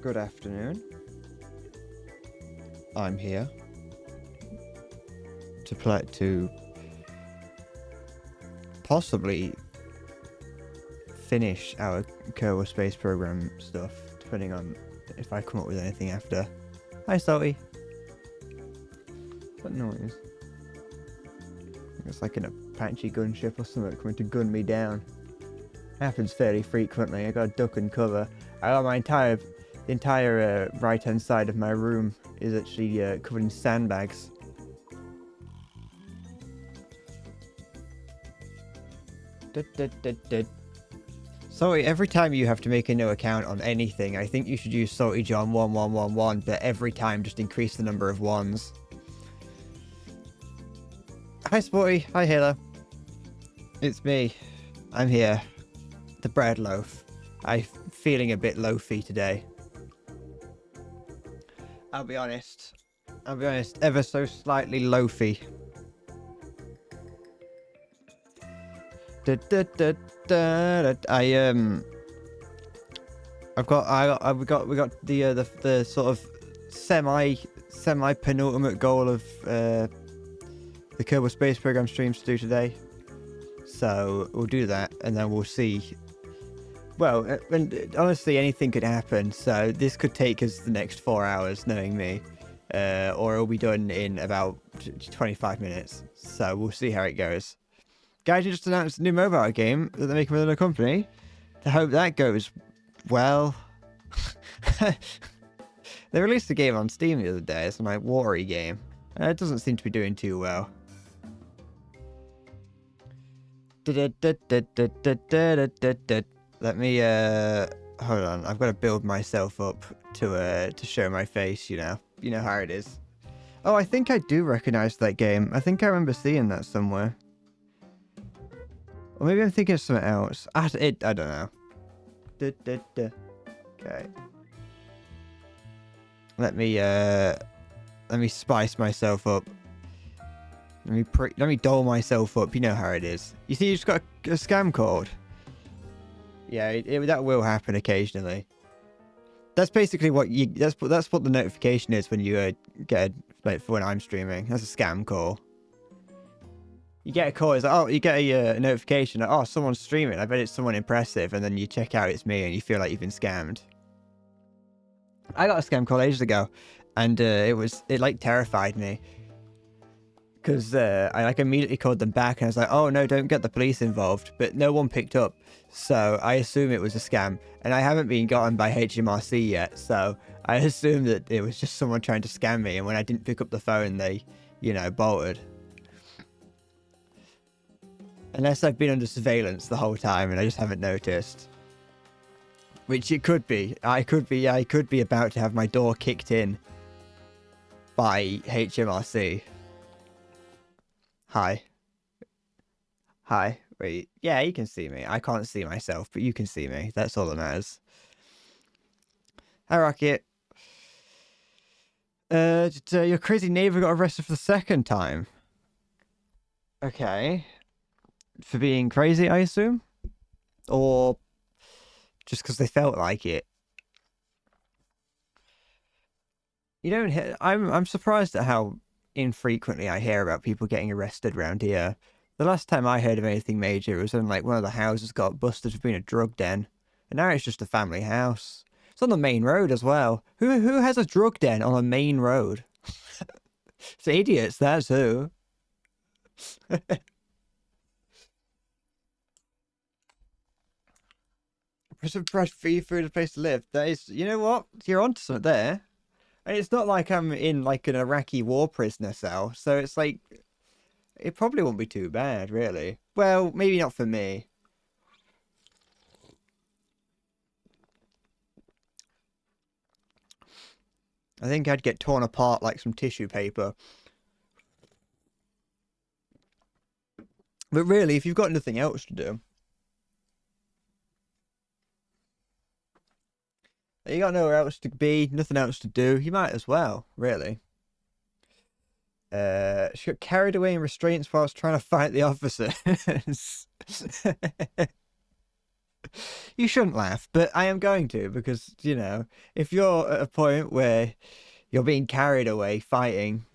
Good afternoon. I'm here to possibly finish our Kerbal space program stuff, depending on if I come up with anything after. Hi, Salty. What noise? It's like an Apache gunship or something coming to gun me down. Happens fairly frequently. I got duck and cover. I got the entire right hand side of my room is actually covered in sandbags. Sorry, every time you have to make a new account on anything, I think you should use SaltyJohn1111, but every time just increase the number of ones. Hi Sporty, hi Halo. It's me. I'm here. The bread loaf. I'm feeling a bit loafy today. I'll be honest, ever so slightly loafy. We got the sort of semi penultimate goal of the Kerbal Space Program streams to do today. So we'll do that, and then we'll see. Well, and honestly, anything could happen. So this could take us the next 4 hours, knowing me, or it'll be done in about 25 minutes. So we'll see how it goes. Guys, just announced a new mobile game that they're making with another company. I hope that goes well. They released a game on Steam the other day. It's a like watery game. It doesn't seem to be doing too well. Let me hold on. I've got to build myself up to show my face. You know how it is. Oh, I think I do recognize that game. I think I remember seeing that somewhere. Or maybe I'm thinking of something else. I don't know. Okay. Let me spice myself up. Let me doll myself up. You know how it is. You see, you just got a scam called. Yeah, that will happen occasionally. That's basically what that's what the notification is when you get like for when I'm streaming. That's a scam call. You get a call, it's like, oh, you get a notification, like, oh, someone's streaming, I bet it's someone impressive, and then you check out it's me, and you feel like you've been scammed. I got a scam call ages ago, and it like terrified me. Because I like immediately called them back, and I was like, oh no, don't get the police involved, but no one picked up, so I assume it was a scam, and I haven't been gotten by HMRC yet, so I assumed that it was just someone trying to scam me, and when I didn't pick up the phone, they, bolted. Unless I've been under surveillance the whole time and I just haven't noticed. Which it could be. I could be about to have my door kicked in by HMRC. Hi. Hi. Wait. Yeah, you can see me. I can't see myself, but you can see me. That's all that matters. Hi, Rocket. Your crazy neighbor got arrested for the second time. Okay. For being crazy, I assume? Or just because they felt like it? You don't hear... I'm surprised at how infrequently I hear about people getting arrested around here. The last time I heard of anything major was when like one of the houses got busted for being a drug den. And now it's just a family house. It's on the main road as well. Who has a drug den on a main road? It's idiots, that's who. Price free food, a place to live. That is, you know what? You're onto something there. And it's not like I'm in like an Iraqi war prisoner cell, so it's like it probably won't be too bad, really. Well, maybe not for me. I think I'd get torn apart like some tissue paper. But really, if you've got nothing else to do, you got nowhere else to be, nothing else to do, you might as well, really. She got carried away in restraints whilst trying to fight the officers. You shouldn't laugh, but I am going to because, if you're at a point where you're being carried away fighting,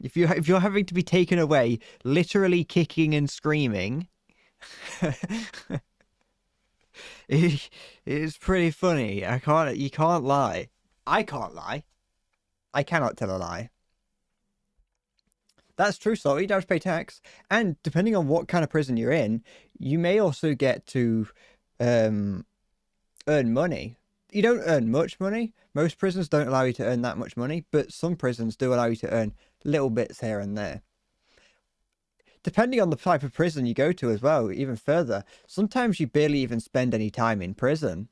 if you're having to be taken away, literally kicking and screaming, it's pretty funny. You can't lie. I can't lie. I cannot tell a lie. That's true, so you don't have to pay tax. And depending on what kind of prison you're in, you may also get to um, earn money. You don't earn much money. Most prisons don't allow you to earn that much money, but some prisons do allow you to earn little bits here and there. Depending on the type of prison you go to as well, even further, sometimes you barely even spend any time in prison.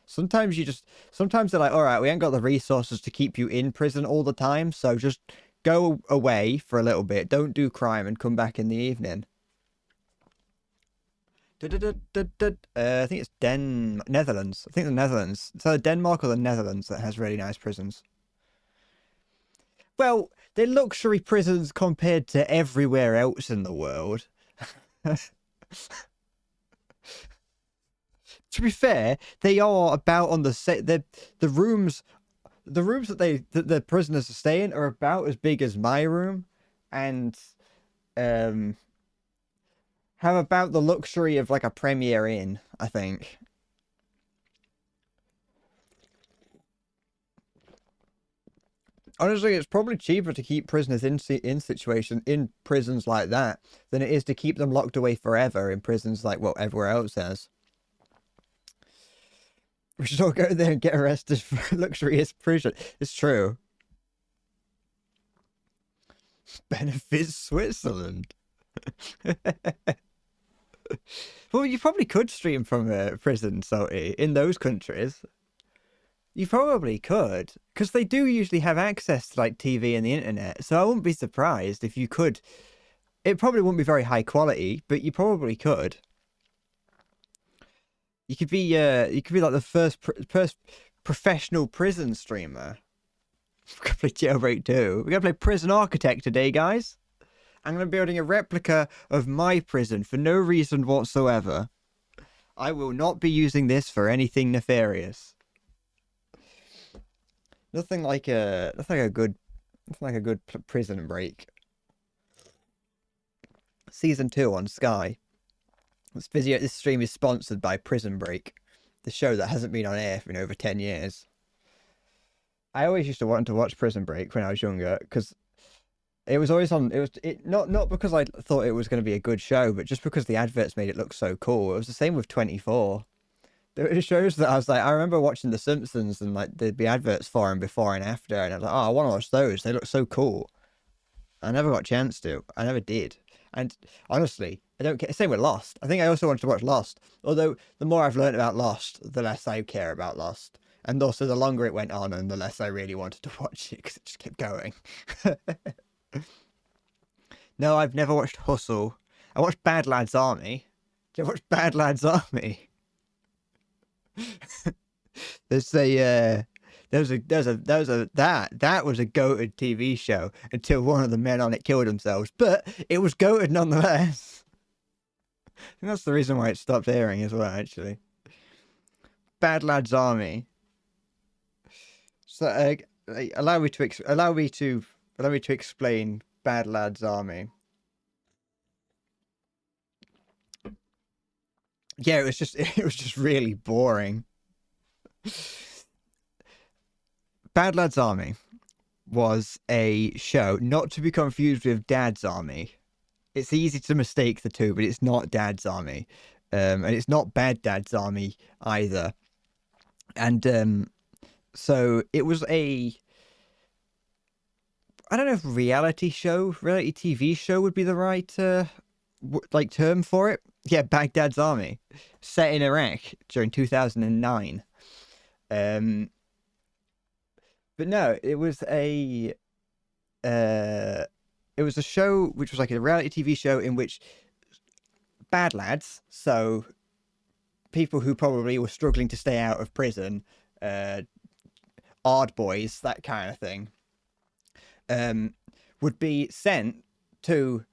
Sometimes they're like, all right, we ain't got the resources to keep you in prison all the time, so just go away for a little bit, don't do crime, and come back in the evening. I think it's Netherlands. I think the Netherlands. It's either Denmark or the Netherlands that has really nice prisons. Well, they're luxury prisons compared to everywhere else in the world. To be fair, they are about on the set. The rooms, the rooms that the prisoners are staying are about as big as my room, and um, have about the luxury of like a Premier Inn, I think. Honestly, it's probably cheaper to keep prisoners in prisons like that than it is to keep them locked away forever in prisons like what everywhere else has. We should all go there and get arrested for luxurious prison. It's true. Benefits Switzerland. Well, you probably could stream from a prison, Salty, in those countries. You probably could, because they do usually have access to like TV and the internet. So I wouldn't be surprised if you could. It probably wouldn't be very high quality, but you probably could. You could be like the first professional prison streamer. We're gonna play Jailbreak 2. We're gonna play Prison Architect today, guys. I'm gonna be building a replica of my prison for no reason whatsoever. I will not be using this for anything nefarious. Nothing like a good prison break. Season 2 on Sky. This stream is sponsored by Prison Break, the show that hasn't been on air for over 10 years. I always used to want to watch Prison Break when I was younger because it was always on. Not because I thought it was going to be a good show, but just because the adverts made it look so cool. It was the same with 24. There were shows that I was like, I remember watching The Simpsons and like there'd be adverts for them before and after, and I was like, oh, I want to watch those. They look so cool. I never got a chance to. I never did. And honestly, I don't care. Same with Lost. I think I also wanted to watch Lost. Although the more I've learned about Lost, the less I care about Lost. And also the longer it went on and the less I really wanted to watch it because it just kept going. No, I've never watched Hustle. I watched Bad Lads Army. Did you watch Bad Lads Army? There's a that was a goated TV show until one of the men on it killed themselves, but it was goated nonetheless. I think that's the reason why it stopped airing as well, actually. Bad Lads Army. So allow me to explain Bad Lads Army. Yeah, it was just really boring. Bad Lads Army was a show not to be confused with Dad's Army. It's easy to mistake the two, but it's not Dad's Army, and it's not Bad Dad's Army either. And so it was I don't know if reality TV show would be the right term for it. Yeah, Baghdad's Army, set in Iraq during 2009. But no, it was a show which was like a reality TV show in which bad lads, so people who probably were struggling to stay out of prison, odd boys, that kind of thing, would be sent to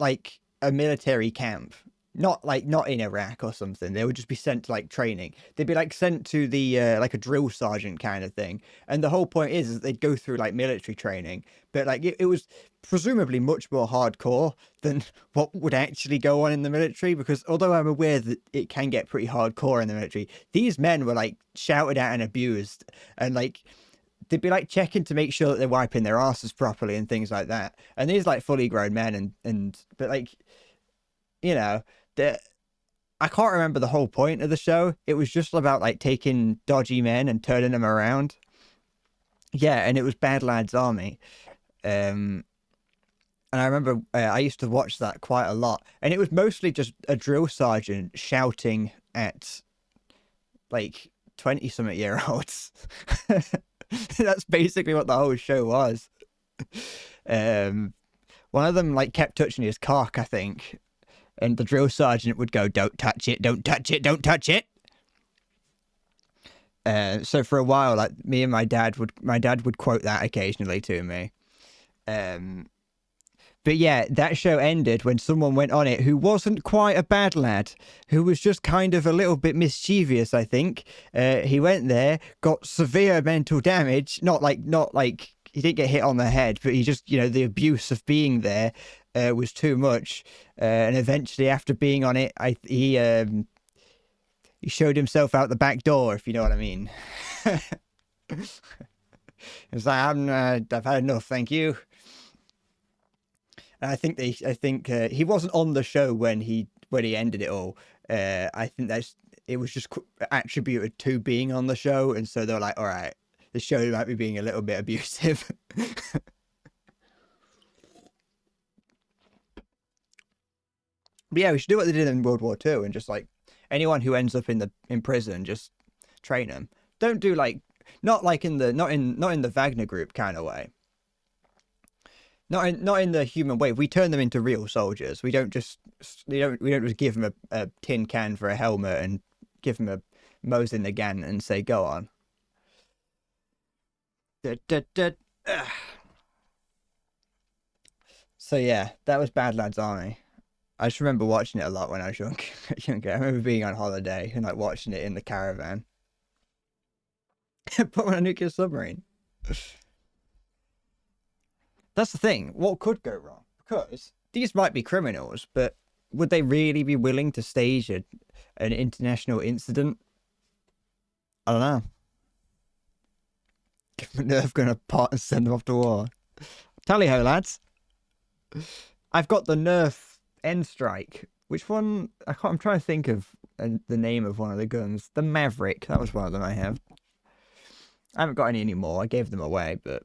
like a military camp not in Iraq or something. They would just be sent to like training. They'd be like sent to the like a drill sergeant kind of thing. And the whole point is that they'd go through like military training, but like it was presumably much more hardcore than what would actually go on in the military. Because although I'm aware that it can get pretty hardcore in the military, these men were like shouted at and abused, and like they'd be like checking to make sure that they're wiping their asses properly and things like that. And these like fully grown men and but like, you know, the I can't remember the whole point of the show. It was just about like taking dodgy men and turning them around. Yeah, and it was Bad Lads Army. Um, and I remember I used to watch that quite a lot, and it was mostly just a drill sergeant shouting at like 20 something year olds. That's basically what the whole show was. Um, one of them like kept touching his cock, I think, and the drill sergeant would go, "Don't touch it! Don't touch it! Don't touch it!" So for a while, like me and my dad would quote that occasionally to me. But yeah, that show ended when someone went on it who wasn't quite a bad lad, who was just kind of a little bit mischievous, I think. He went there, got severe mental damage, not like he didn't get hit on the head, but he just, the abuse of being there was too much. And eventually, after being on it, he showed himself out the back door, if you know what I mean. It's like, I've had enough, thank you. And I think he wasn't on the show when he ended it all. I think it was just attributed to being on the show, and so they were like, all right, the show might be being a little bit abusive. But yeah, we should do what they did in World War II, and just like anyone who ends up in prison, just train them. Don't do like not in the Wagner Group kind of way. Not in the human way. We turn them into real soldiers. We don't just give them a tin can for a helmet and give them a Mosin again and say go on. So yeah, that was Bad Lads Army. I just remember watching it a lot when I was younger. I remember being on holiday and like watching it in the caravan. Put on a nuclear submarine. That's the thing. What could go wrong? Because these might be criminals, but would they really be willing to stage an international incident? I don't know. Give them a nerve gun apart and send them off to war. Tally ho, lads. I've got the Nerf N Strike. Which one? I'm trying to think of the name of one of the guns. The Maverick. That was one of them I have. I haven't got any anymore. I gave them away, but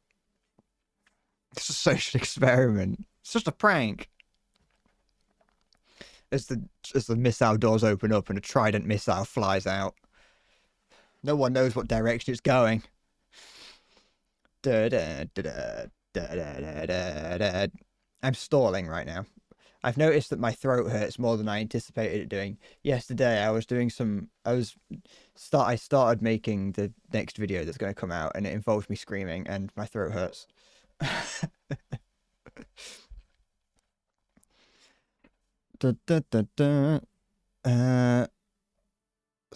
it's a social experiment. It's just a prank. As the missile doors open up and a Trident missile flies out. No one knows what direction it's going. I'm stalling right now. I've noticed that my throat hurts more than I anticipated it doing. Yesterday I started making the next video that's going to come out, and it involves me screaming and my throat hurts. So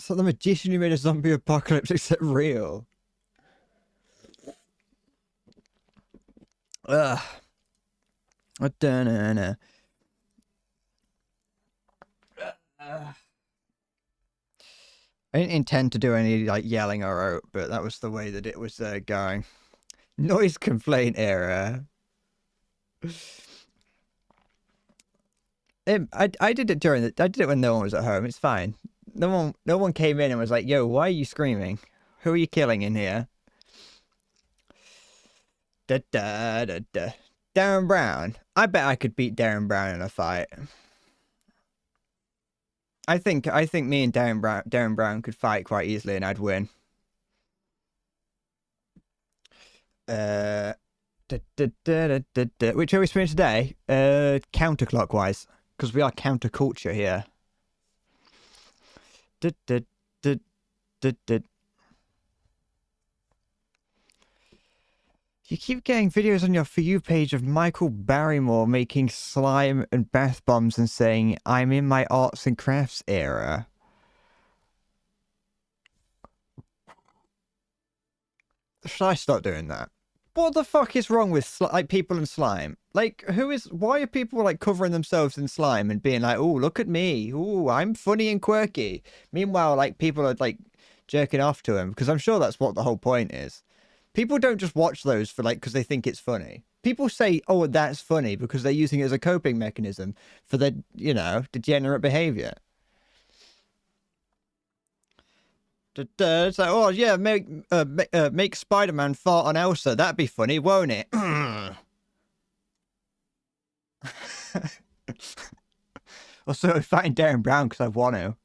the magician who made a zombie apocalypse except real. Ugh. I didn't intend to do any like yelling or out, but that was the way that it was going. Noise complaint error. I did it I did it when no one was at home. It's fine. No one came in and was like, "Yo, why are you screaming? Who are you killing in here?" Darren Brown. I bet I could beat Darren Brown in a fight. I think me and Darren Brown could fight quite easily and I'd win. Which are we spinning today? Counterclockwise, because we are counterculture here. You keep getting videos on your For You page of Michael Barrymore making slime and bath bombs and saying, I'm in my arts and crafts era. Should I start doing that? What the fuck is wrong with like people and slime? Like, why are people like covering themselves in slime and being like, oh, look at me. Oh, I'm funny and quirky. Meanwhile, like people are like jerking off to him because I'm sure that's what the whole point is. People don't just watch those for like because they think it's funny. People say, oh, that's funny because they're using it as a coping mechanism for their, you know, degenerate behavior. It's like, oh yeah, make Spider-Man fart on Elsa. That'd be funny, won't it? Also, fighting Darren Brown because I want to.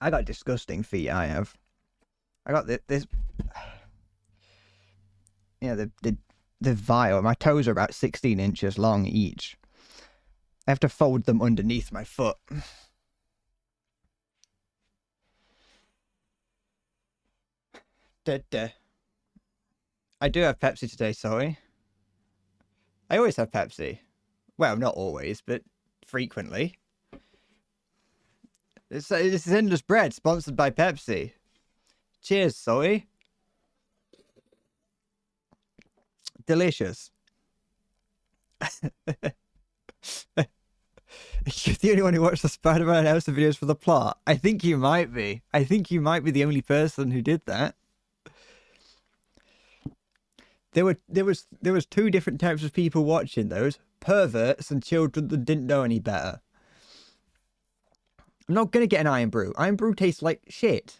I got disgusting feet. I have. I got this. Yeah, the vile. My toes are about 16 inches long each. I have to fold them underneath my foot. I do have Pepsi today, sorry. I always have Pepsi. Well, not always, but frequently. This is Endless Bread, sponsored by Pepsi. Cheers, Zoe. Delicious. You're the only one who watched the Spider-Man and Elsa videos for the plot. I think you might be. I think you might be the only person who did that. There was two different types of people watching those: perverts and children that didn't know any better. I'm not gonna get an Iron Brew. Iron Brew tastes like shit.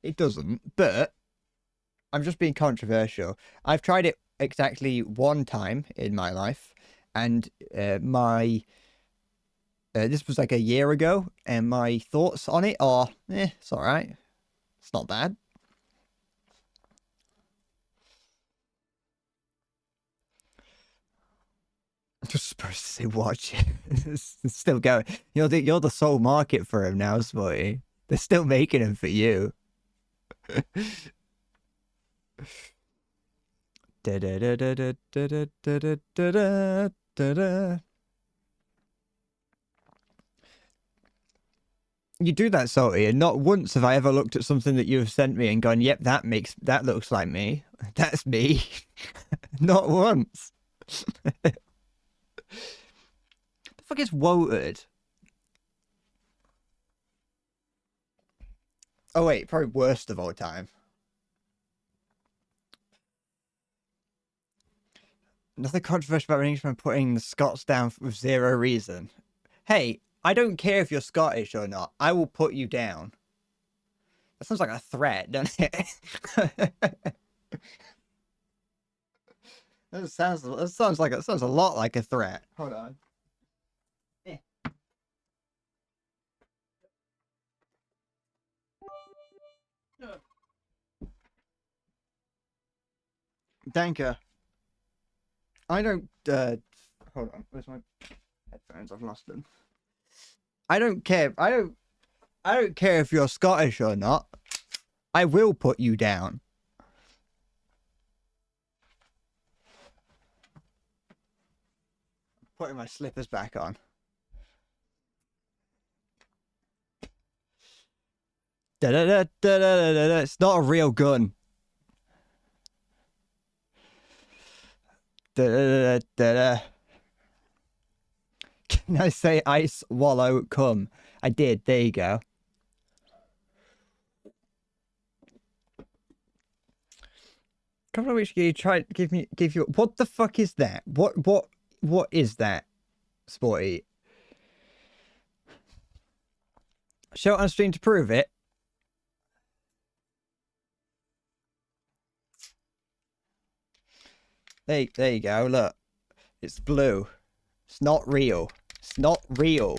It doesn't, but I'm just being controversial. I've tried it exactly one time in my life, and this was like a year ago, and my thoughts on it are, it's all right. It's not bad. I'm just supposed to say watch it. It's still going. You're the sole market for him now, Sporty. They're still making him for you. Da da da da da da da da da da da. You do that, Salty, and not once have I ever looked at something that you've sent me and gone, yep, that looks like me. That's me. Not once. The fuck is Woted? Oh wait, probably worst of all time. Nothing controversial about an Englishman putting the Scots down with zero reason. Hey, I don't care if you're Scottish or not. I will put you down. That sounds like a threat, doesn't it? That sounds a lot like a threat. Hold on. Danker. I don't hold on, where's my headphones? I've lost them. I don't care. I don't care if you're Scottish or not. I will put you down. Putting my slippers back on. Da da da da da da da. It's not a real gun. Da da da da da. Can I say ice, wallow, come? I did. There you go. A couple of weeks ago, you tried to give you. What the fuck is that? What is that, Sporty? Show it on stream to prove it. There you go. Look, it's blue. It's not real. It's not real.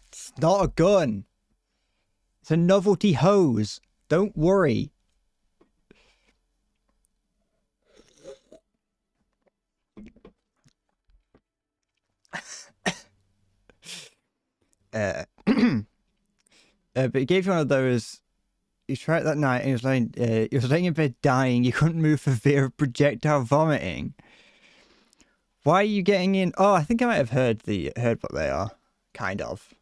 It's not a gun. It's a novelty hose. Don't worry. But he gave you one of those. You tried it that night, and he was laying in bed dying. You couldn't move for fear of projectile vomiting. Why are you getting in? Oh, I think I might have heard what they are, kind of.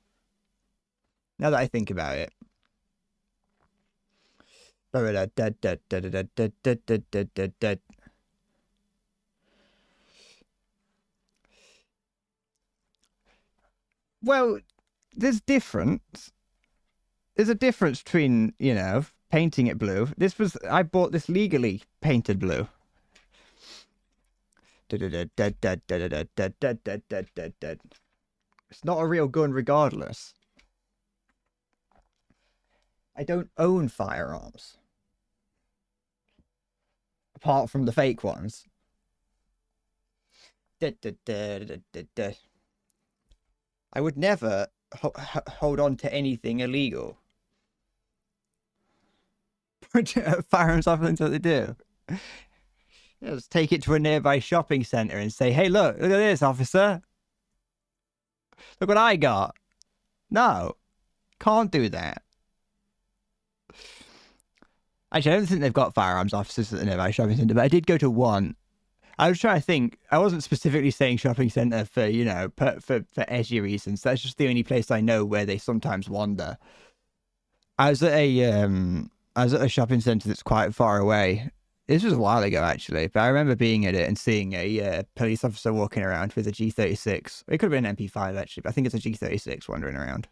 Now that I think about it. Well, there's difference. There's a difference between, painting it blue. I bought this legally painted blue. It's not a real gun regardless. I don't own firearms. Apart from the fake ones. I would never hold on to anything illegal. Firearms officers, that's what they do. Just take it to a nearby shopping centre and say, hey, look at this, officer. Look what I got. No, can't do that. Actually, I don't think they've got firearms officers at the nearby shopping centre, but I did go to one. I was trying to think. I wasn't specifically saying shopping centre for, for edgy reasons. That's just the only place I know where they sometimes wander. I was at a shopping centre that's quite far away. This was a while ago, actually, but I remember being at it and seeing a police officer walking around with a G36. It could have been an MP5, actually, but I think it's a G36 wandering around.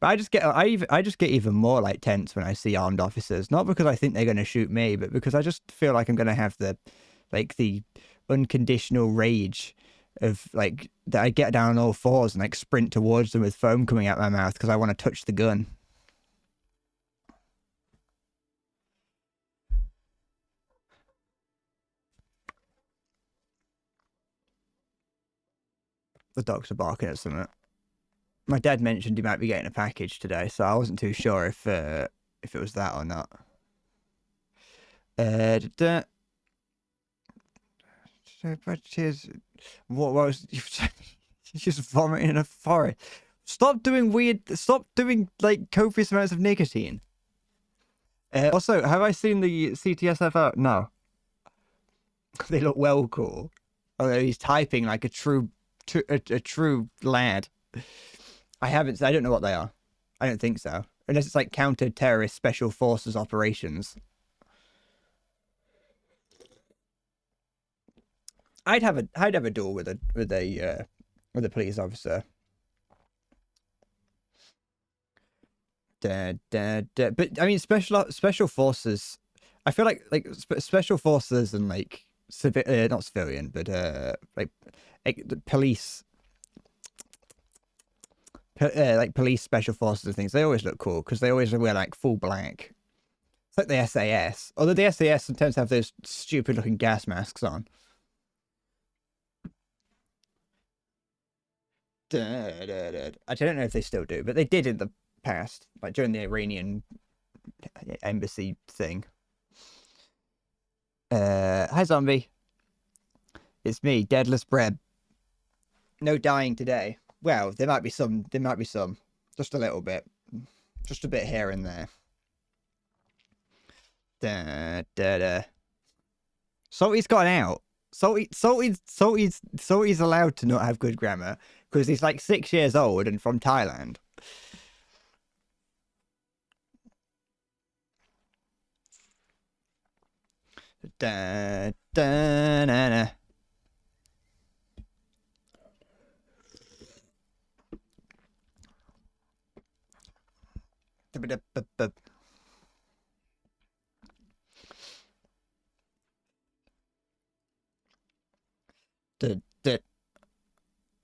But I just get even more like tense when I see armed officers, not because I think they're going to shoot me, but because I just feel like I'm going to have the unconditional rage of that I get down on all fours and sprint towards them with foam coming out my mouth because I want to touch the gun. The dogs are barking at something. My dad mentioned he might be getting a package today, so I wasn't too sure if it was that or not. What was just vomiting in a forest? Stop doing copious amounts of nicotine. Also, have I seen the CTSF out? No. They look well cool. Although he's typing like a true lad. I don't know what they are. I don't think so. Unless it's like counter-terrorist special forces operations. I'd have a duel with a police officer. But I mean, special forces. I feel like special forces and not civilian, but the police. Police special forces and things, they always look cool because they always wear full black. It's like the SAS, although the SAS sometimes have those stupid looking gas masks on. I don't know if they still do, but they did in the past, during the Iranian embassy thing. Hi zombie, it's me, Deadless Breb. No dying today. Well, there might be some. Just a little bit. Just a bit here and there. Salty's gone out. Salty's allowed to not have good grammar because he's 6 years old and from Thailand.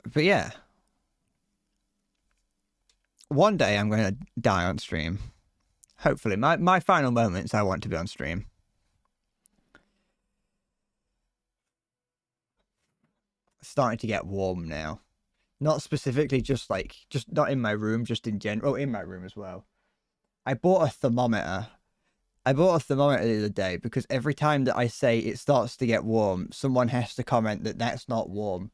But yeah, one day I'm going to die on stream. Hopefully, my final moments, I want to be on stream. Starting to get warm now. Not specifically just not in my room, just in general. Oh, in my room as well. I bought a thermometer. The other day because every time that I say it starts to get warm, someone has to comment that that's not warm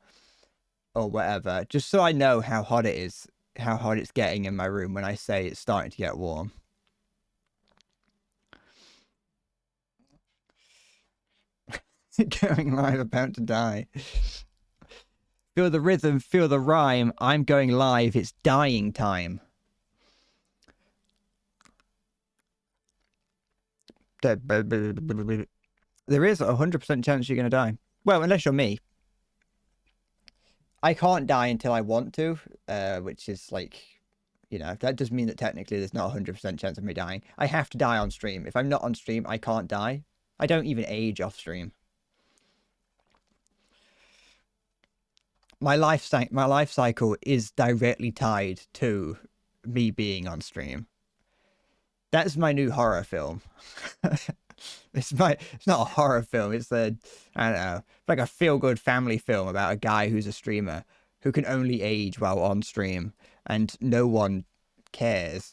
or whatever, just so I know how hot it is. how hot it's getting in my room when I say it's starting to get warm. Going live, about to die. Feel the rhythm, feel the rhyme. I'm going live. It's dying time. There is a 100% chance you're going to die. Well, unless you're me. I can't die until I want to, which is like, you know, that does mean that technically there's not a 100% chance of me dying. I have to die on stream. If I'm not on stream, I can't die. I don't even age off stream. My life cycle is directly tied to me being on stream. That's my new horror film. It's not a horror film. It's I don't know, like a feel-good family film about a guy who's a streamer who can only age while on stream, and no one cares.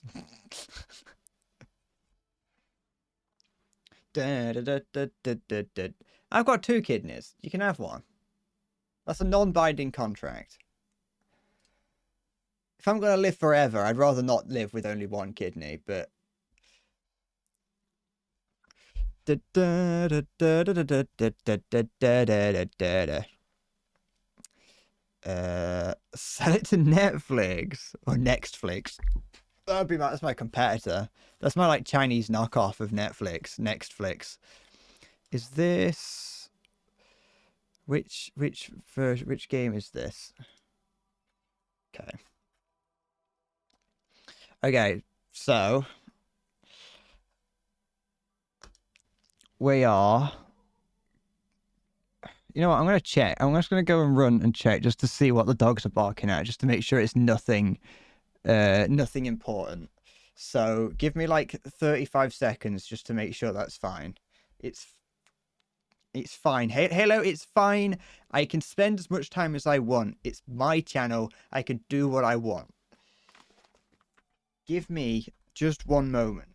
I've got 2 kidneys. You can have one. That's a non-binding contract. If I'm gonna live forever, I'd rather not live with only 1 kidney, but sell it to Netflix or Nextflix. That's my competitor. That's my like Chinese knockoff of Netflix. Nextflix. Is this which version? Which game is this? Okay. Okay, so we are. You know what? I'm gonna check. I'm just gonna go and run and check just to see what the dogs are barking at, just to make sure it's nothing, nothing important. So give me like 35 seconds just to make sure that's fine. It's fine. Hello, it's fine. I can spend as much time as I want. It's my channel. I can do what I want. Give me just one moment.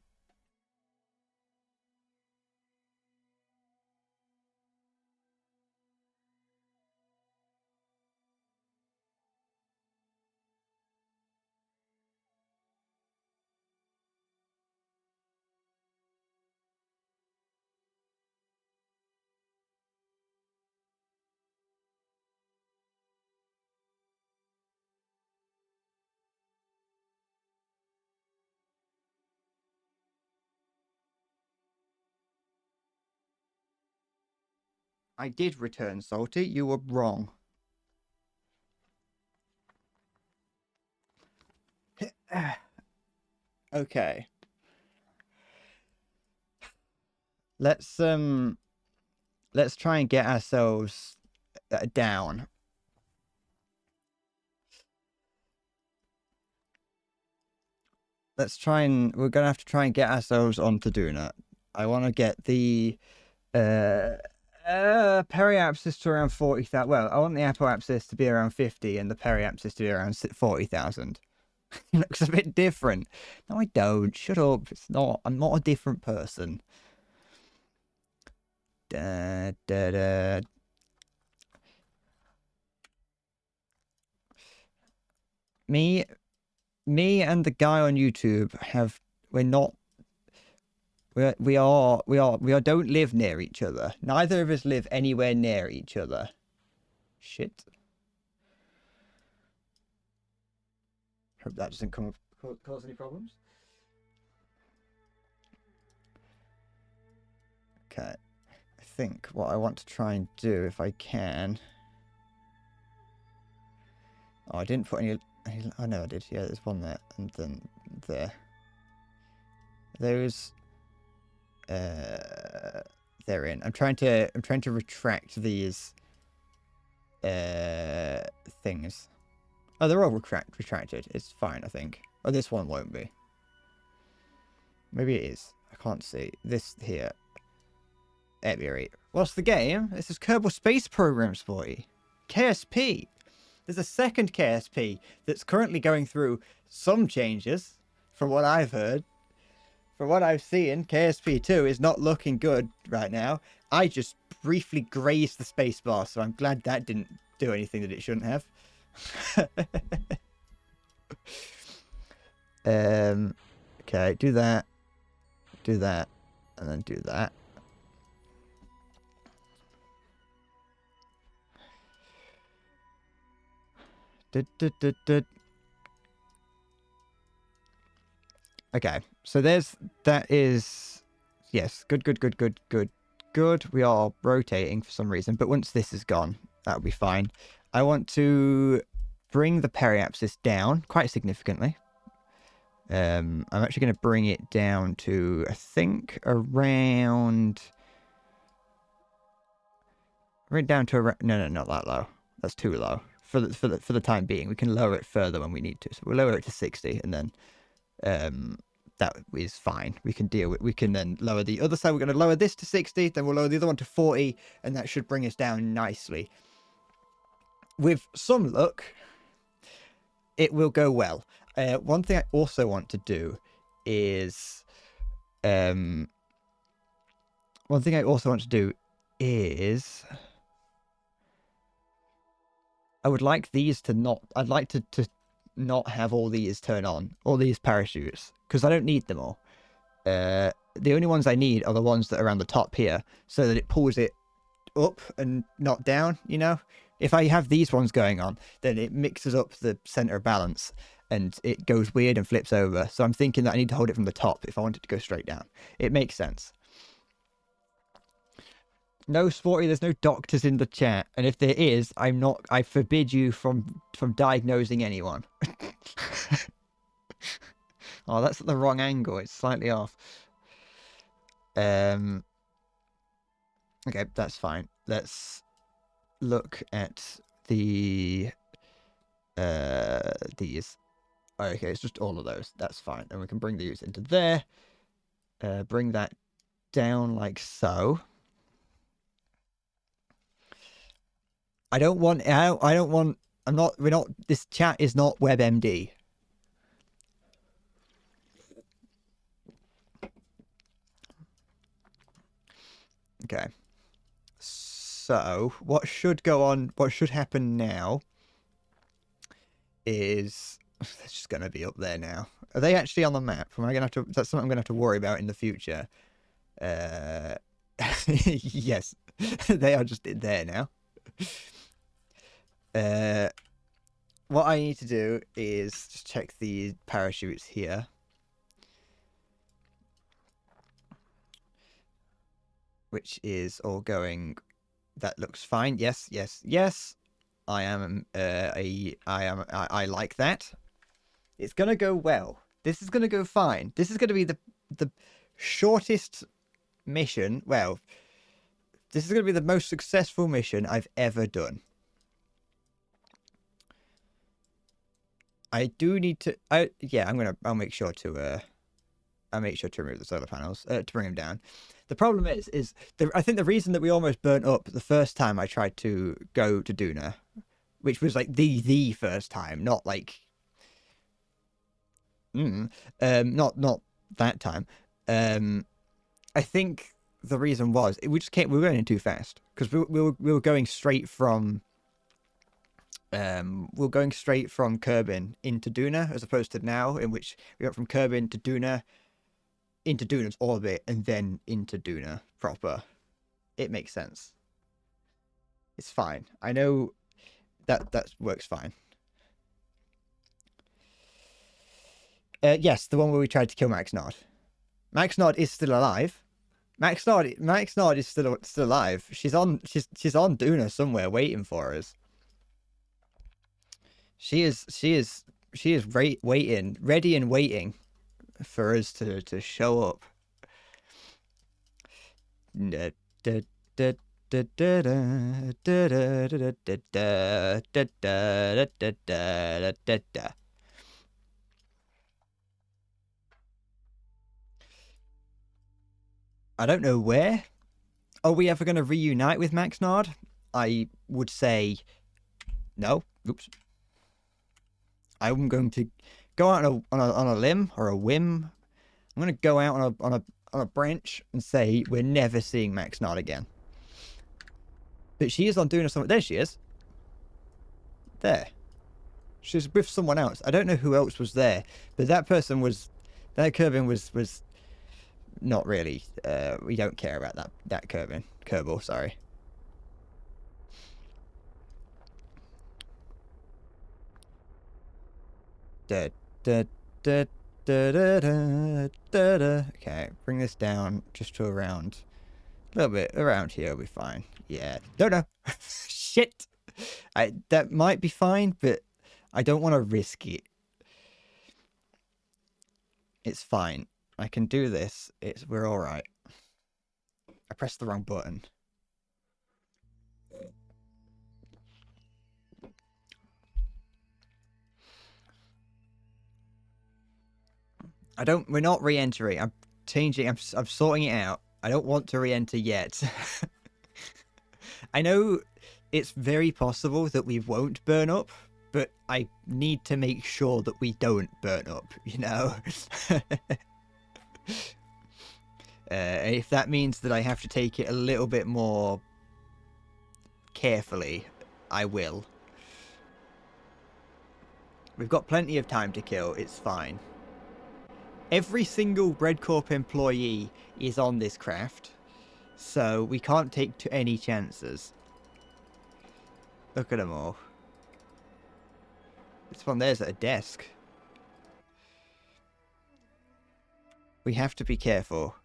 I did return salty. You were wrong. Okay. Let's try and get ourselves down. We're gonna have to try and get ourselves onto Duna. I want to get the periapsis to around 40,000. Well, I want the apoapsis to be around 50 and the periapsis to be around 40,000. It looks a bit different. No, I don't. Shut up. It's not. I'm not a different person. Da, da, da. Me and the guy on YouTube we don't live near each other. Neither of us live anywhere near each other. Shit. Hope that doesn't cause any problems. Okay. I think what I want to try and do, if I can. Oh, I didn't put any. Oh no, I did. Yeah, there's one there, and then there. Those. They're in. I'm trying to retract these. Things. Oh, they're all retracted. It's fine, I think. Oh, this one won't be. Maybe it is. I can't see. This here. At any rate. What's the game? This is Kerbal Space Program, Sporty. KSP. There's a second KSP that's currently going through some changes, from what I've heard. From what I've seen, KSP2 is not looking good right now. I just briefly grazed the spacebar, so I'm glad that didn't do anything that it shouldn't have. Okay, do that, and then do that. Okay, so that is, yes, good. We are rotating for some reason, but once this is gone, that'll be fine. I want to bring the periapsis down quite significantly. I'm actually going to bring it down to, I think, around... Right down to around... No, not that low. That's too low. For the time being, we can lower it further when we need to. So we'll lower it to 60, and then that is fine. We can deal with... We can then lower the other side. We're going to lower this to 60, then we'll lower the other one to 40, and that should bring us down nicely. With some luck, it will go well. One thing I also want to do is... One thing I also want to do is... I would like these to not... I'd like to not have all these turn on. All these parachutes. Because I don't need them all. The only ones I need are the ones that are around the top here. So that it pulls it up and not down, you know? If I have these ones going on, then it mixes up the center balance. And it goes weird and flips over. So I'm thinking that I need to hold it from the top if I want it to go straight down. It makes sense. No, Sporty, there's no doctors in the chat. And if there is, I forbid you from diagnosing anyone. Oh, that's at the wrong angle. It's slightly off. Okay, that's fine. Let's look at these. Okay, it's just all of those. That's fine. And we can bring these into there. Bring that down like so. This chat is not WebMD. Okay. So, what should happen now is, it's just going to be up there now. Are they actually on the map? That's something I'm going to have to worry about in the future. Yes, they are just there now. What I need to do is just check the parachutes here. Which is all going... That looks fine. Yes. I like that. It's gonna go well. This is gonna go fine. This is gonna be the shortest mission. Well, this is gonna be the most successful mission I've ever done. I do need to... I'll make sure to remove the solar panels to bring them down. The problem is I think the reason that we almost burnt up the first time I tried to go to Duna, which was like the first time, not like not that time. I think the reason was we were going in too fast because we were going straight from Kerbin into Duna as opposed to now, in which we went from Kerbin to Duna, into Duna's orbit, and then into Duna proper. It makes sense. It's fine. I know that works fine. Yes, the one where we tried to kill Max Nod. Max Nod is still alive. Max Nod is still alive. She's on Duna somewhere waiting for us. She is waiting, ready and waiting for us to show up. I don't know where. Are we ever going to reunite with Max Nod? I would say no. Oops. I'm going to go out on a limb or a whim. I'm going to go out on a branch and say we're never seeing Max Nod again. But she is on Duna somewhere. There she is. There. She's with someone else. I don't know who else was there, but that person was, that Kerbin was not really. We don't care about that Kerbal. Sorry. Da, da, da, da, da, da, da, da. Okay, bring this down just to around a little bit around here. Will be fine. Yeah. No. Shit. That might be fine, but I don't want to risk it. It's fine. I can do this. We're all right. I pressed the wrong button. We're not re-entering. I'm changing. I'm sorting it out. I don't want to re-enter yet. I know it's very possible that we won't burn up, but I need to make sure that we don't burn up, you know? If that means that I have to take it a little bit more carefully, I will. We've got plenty of time to kill. It's fine. Every single Breadcorp employee is on this craft, so we can't take any chances. Look at them all. This one there's at a desk. We have to be careful.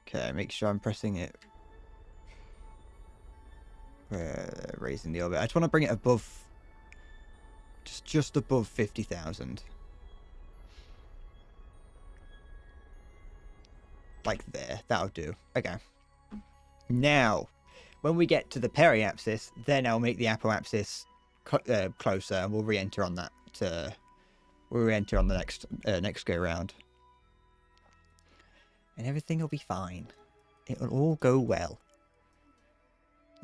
Okay, make sure I'm pressing it. Raising the orbit. I just want to bring it above... Just above 50,000. Like there. That'll do. Okay. Now, when we get to the periapsis, then I'll make the apoapsis closer, and we'll re-enter on that. We'll re-enter on the next go round, and everything will be fine. It will all go well.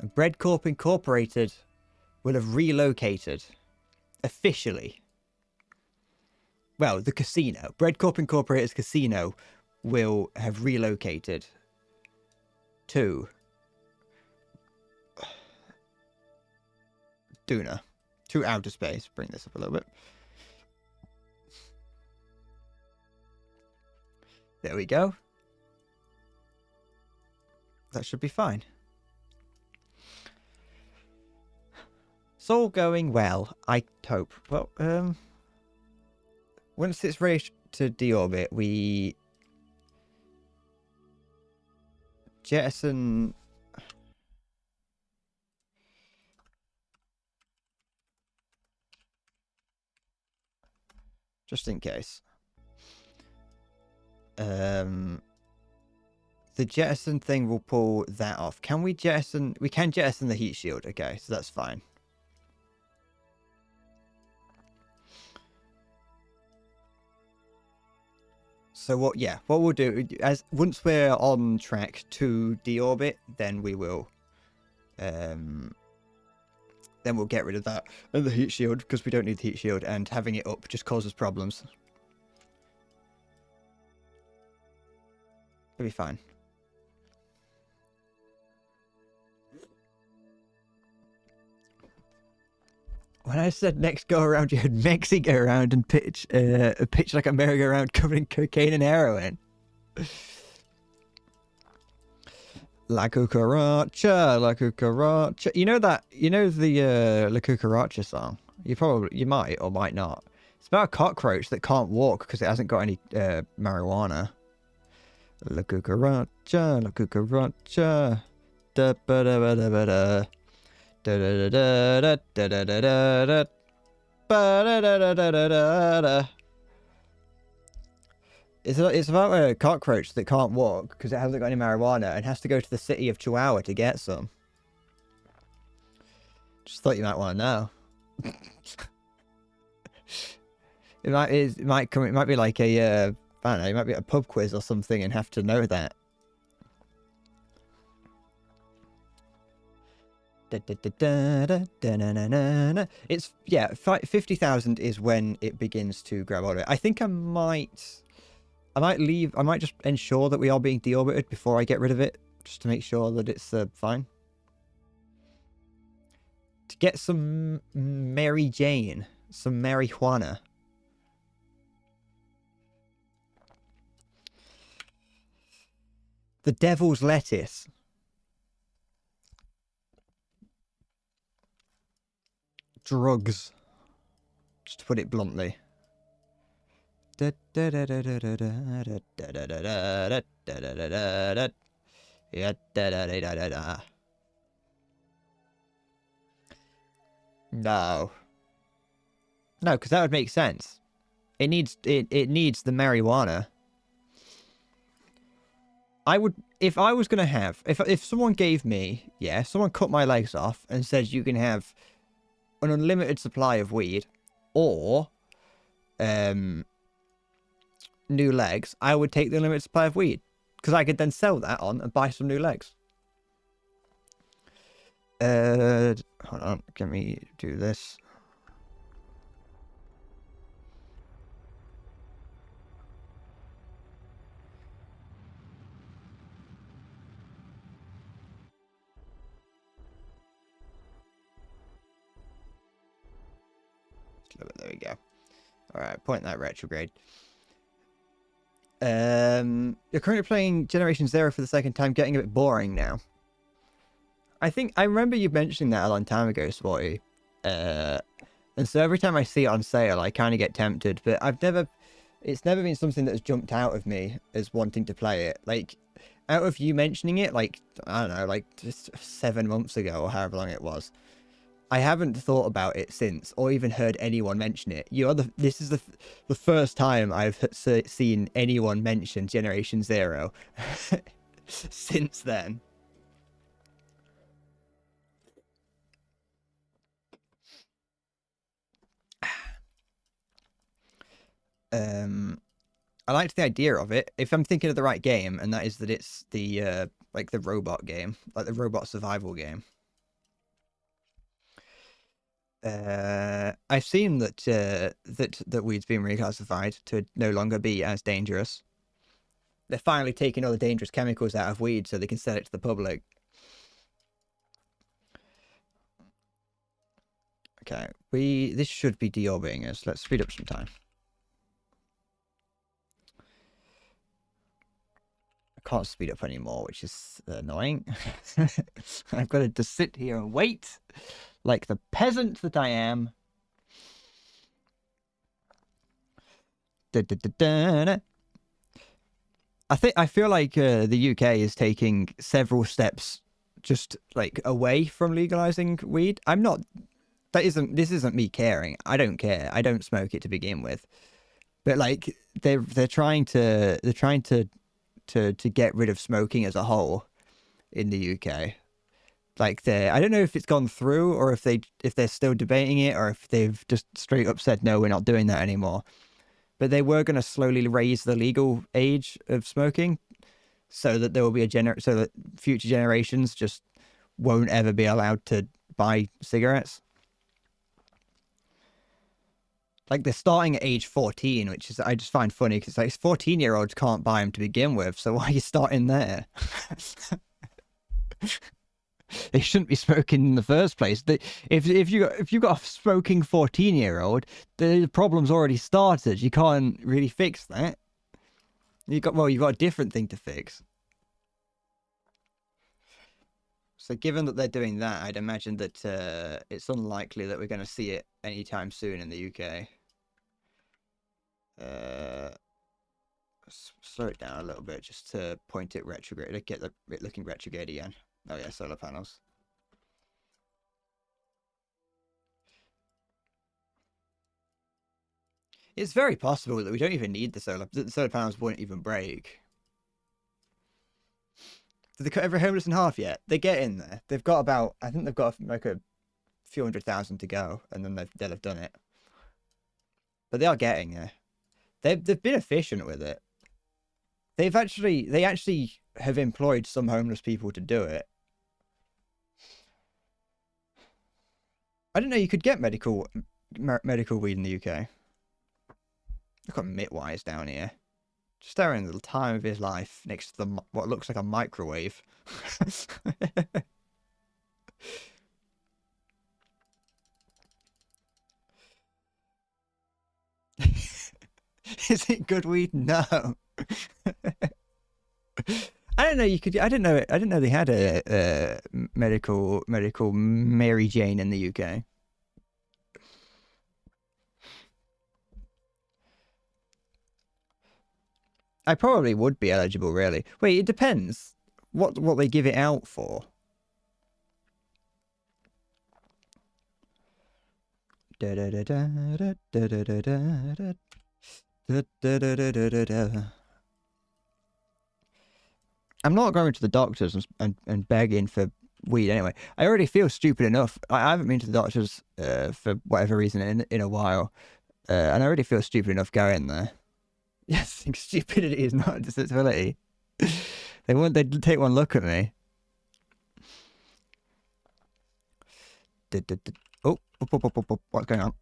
And Breadcorp Incorporated will have relocated officially. Well, the casino, Breadcorp Incorporated's casino, will have relocated to Duna, to outer space. Bring this up a little bit. There we go. That should be fine. It's all going well, I hope. Well, once it's ready to deorbit, we jettison... Just in case. The jettison thing will pull that off. Can we jettison... We can jettison the heat shield. Okay, so that's fine. So what we'll do, once we're on track to deorbit, then we will... then we'll get rid of that and the heat shield, because we don't need the heat shield, and having it up just causes problems. It'll be fine. When I said next go around, you had Mexi go around and pitch like a merry-go-round covered in cocaine and heroin. La cucaracha, la cucaracha. You know the La Cucaracha song? You might or might not. It's about a cockroach that can't walk because it hasn't got any marijuana. La cucaracha, la cucaracha. Da ba da ba da ba da. Da da da da da da da da da. Ba da da da da da da da. It's about a cockroach that can't walk because it hasn't got any marijuana and has to go to the city of Chihuahua to get some. Just thought you might want to know. It might be like a I don't know, it might be a pub quiz or something and have to know that. It's 50,000 is when it begins to grab on it. I think I might just ensure that we are being deorbited before I get rid of it, just to make sure that it's fine. To get some Mary Jane. Some marijuana. The devil's lettuce. Drugs. Just to put it bluntly. No. No, because that would make sense. It needs the marijuana. I would, if I was gonna have, if someone gave me, someone cut my legs off and said you can have an unlimited supply of weed or new legs, I would take the unlimited supply of weed because I could then sell that on and buy some new legs. Hold on, let me do this. There we go. All right, point that retrograde. You're currently playing Generation Zero for the second time, getting a bit boring now. I think I remember you mentioning that a long time ago, Sporty. And so every time I see it on sale, I kind of get tempted, but it's never been something that's jumped out of me as wanting to play it. Like, out of you mentioning it, like, I don't know, like just 7 months ago or however long it was, I haven't thought about it since, or even heard anyone mention it. This is the first time I've seen anyone mention Generation Zero since then. I liked the idea of it. If I'm thinking of the right game, and that is that it's the like the robot game, like the robot survival game. I've seen that that weed's been reclassified to no longer be as dangerous. They're finally taking all the dangerous chemicals out of weed so they can sell it to the public. Okay, this should be deorbiting us. Let's speed up some time. I can't speed up anymore, which is annoying. I've got to just sit here and wait like the peasant that I am. I feel like the UK is taking several steps just like away from legalizing weed. This isn't me caring. I don't care. I don't smoke it to begin with. But like they're trying to get rid of smoking as a whole in the UK. Like I don't know if it's gone through or if they're still debating it or if they've just straight up said no, we're not doing that anymore. But they were going to slowly raise the legal age of smoking so that there will be so that future generations just won't ever be allowed to buy cigarettes. Like they're starting at age 14, which is I just find funny because like 14-year-olds can't buy them to begin with, so why are you starting there? They shouldn't be smoking in the first place. If you got a smoking 14-year-old, the problem's already started. You can't really fix that. You've got a different thing to fix. So given that they're doing that, I'd imagine that it's unlikely that we're going to see it anytime soon in the UK. Slow it down a little bit just to point it retrograde, get it looking retrograde again. Oh yeah, solar panels. It's very possible that we don't even need the solar panels won't even break. Did they cut every homeless in half yet? They get in there. They've got about, I think they've got like a few 100,000 to go, and then they'll have done it. But they are getting there. They've been efficient with it. They actually have employed some homeless people to do it. I didn't know you could get medical weed in the UK. Look at Mitwise down here. Just having the time of his life next to what looks like a microwave. Is it good weed? No. I don't know. You could. I didn't know it. I didn't know they had a medical Mary Jane in the UK. I probably would be eligible, really. Wait, it depends. What they give it out for. Da da da da da da da da da da da da da da. I'm not going to the doctors and begging for weed anyway. I already feel stupid enough. I haven't been to the doctors for whatever reason in a while, and I already feel stupid enough going there. Yes, stupidity is not a disability. They'd take one look at me. Oh, what's going on?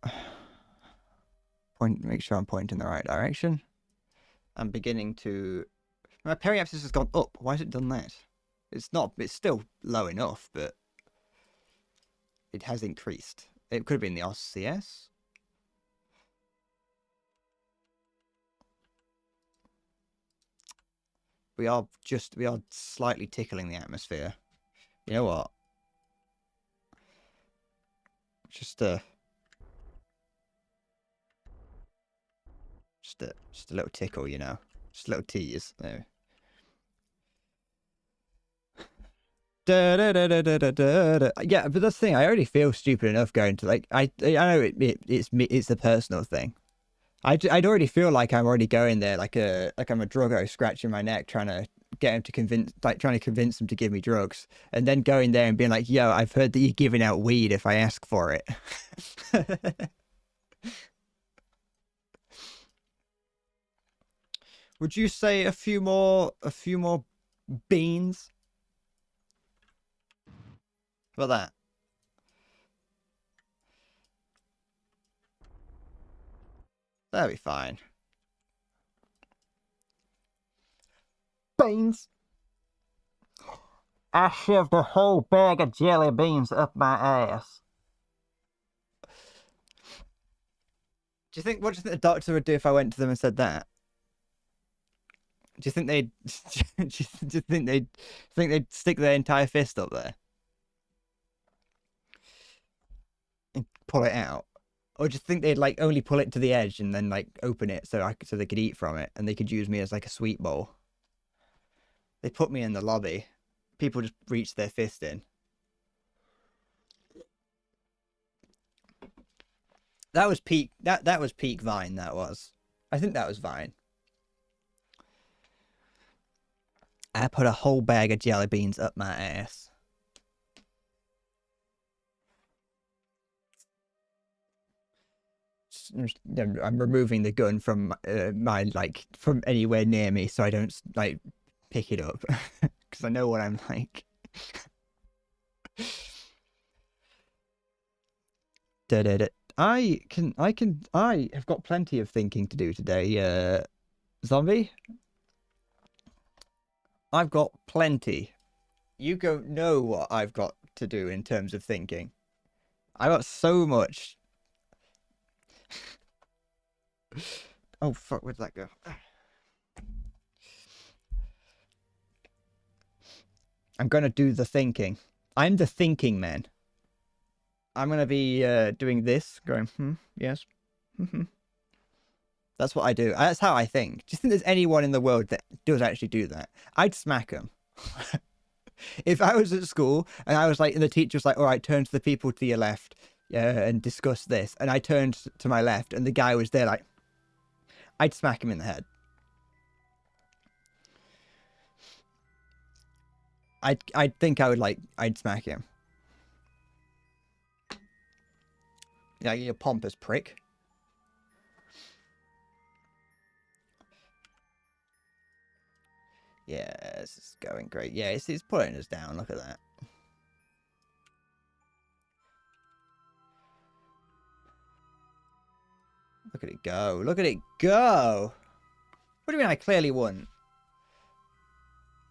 Make sure I'm pointing in the right direction. I'm beginning to. My periapsis has gone up. Why has it done that? It's not. It's still low enough, but it has increased. It could have been the OCS. We are slightly tickling the atmosphere. You know what? Just a little tickle, you know. Just a little tease. There. Da, da, da, da, da, da, da. Yeah, but that's the thing. I already feel stupid enough going to like. I know it's a personal thing. I'd already feel like I'm already going there like I'm a druggo scratching my neck trying to get him to convince him to give me drugs, and then going there and being like, yo, I've heard that you're giving out weed if I ask for it. Would you say a few more beans? How about that? That'll be fine. Beans. I shoved a whole bag of jelly beans up my ass. What do you think the doctor would do if I went to them and said that? Do you think they'd do you think they'd stick their entire fist up there and pull it out? Or do you think they'd like only pull it to the edge and then like open it so they could eat from it and they could use me as like a sweet bowl? They put me in the lobby. People just reach their fist in. That was peak. That was peak Vine. That was. I think that was Vine. I put a whole bag of jelly beans up my ass. I'm removing the gun from from anywhere near me so I don't like pick it up because I know what I'm like. I have got plenty of thinking to do today, zombie. I've got plenty. You don't know what I've got to do in terms of thinking. I got so much. Oh fuck, where'd that go? I'm gonna do the thinking. I'm the thinking man. I'm gonna be doing this, going, yes. That's what I do. That's how I think. Do you think there's anyone in the world that does actually do that? I'd smack them. If I was at school and I was like, and the teacher's like, all right, turn to the people to your left and discuss this. And I turned to my left and the guy was there like, I'd smack him in the head. I'd think I'd smack him. Yeah, you pompous prick. Yeah, this is going great. Yeah, it's putting us down. Look at that. Look at it go. Look at it go. What do you mean I clearly won?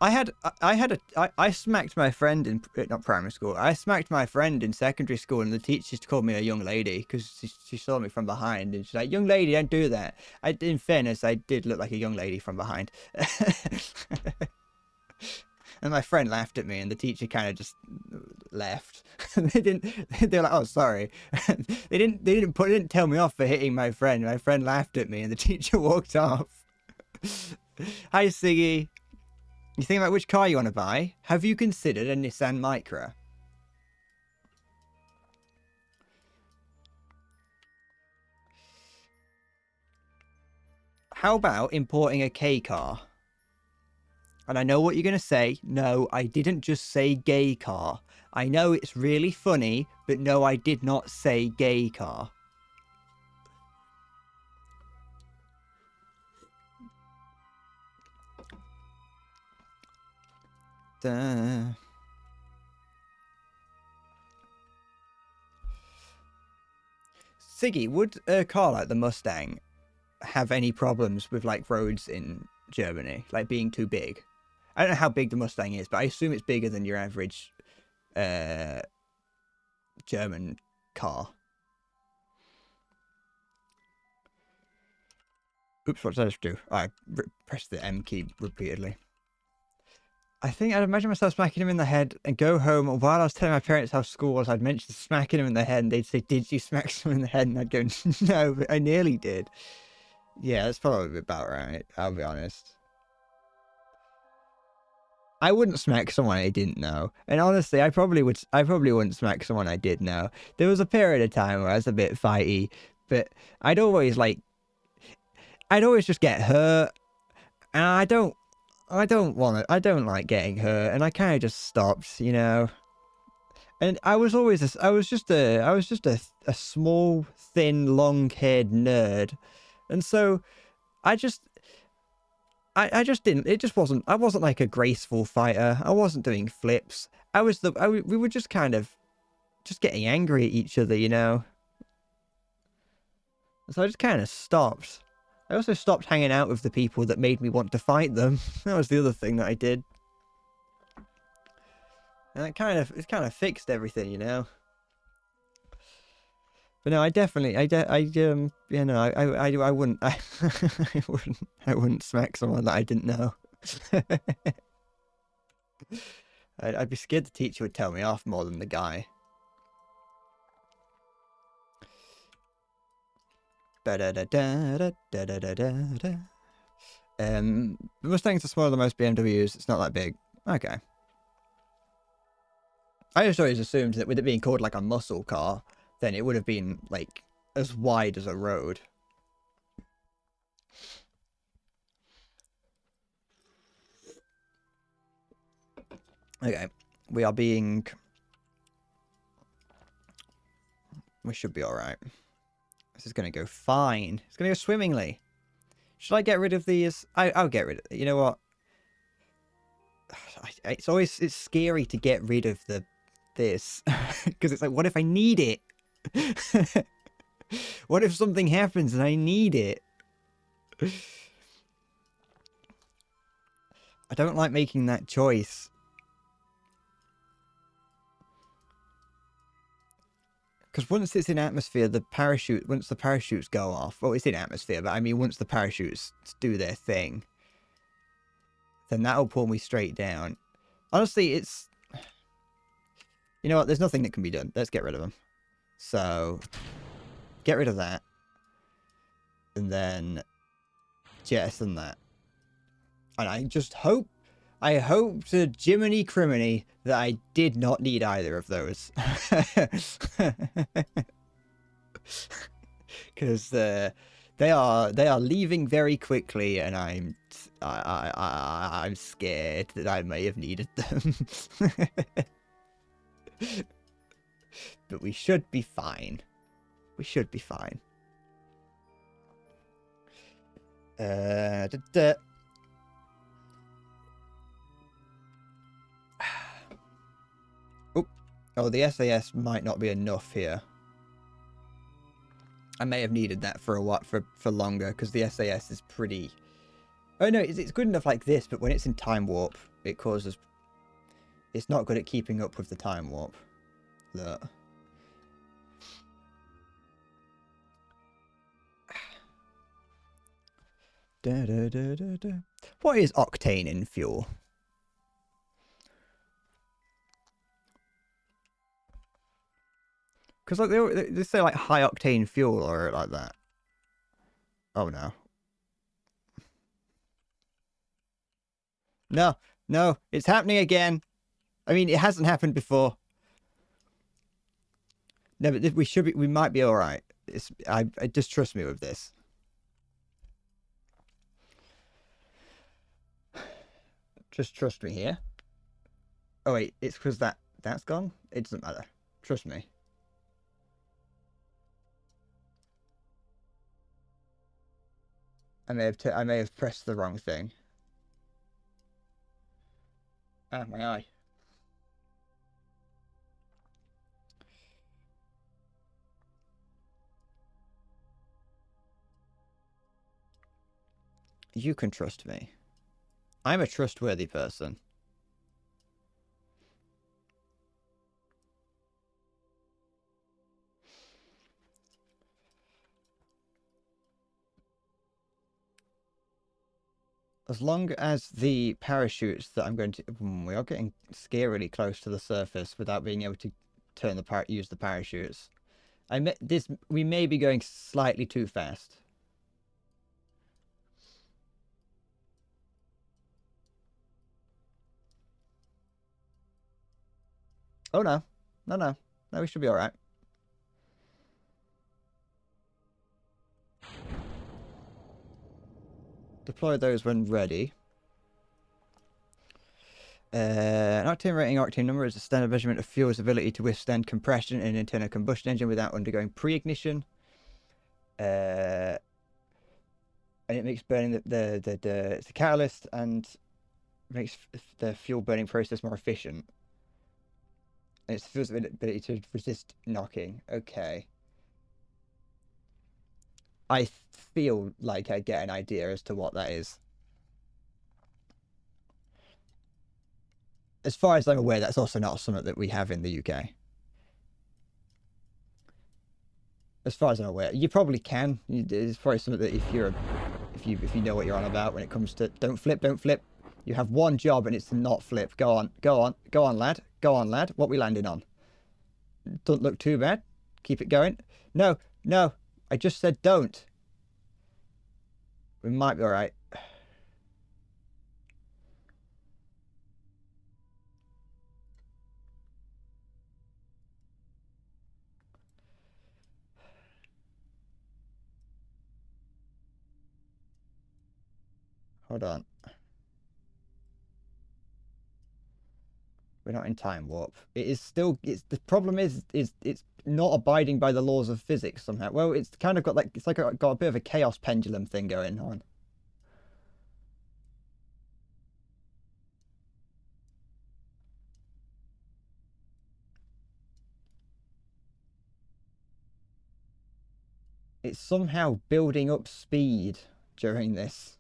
I smacked my friend in not primary school. I smacked my friend in secondary school, and the teacher called me a young lady because she saw me from behind, and she's like, "Young lady, don't do that." In fairness, I did look like a young lady from behind. And my friend laughed at me, and the teacher kind of just left. They were like, "Oh, sorry." They didn't tell me off for hitting my friend. My friend laughed at me, and the teacher walked off. Hi, Siggy. You think about which car you want to buy? Have you considered a Nissan Micra? How about importing a K car? And I know what you're going to say. No, I didn't just say gay car. I know it's really funny, but no, I did not say gay car. Duh. Siggy, would a car like the Mustang have any problems with like roads in Germany, like being too big? I don't know how big the Mustang is, but I assume it's bigger than your average German car. Oops, what did I just do? I pressed the M key repeatedly. I think I'd imagine myself smacking him in the head and go home. And while I was telling my parents how school was, I'd mention smacking him in the head, and they'd say, "Did you smack someone in the head?" And I'd go, "No, but I nearly did." Yeah, that's probably about right. I'll be honest. I wouldn't smack someone I didn't know, and honestly, I probably wouldn't smack someone I did know. There was a period of time where I was a bit fighty, but I'd always just get hurt, and I don't like getting hurt, and I kind of just stopped, you know. And I was just a small, thin, long-haired nerd, and so I just didn't. It just wasn't. I wasn't like a graceful fighter. I wasn't doing flips. We were just kind of just getting angry at each other, you know. So I just kind of stopped. I also stopped hanging out with the people that made me want to fight them. That was the other thing that I did. And it kind of fixed everything, you know. But no, I definitely, you know, I wouldn't, I wouldn't smack someone that I didn't know. I'd be scared the teacher would tell me off more than the guy. Mustangs are smaller than most BMWs. It's not that big. Okay. I just always assumed that with it being called like a muscle car, then it would have been like as wide as a road. Okay, we should be alright. This is going to go fine. It's going to go swimmingly. Should I get rid of these? I'll get rid of it. You know what? It's scary to get rid of this. Because it's like, what if I need it? What if something happens and I need it? I don't like making that choice. Because once it's in atmosphere, once the parachutes go off, well, it's in atmosphere, but I mean, once the parachutes do their thing, then that'll pull me straight down. Honestly, you know what? There's nothing that can be done. Let's get rid of them. So, get rid of that. And then jettison that. And I hope to Jiminy Criminy that I did not need either of those. Because they are leaving very quickly, and I'm scared that I may have needed them. But we should be fine. We should be fine. Oh, the SAS might not be enough here. I may have needed that for a while, for longer, because the SAS is pretty... Oh no, it's good enough like this, but when it's in time warp, it causes... It's not good at keeping up with the time warp. Look. Da, da, da, da, da. What is octane in fuel? Because like they say like high octane fuel or like that. Oh no. No, no, it's happening again. I mean, it hasn't happened before. No, but we might be all right. I just trust me with this. Just trust me here. Oh wait, it's because that's gone. It doesn't matter. Trust me. I may have pressed the wrong thing. Ah, my eye. You can trust me. I'm a trustworthy person. As long as the parachutes that I'm going to... We are getting scarily close to the surface without being able to use the parachutes. We may be going slightly too fast. Oh no. No, no. No, we should be alright. Deploy those when ready. An octane rating octane number is a standard measurement of fuel's ability to withstand compression in an internal combustion engine without undergoing pre-ignition. And it makes burning it's a catalyst and makes the fuel burning process more efficient. And it's the fuel's ability to resist knocking. Okay. I feel like I get an idea as to what that is. As far as I'm aware, that's also not something that we have in the UK. As far as I'm aware, you probably can. It's probably something that if you know what you're on about when it comes to don't flip. You have one job and it's to not flip. Go on, lad. Go on, lad. What we landing on? Don't look too bad. Keep it going. No, no. I just said don't. We might be all right. Hold on. We're not in time warp. It is still. The problem is it's not abiding by the laws of physics somehow. Well, it's kind of got like got a bit of a chaos pendulum thing going on. It's somehow building up speed during this.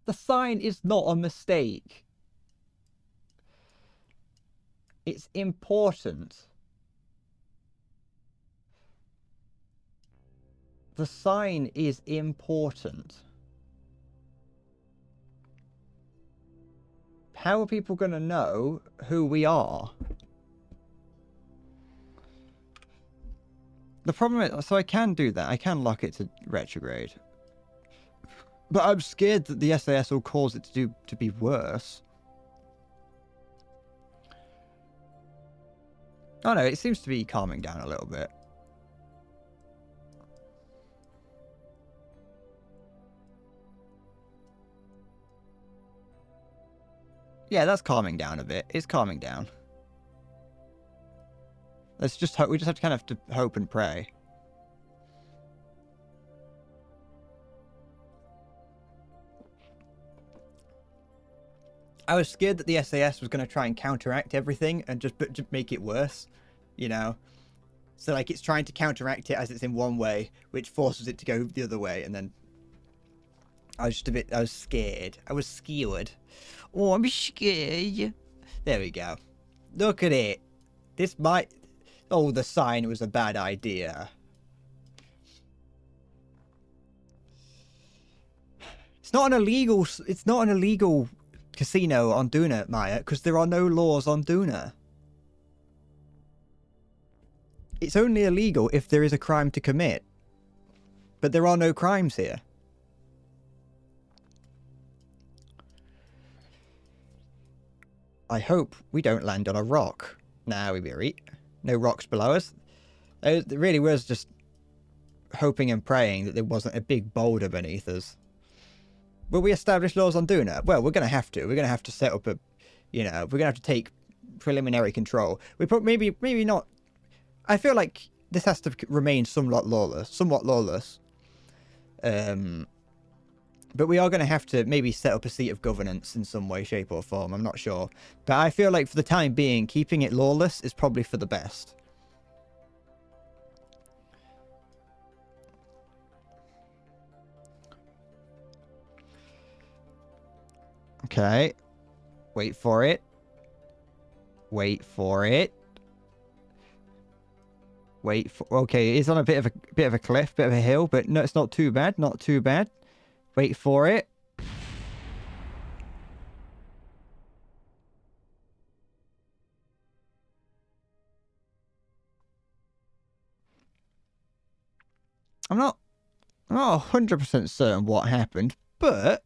The sign is not a mistake. It's important. The sign is important. How are people going to know who we are? The problem is, so I can do that. I can lock it to retrograde. But I'm scared that the SAS will cause it to be worse. Oh no, it seems to be calming down a little bit. Yeah, that's calming down a bit. It's calming down. Let's just hope. We just have to kind of hope and pray. I was scared that the SAS was going to try and counteract everything and just make it worse, you know. So like it's trying to counteract it as it's in one way, which forces it to go the other way, and then I was scared. I was skewered. Oh, I'm scared. There we go. Look at it. This might... Oh, the sign was a bad idea. It's not an illegal casino on Duna, Maya, because there are no laws on Duna. It's only illegal if there is a crime to commit. But there are no crimes here. I hope we don't land on a rock. Nah, we'll be right. No rocks below us. It really was just hoping and praying that there wasn't a big boulder beneath us. Will we establish laws on Duna? Well, we're going to have to. We're going to have to set up a... You know, we're going to have to take preliminary control. We put maybe not... I feel like this has to remain somewhat lawless. But we are going to have to maybe set up a seat of governance in some way, shape or form. I'm not sure. But I feel like for the time being, keeping it lawless is probably for the best. Okay. Wait for it. Wait for it. Wait for... Okay, it's on a bit of a cliff, bit of a hill, but no, it's not too bad. Not too bad. Wait for it. I'm not 100% certain what happened, but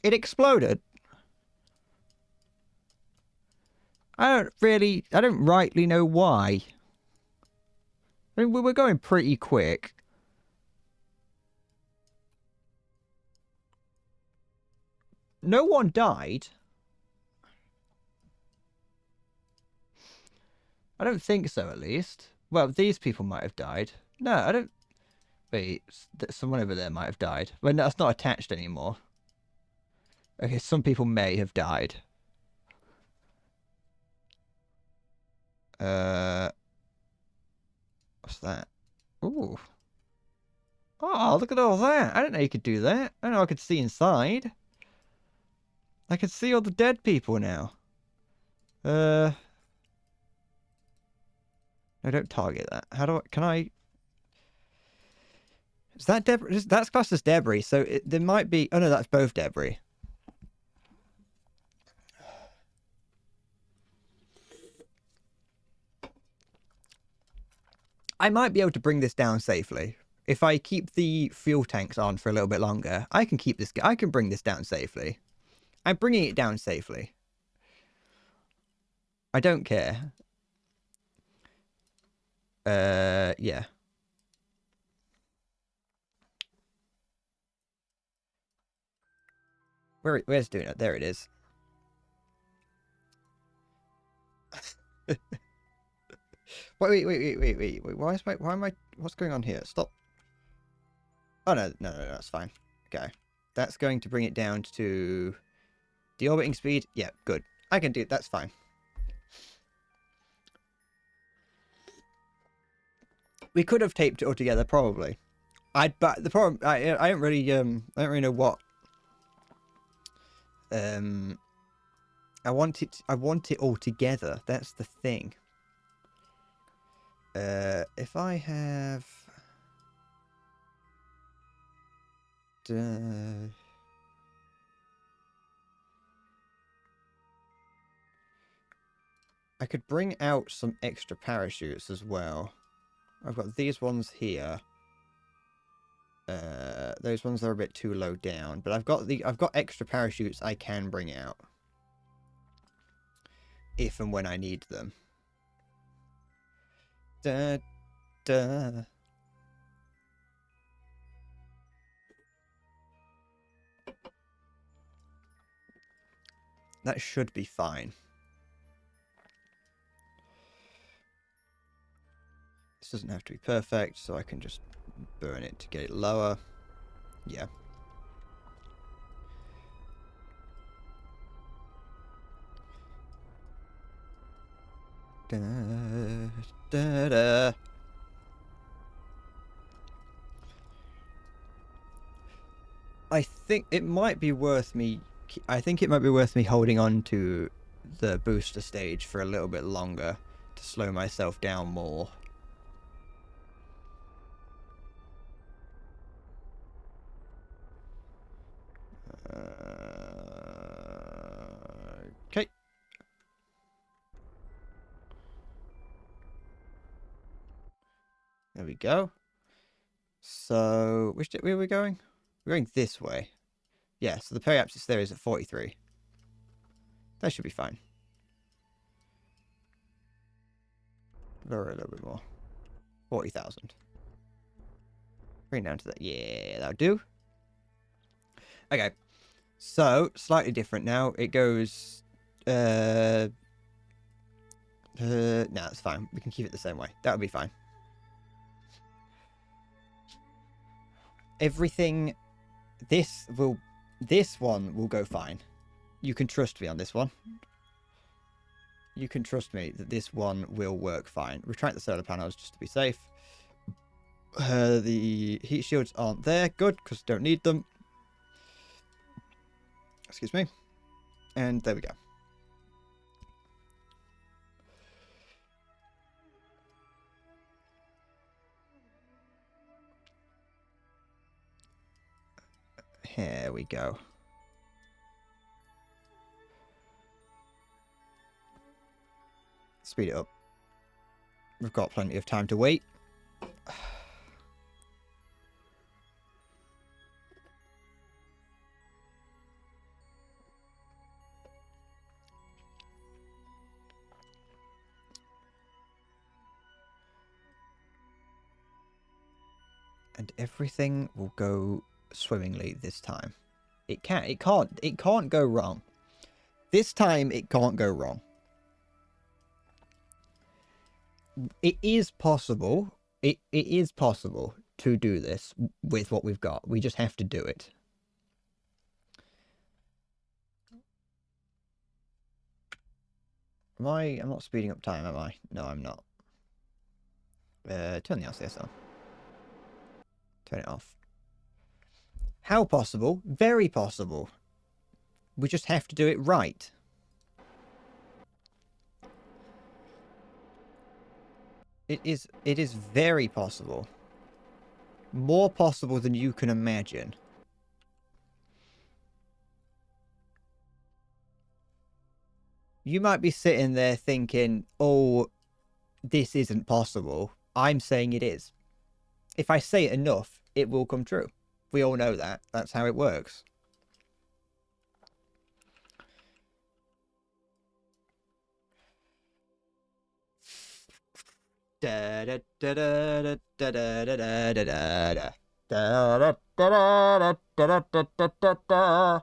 it exploded. I don't rightly know why. I mean, we were going pretty quick. No one died. I don't think so, at least. Well, these people might have died. No, I don't... Wait, someone over there might have died. Well, no, that's not attached anymore. Okay, some people may have died. What's that? Ooh. Oh, look at all that. I didn't know you could do that. I know I could see inside. I can see all the dead people now. No, don't target that. How do I... Can I... Is that debris? That's classed as debris, so there might be... Oh, no, that's both debris. I might be able to bring this down safely. If I keep the fuel tanks on for a little bit longer, I can bring this down safely. I'm bringing it down safely. I don't care. Yeah. Where's Duna? There it is. Wait. Why am I... What's going on here? Stop. Oh, no, that's fine. Okay. That's going to bring it down to... Deorbiting speed? Yeah, good. I can do it. That's fine. We could have taped it all together, probably. But the problem... I don't really know what... I want it all together. That's the thing. If I have... I could bring out some extra parachutes as well. I've got these ones here. Those ones are a bit too low down, but I've got extra parachutes I can bring out if and when I need them. Da, da. That should be fine. This doesn't have to be perfect, so I can just burn it to get it lower. Yeah. Da, da, da. I think it might be worth me. I think it might be worth me holding on to the booster stage for a little bit longer to slow myself down more. Okay. There we go. So, which way are we going? We're going this way. Yeah, so the periapsis there is at 43. That should be fine. Lower a little bit more. 40,000. Bring it down to that. Yeah, that'll do. Okay. So, slightly different now. It goes... no, it's fine. We can keep it the same way. That'll be fine. Everything... This one will go fine. You can trust me on this one. You can trust me that this one will work fine. Retract the solar panels just to be safe. The heat shields aren't there. Good, because don't need them. Excuse me. And there we go. Here we go. Speed it up. We've got plenty of time to wait. And everything will go swimmingly this time. It can't go wrong. This time it can't go wrong. It is possible. It is possible to do this with what we've got. We just have to do it. I'm not speeding up time, am I? No, I'm not. Turn the LCS on. Turn it off. How possible? Very possible. We just have to do it right. It is very possible. More possible than you can imagine. You might be sitting there thinking, oh, this isn't possible. I'm saying it is. If I say it enough, it will come true. We all know that. That's how it works. Da da da da da da da da da da da. Da da da da da da da da da.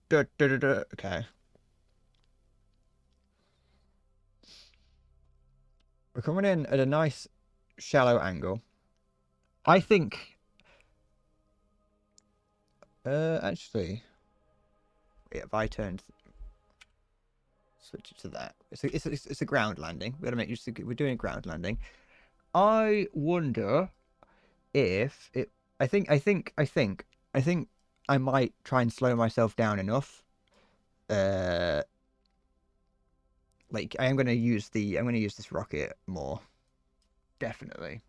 Da, da, da, da. Okay. We're coming in at a nice shallow angle. I think... actually... Yeah, if I turned... Switch it to that. It's a ground landing. We're gonna make use of, we're doing a ground landing. I wonder if it... I think I might try and slow myself down enough. Like I'm gonna use this rocket more. Definitely.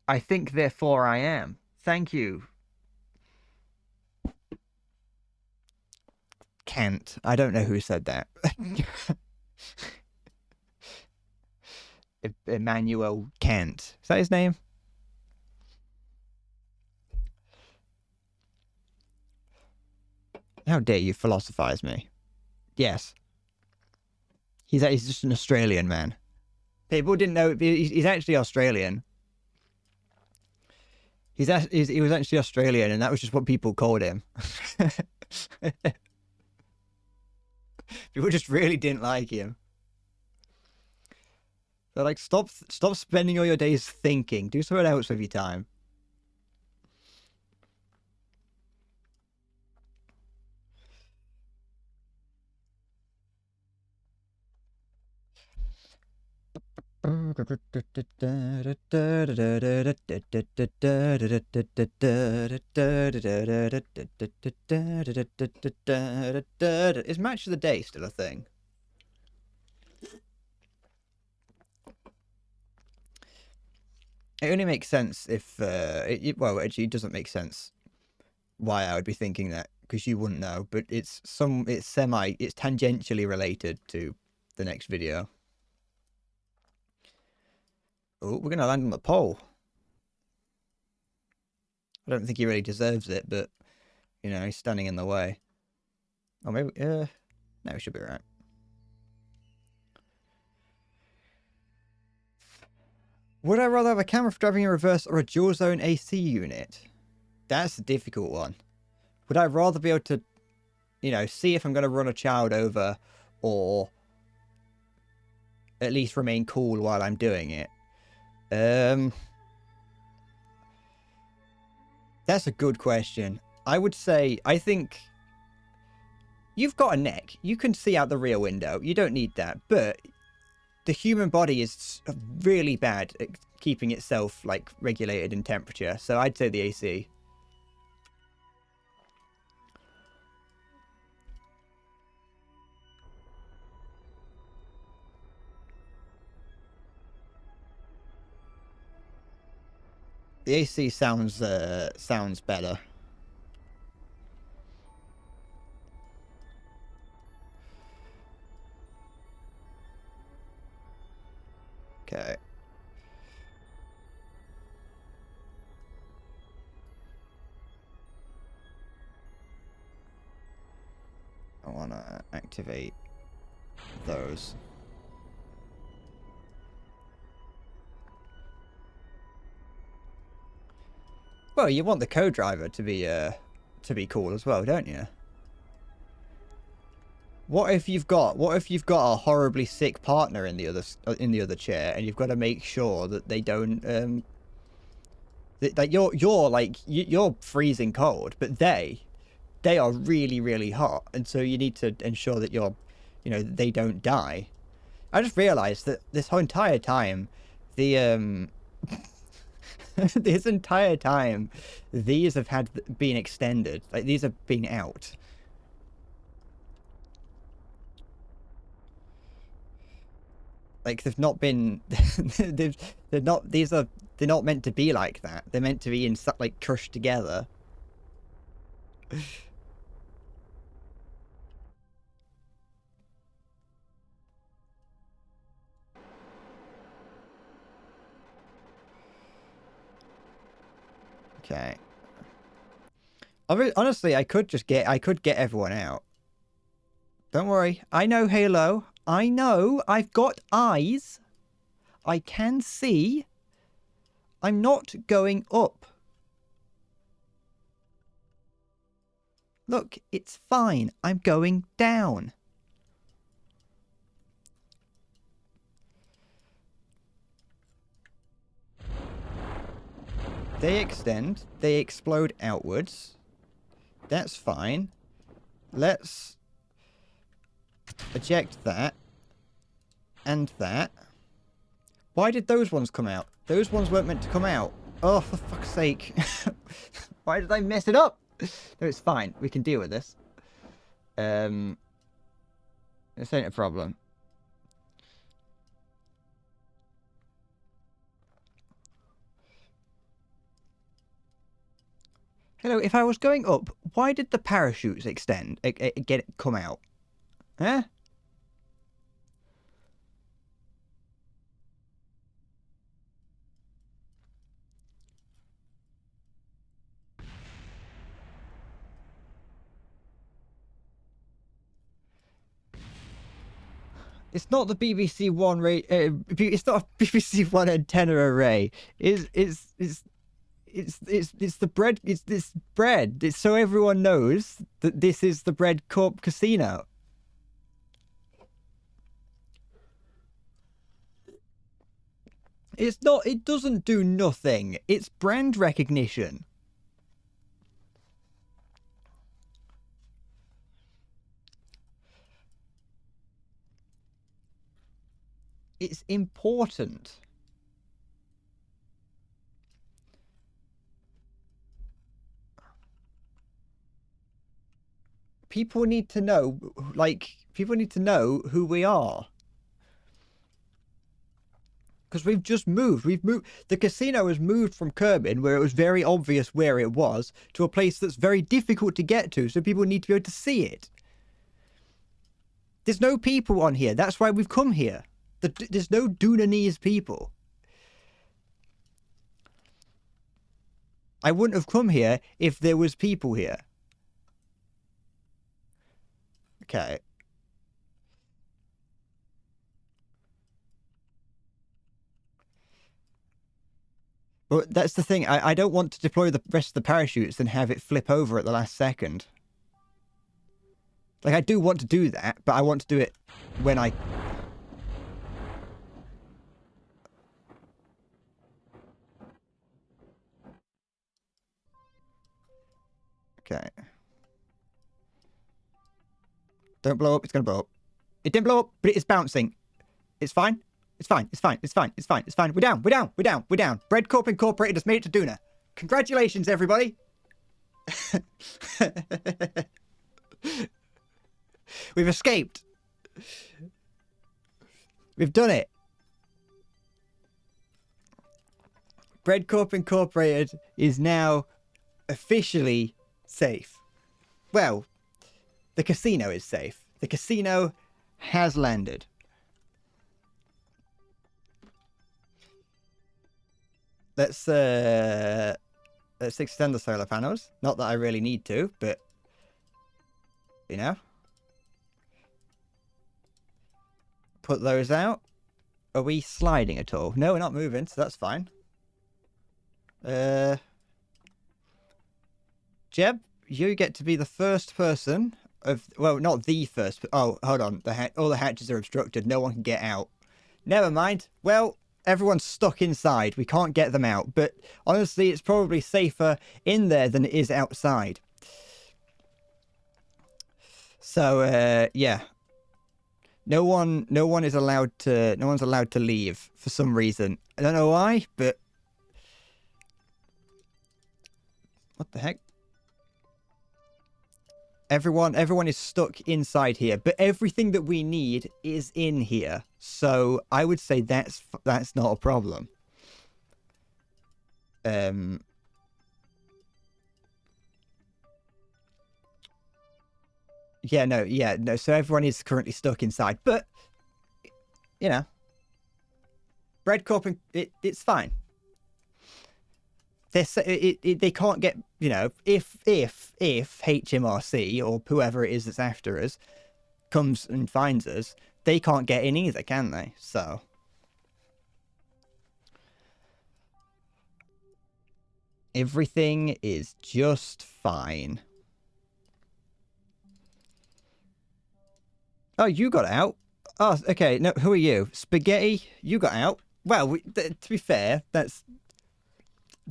I think therefore I am. Thank you. Kant. I don't know who said that. Immanuel Kant. Is that his name? How dare you philosophize me? Yes. He's just an Australian man. People didn't know he's actually Australian. He was actually Australian, and that was just what people called him. People just really didn't like him. They're like, stop spending all your days thinking. Do something else with your time. Is match of the day still a thing? It only makes sense if well, actually, it doesn't make sense why I would be thinking that, because you wouldn't know. But it's tangentially related to the next video. Oh, we're gonna land on the pole. I don't think he really deserves it, but you know, he's standing in the way. Or maybe, no, we should be right. Would I rather have a camera for driving in reverse or a dual zone AC unit? That's a difficult one. Would I rather be able to, you know, see if I'm going to run a child over, or at least remain cool while I'm doing it? That's a good question. I would say, I think you've got a neck. You can see out the rear window. You don't need that. But the human body is really bad at keeping itself, like, regulated in temperature. So I'd say the AC. The AC sounds better. Okay. I want to activate those. Well, you want the co-driver to be cool as well, don't you? What if you've got a horribly sick partner in the other chair, and you've got to make sure that they don't that you're freezing cold, but they are really, really hot, and so you need to ensure that they don't die. I just realized that this whole entire time, the this entire time, these have been extended. Like, these have been out. Like, they've not been they're not meant to be like that. They're meant to be like crushed together. Okay. Honestly, I could get everyone out. Don't worry. I know, Halo. I know. I've got eyes. I can see. I'm not going up. Look, it's fine. I'm going down. They extend. They explode outwards. That's fine. Let's eject that. And that. Why did those ones come out? Those ones weren't meant to come out. Oh, for fuck's sake. Why did I mess it up? No, it's fine. We can deal with this. This ain't a problem. Hello, if I was going up, why did the parachutes extend? Come out? Huh? It's not the BBC One it's not a BBC One antenna array. It's the bread. It's this bread. It's so everyone knows that this is the Bread Corp Casino. It's not, it doesn't do nothing. It's brand recognition. It's important. People need to know, like, people need to know who we are. Because we've just moved. We've moved. The casino has moved from Kerbin, where it was very obvious where it was, to a place that's very difficult to get to, so people need to be able to see it. There's no people on here. That's why we've come here. There's no Dunanese people. I wouldn't have come here if there was people here. Okay. But that's the thing. I don't want to deploy the rest of the parachutes and have it flip over at the last second. Like, I do want to do that, but I want to do it when I... Okay. Don't blow up. It's going to blow up. It didn't blow up, but it is bouncing. It's fine. It's fine. It's fine. It's fine. It's fine. It's fine. We're down. We're down. We're down. We're down. Bread Corp Incorporated has made it to Duna. Congratulations, everybody. We've escaped. We've done it. Bread Corp Incorporated is now officially safe. Well, the casino is safe. The casino has landed. Let's extend the solar panels. Not that I really need to, but you know. Put those out. Are we sliding at all? No, we're not moving, so that's fine. Jeb, you get to be the first person of... Well, not the first... Oh, hold on. All the hatches are obstructed. No one can get out. Never mind. Well, everyone's stuck inside. We can't get them out. But honestly, it's probably safer in there than it is outside. So, yeah. No one's allowed to leave for some reason. I don't know why, but... What the heck? Everyone is stuck inside here, but everything that we need is in here. So I would say that's not a problem. Yeah, no. So everyone is currently stuck inside, but you know, Bread Corp, it's fine. They can't get, you know, if HMRC or whoever it is that's after us comes and finds us, they can't get in either, can they? So everything is just fine. Oh, you got out. Oh, okay. No, who are you? Spaghetti, you got out. Well, to be fair, that's...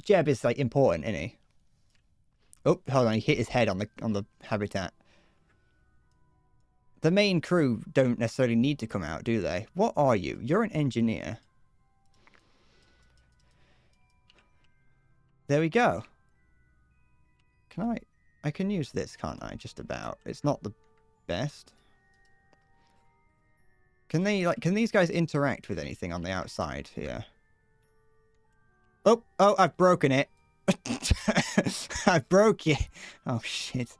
Jeb is, like, important, isn't he? Oh, hold on. He hit his head on the habitat. The main crew don't necessarily need to come out, do they? What are you? You're an engineer. There we go. I can use this, can't I? Just about. It's not the best. Can these guys interact with anything on the outside here? Oh, I've broken it. I broke it. Oh, shit.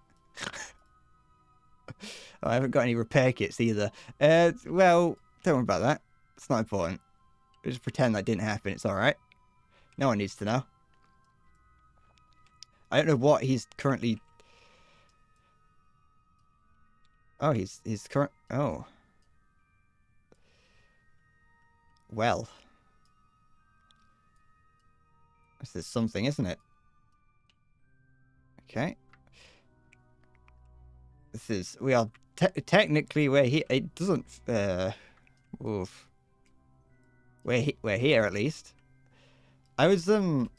Oh, I haven't got any repair kits either. Well, don't worry about that. It's not important. Just pretend that didn't happen. It's alright. No one needs to know. I don't know what he's currently... Oh, he's current... Oh. Well... This is something, isn't it? Okay. This is... We are technically where he... It doesn't... Oof. We're here at least. I was turn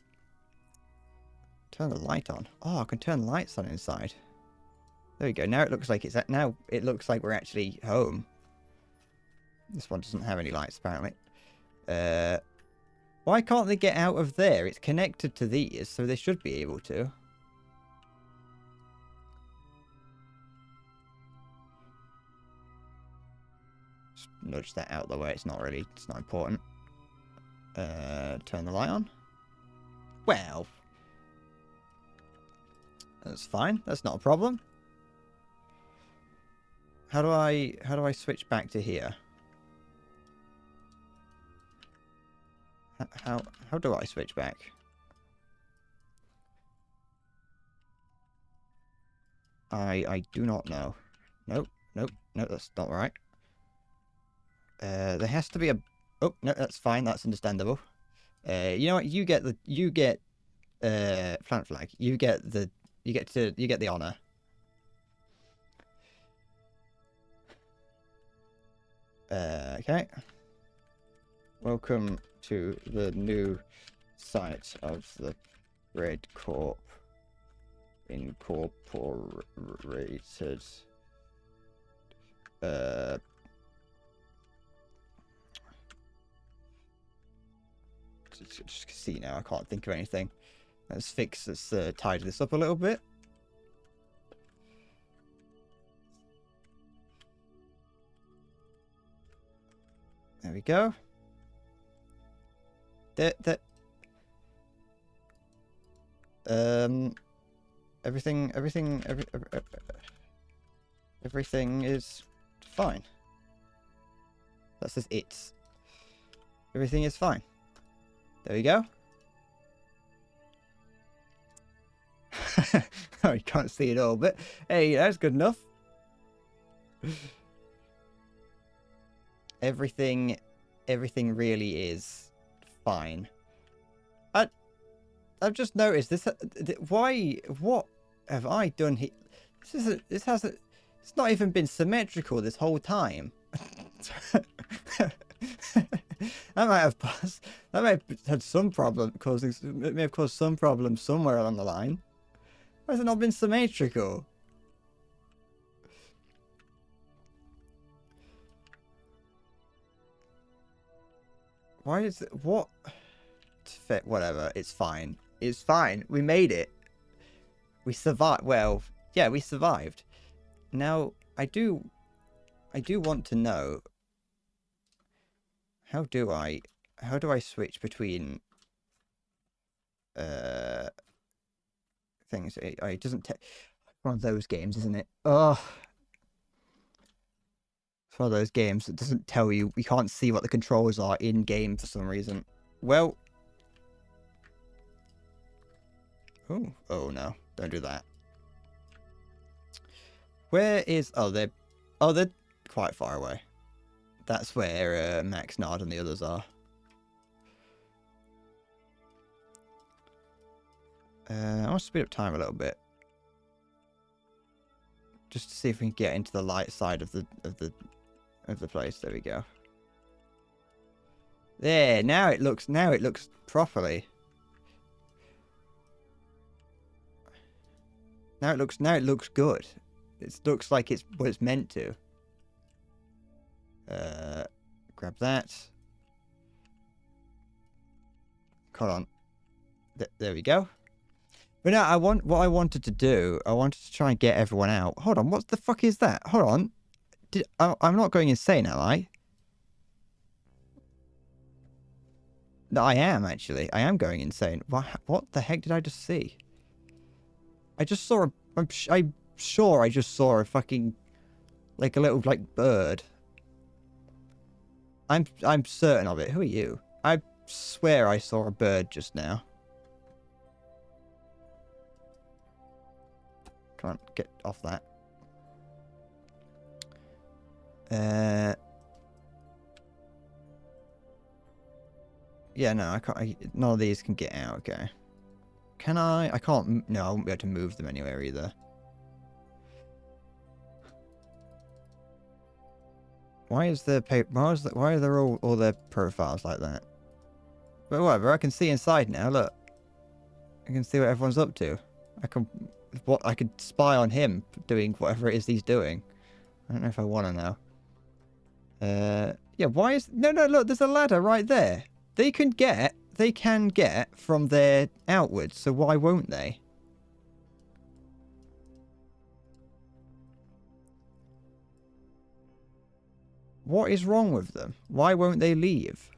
the light on. Oh, I can turn lights on inside. There we go. Now it looks like now it looks like we're actually home. This one doesn't have any lights apparently. Why can't they get out of there? It's connected to these, so they should be able to. Just nudge that out of the way. It's not important. Turn the light on. Well, that's fine. That's not a problem. How do I switch back to here? How do I switch back? I do not know. Nope, that's not right. There has to be a... Oh, no, that's fine, that's understandable. You know what, you get plant flag. You get the honor. Okay. Welcome to the new site of the Red Corp Incorporated. Just see now, I can't think of anything. Let's tidy this up a little bit. There we go. Everything is fine. That says it's. Everything is fine. There we go. Oh, you can't see it all, but hey, that's good enough. Everything really is fine. I've just noticed this. Why? What have I done here? It's not even been symmetrical this whole time. That might have had some problem it may have caused some problems somewhere along the line. Why has it not been symmetrical? Why is it what? Whatever, it's fine. It's fine. We made it. We survived. Well, yeah, we survived. Now, I do want to know, how do I switch between things? It doesn't one of those games, isn't it? Oh, it's one of those games that doesn't tell you. We can't see what the controls are in game for some reason. Well, oh no, don't do that. Where is... Oh, they're quite far away. That's where Max, Nard, and the others are. I want to speed up time a little bit, just to see if we can get into the light side of the place. There we go. There, now it looks properly. Now it looks good. It looks like it's what it's meant to. Grab that. Hold on. There we go. But now what I wanted to do, I wanted to try and get everyone out. Hold on, what the fuck is that? Hold on. I'm not going insane, am I? No, I am actually. I am going insane. What the heck did I just see? I just saw I'm sure I just saw a fucking, like, a little, like, bird. I'm certain of it. Who are you? I swear I saw a bird just now. Come on, get off that. Yeah, no, I can't. None of these can get out. Okay. Can I? I can't. No, I won't be able to move them anywhere either. Why is the paper? Why are there all their profiles like that? But whatever, I can see inside now. Look, I can see what everyone's up to. I could spy on him doing whatever it is he's doing. I don't know if I want to know. Yeah. Why is no? Look, there's a ladder right there. They can get from there outwards. So why won't they? What is wrong with them? Why won't they leave?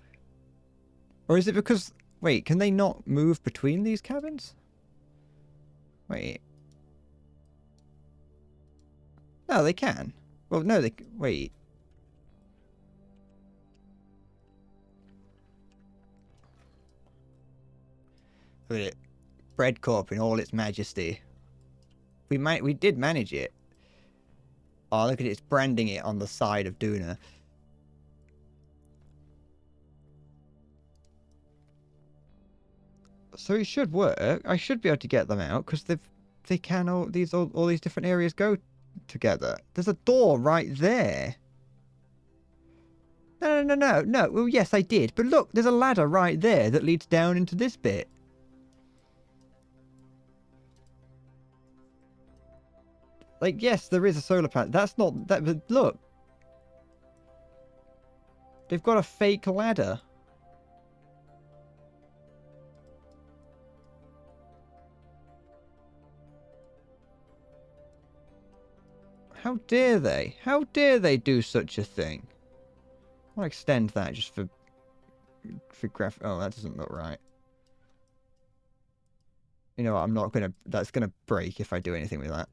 Or is it because... Wait, can they not move between these cabins? Wait. No, they can. Well, no, they... Wait. Look at it. Bread Corp in all its majesty. We did manage it. Oh, look at it. It's branding it on the side of Duna. So it should work. I should be able to get them out because they can all these different areas go together. There's a door right there. No. Well, yes, I did. But look, there's a ladder right there that leads down into this bit. Like, yes, there is a solar panel. That's not that. But look, they've got a fake ladder. How dare they? How dare they do such a thing? I'll extend that just for graph. Oh, that doesn't look right. You know what? I'm not gonna. That's gonna break if I do anything with that.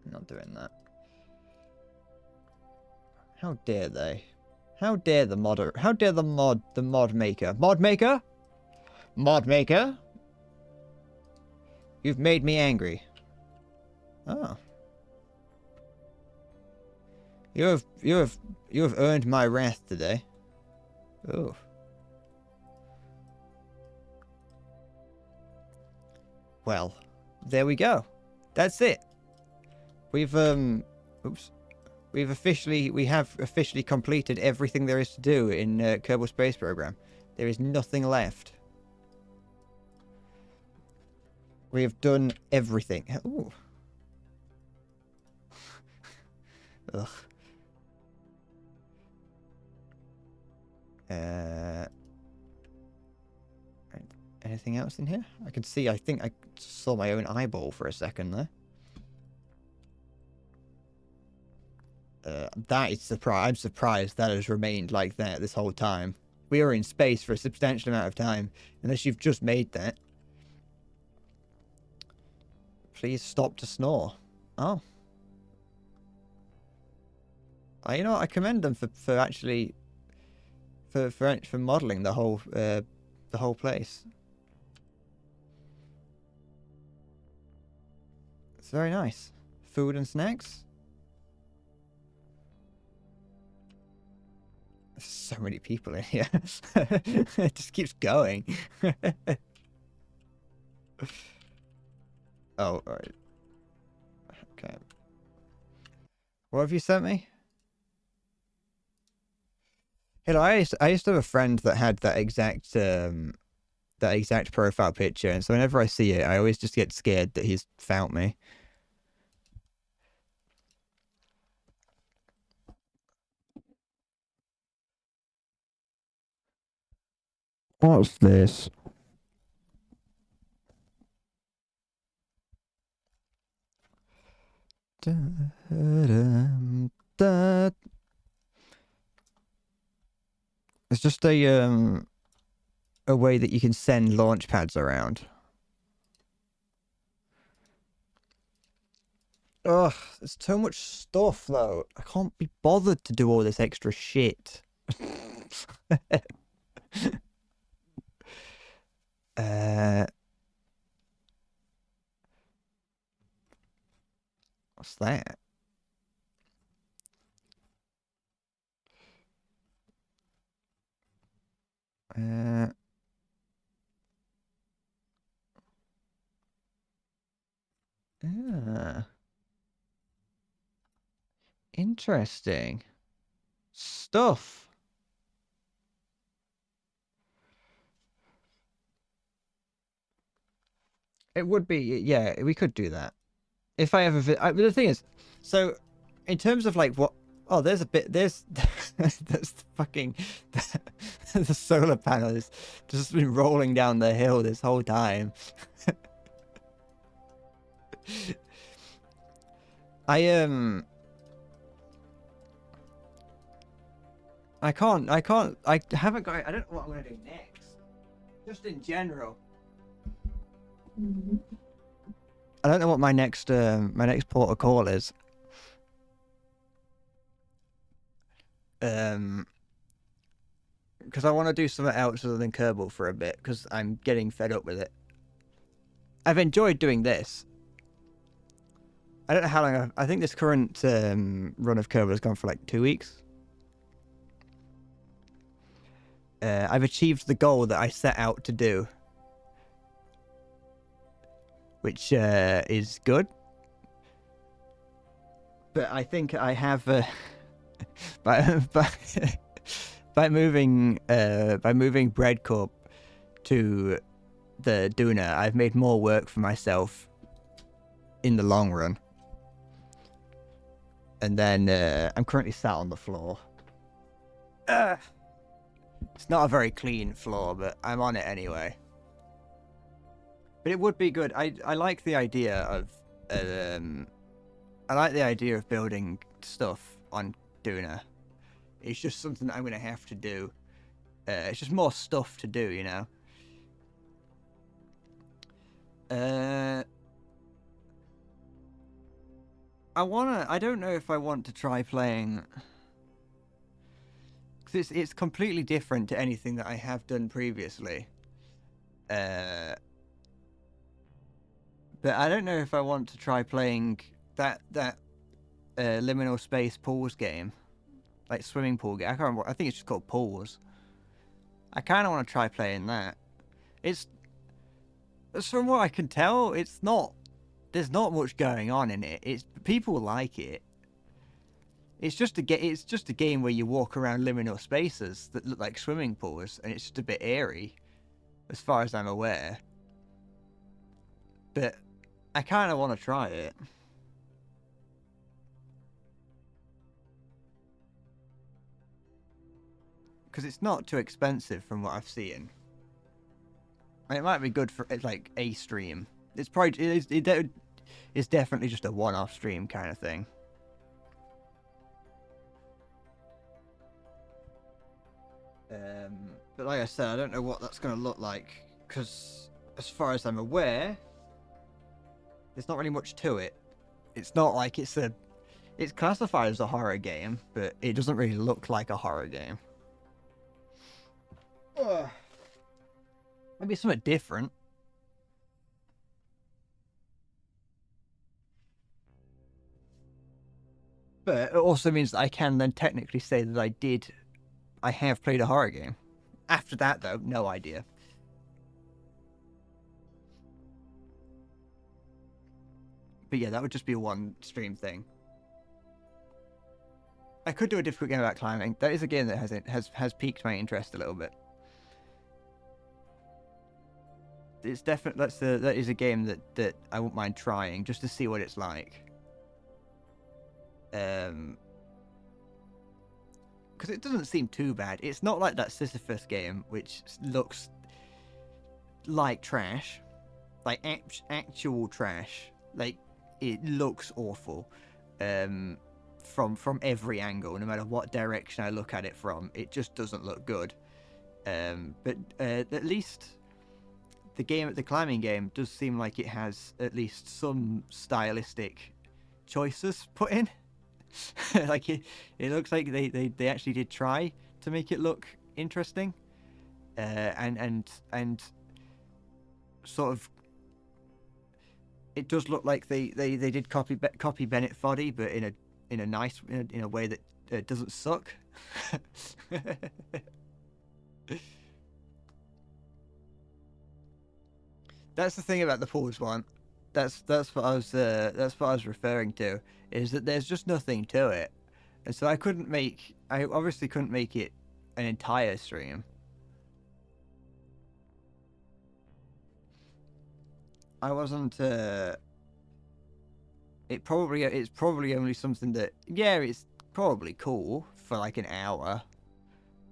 I'm not doing that. How dare they? How dare the modder? How dare the mod maker? Mod maker? Mod maker? You've made me angry. Oh. You have earned my wrath today. Oh. Well, there we go. That's it. We've oops. We have officially completed everything there is to do in Kerbal Space Program. There is nothing left. We have done everything. Ooh. Ugh. Anything else in here? I can see. I think I saw my own eyeball for a second there. That is surprise. I'm surprised that has remained like that this whole time. We are in space for a substantial amount of time, unless you've just made that. Please stop to snore. Oh. You know what? I commend them for actually for modeling the whole place. It's very nice. Food and snacks. There's so many people in here. It just keeps going. Oh, alright. Okay. What have you sent me? You know, I used to have a friend that had that exact profile picture, and so whenever I see it, I always just get scared that he's found me. What's this? Da, da, da. It's just a way that you can send launch pads around. Ugh, there's so much stuff though. I can't be bothered to do all this extra shit. What's that? Uh, ah, interesting stuff. It would be, yeah, we could do that. If I ever, but the thing is, so in terms of like what, oh, there's a bit, there's the fucking, the solar panel is just been rolling down the hill this whole time. I I haven't got, I don't know what I'm gonna do next. Just in general. I don't know what my next port of call is. Because I want to do something else other than Kerbal for a bit, because I'm getting fed up with it. I've enjoyed doing this. I don't know how long I think this current run of Kerbal has gone for like 2 weeks. I've achieved the goal that I set out to do, which is good. But I think I have by, by, by moving Bread Corp to the Duna, I've made more work for myself in the long run. And then I'm currently sat on the floor. It's not a very clean floor, but I'm on it anyway. But it would be good. I like the idea of I like the idea of building stuff on Duna. It's just something that I'm gonna have to do. It's just more stuff to do, you know. I don't know if I want to try playing, because it's completely different to anything that I have done previously. But I don't know if I want to try playing that liminal space pools game, like swimming pool game. I can't remember. I think it's just called pools. I kind of want to try playing that. It's from what I can tell, it's not. There's not much going on in it. It's people like it. It's just a game where you walk around liminal spaces that look like swimming pools, and it's just a bit airy, as far as I'm aware. But I kind of want to try it. Because it's not too expensive from what I've seen. It might be good for like a stream. It's probably it's definitely just a one-off stream kind of thing. But like I said, I don't know what that's going to look like, because as far as I'm aware, there's not really much to it. It's not like it's classified as a horror game, but it doesn't really look like a horror game. Maybe something different. But it also means that I can then technically say that I have played a horror game. After that, though, no idea. But yeah, that would just be a one stream thing. I could do a difficult game about climbing. That is a game that has piqued my interest a little bit. It's definitely that is a game that I wouldn't mind trying just to see what it's like. Because it doesn't seem too bad. It's not like that Sisyphus game, which looks like trash, like actual trash. Like it looks awful, from every angle. No matter what direction I look at it from, it just doesn't look good. But at least the climbing game does seem like it has at least some stylistic choices put in. Like it looks like they actually did try to make it look interesting, and sort of it does look like they did copy Bennett Foddy, but in a nice in a way that doesn't suck. That's the thing about the pools one. That's what I was referring to. Is that there's just nothing to it, and so I obviously couldn't make it an entire stream. I wasn't. It's probably only something that it's probably cool for like an hour,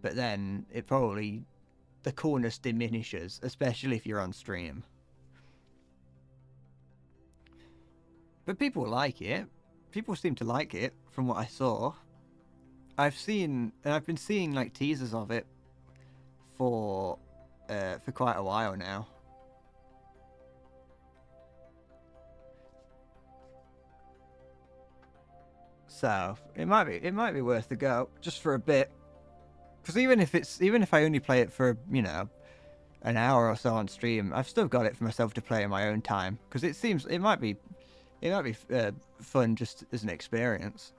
but then the coolness diminishes, especially if you're on stream. But people like it. People seem to like it from what I saw. I've been seeing like teasers of it for quite a while now. So it might be worth a go just for a bit. Because even if I only play it for an hour or so on stream, I've still got it for myself to play in my own time. Because it might be fun just as an experience.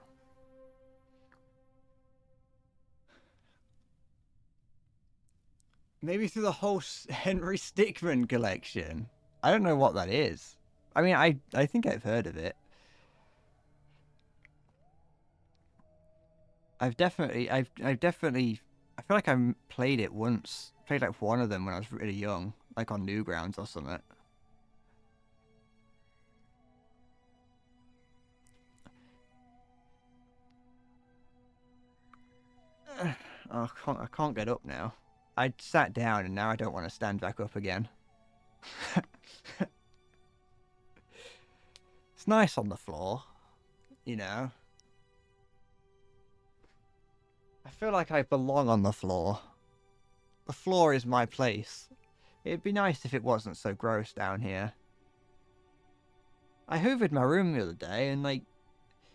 Maybe through the whole Henry Stickmin collection. I don't know what that is. I mean, I think I've heard of it. I feel like I played it once. Played like one of them when I was really young, like on Newgrounds or something. Oh, I can't get up now. I sat down and now I don't want to stand back up again. It's nice on the floor, you know. I feel like I belong on the floor. The floor is my place. It'd be nice if it wasn't so gross down here. I hoovered my room the other day and, like,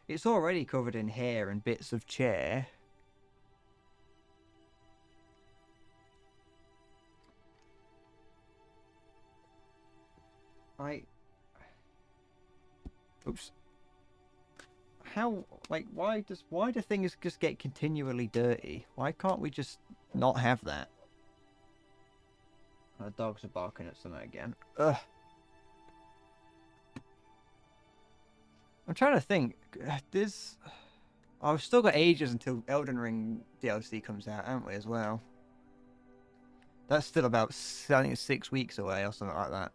it's already covered in hair and bits of chair. Oops. How, like, why do things just get continually dirty? Why can't we just not have that? The dogs are barking at something again. Ugh. I'm trying to think. I've still got ages until Elden Ring DLC comes out, haven't we, as well? That's still about, I think it's 6 weeks away or something like that.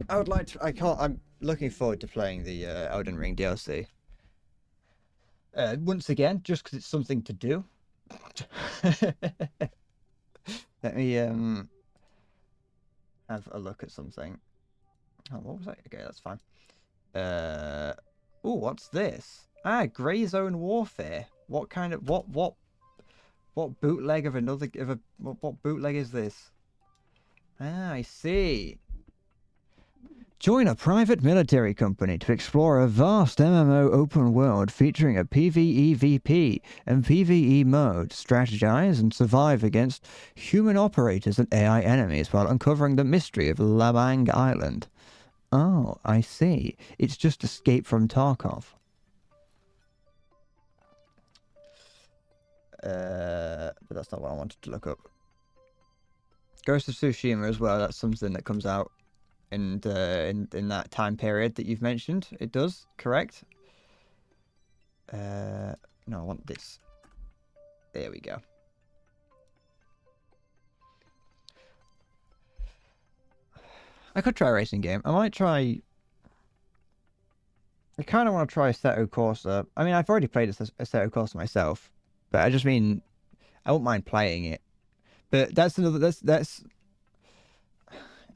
I would like to. I'm looking forward to playing the Elden Ring DLC. Once again, just because it's something to do. Let me have a look at something. Oh, what was that? Okay, that's fine. Oh, what's this? Ah, Grey Zone Warfare. What kind of what bootleg of what bootleg is this? Ah, I see. Join a private military company to explore a vast MMO open world featuring a PvEVP and PvE mode. Strategize and survive against human operators and AI enemies while uncovering the mystery of Lamang Island. Oh, I see. It's just Escape from Tarkov. But that's not what I wanted to look up. Ghost of Tsushima as well. That's something that comes out in that time period that you've mentioned. It does, correct? No, I want this. There we go. I could try a racing game. I might try. I kind of want to try Assetto Corsa. I mean, I've already played Assetto Corsa myself, but I just mean I won't mind playing it. But that's another. That's.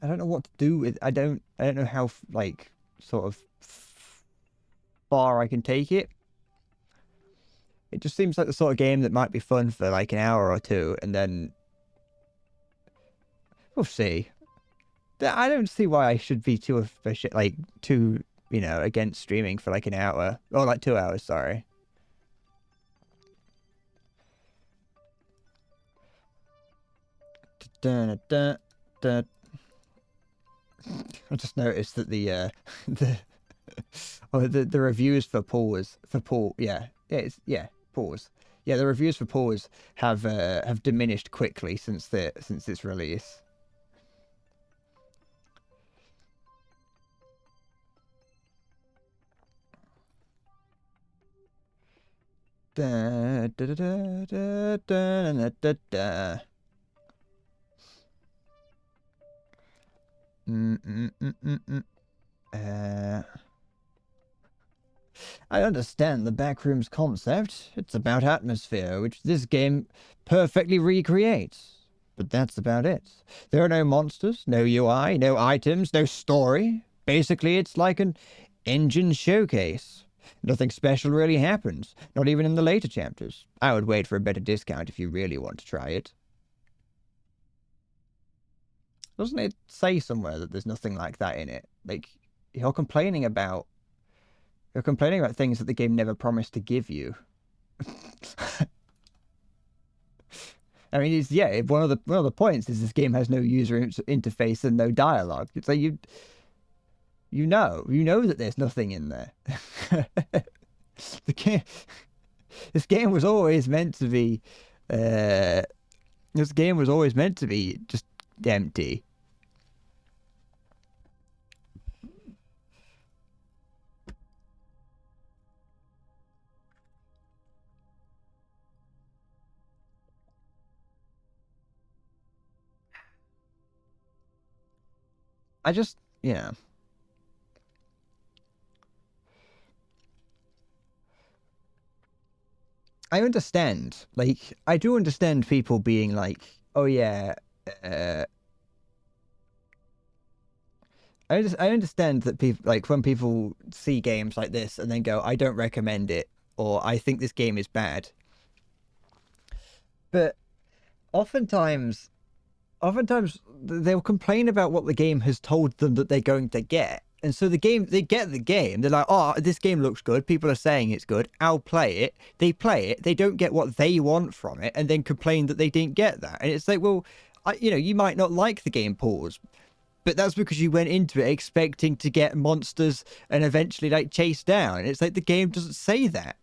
I don't know what to do with. I don't know how like sort of far I can take it. It just seems like the sort of game that might be fun for like an hour or two, and then we'll see. I don't see why I should be too efficient, like too, against streaming for like an hour or like 2 hours. Sorry. I just noticed that the the reviews for pause. Yeah, pause. Yeah, the reviews for Pause have diminished quickly since its release. Da, da, da, da, da, da, da, da. I understand the backrooms concept. It's about atmosphere, which this game perfectly recreates. But that's about it. There are no monsters, no UI, no items, no story. Basically, it's like an engine showcase. Nothing special really happens, not even in the later chapters. I would wait for a better discount if you really want to try it. Doesn't it say somewhere that there's nothing like that in it? Like, you're complaining about things that the game never promised to give you. I mean, it's one of the points is this game has no user interface and no dialogue. It's like you know that there's nothing in there. This game was always meant to be just empty. I just, yeah. I understand. Like, I do understand people being like, oh yeah, I understand that people, like, when people see games like this and then go, I don't recommend it, or I think this game is bad. But oftentimes they'll complain about what the game has told them that they're going to get. And so they get the game. They're like, oh, this game looks good. People are saying it's good. I'll play it. They play it. They don't get what they want from it and then complain that they didn't get that. And it's like, well, you might not like the game Pause, but that's because you went into it expecting to get monsters and eventually like chase down. And it's like the game doesn't say that.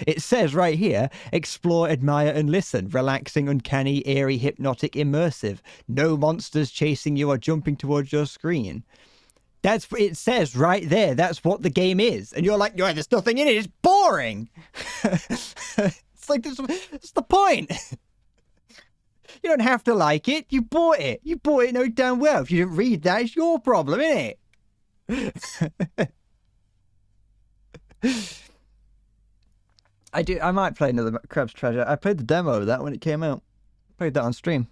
It says right here, explore, admire, and listen. Relaxing, uncanny, eerie, hypnotic, immersive. No monsters chasing you or jumping towards your screen. That's what it says right there. That's what the game is. And you're like, yeah, there's nothing in it. It's boring. It's like, that's the point. You don't have to like it. You bought it. You bought it no damn well. If you didn't read that, it's your problem, isn't it? I might play another Crab's Treasure. I played the demo of that when it came out. Played that on stream.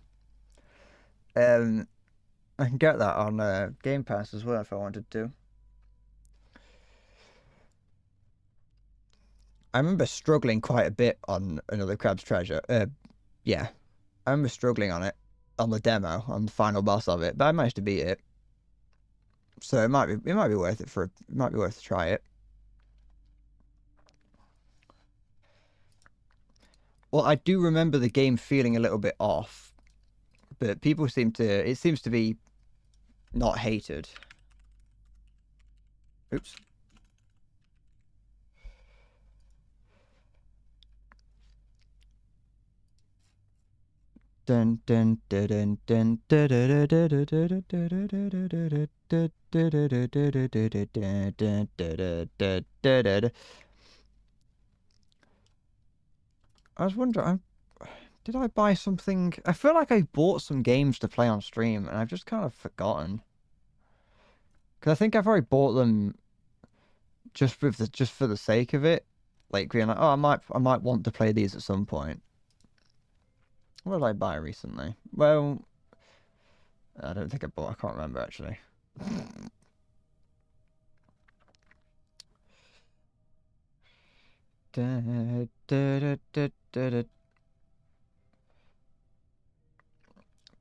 I can get that on Game Pass as well if I wanted to. I remember struggling quite a bit on another Crab's Treasure. Yeah, I remember struggling on it on the demo, on the final boss of it, but I managed to beat it. So it might be worth it it might be worth to try it. Well, I do remember the game feeling a little bit off, but it seems to be not hated. Oops. Dun dun dun dun dun dun. I was wondering, did I buy something? I feel like I bought some games to play on stream, and I've just kind of forgotten. Because I think I've already bought them just for the sake of it, like being like, oh, I might want to play these at some point. What did I buy recently? Well, I don't think I bought. I can't remember actually.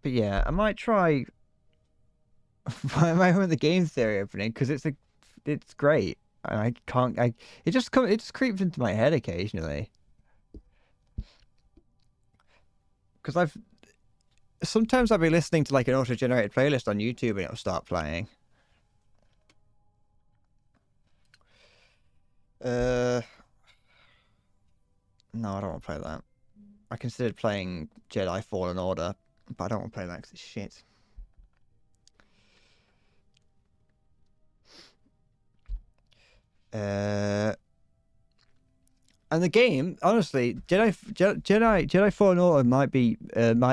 But yeah, I might try my own the game theory opening because it's great. And I can't it just creeps into my head occasionally. Because sometimes I'll be listening to like an auto-generated playlist on YouTube and it'll start playing. No, I don't want to play that. I considered playing Jedi Fallen Order, but I don't want to play that because it's shit. And the game, honestly, Jedi Fallen Order might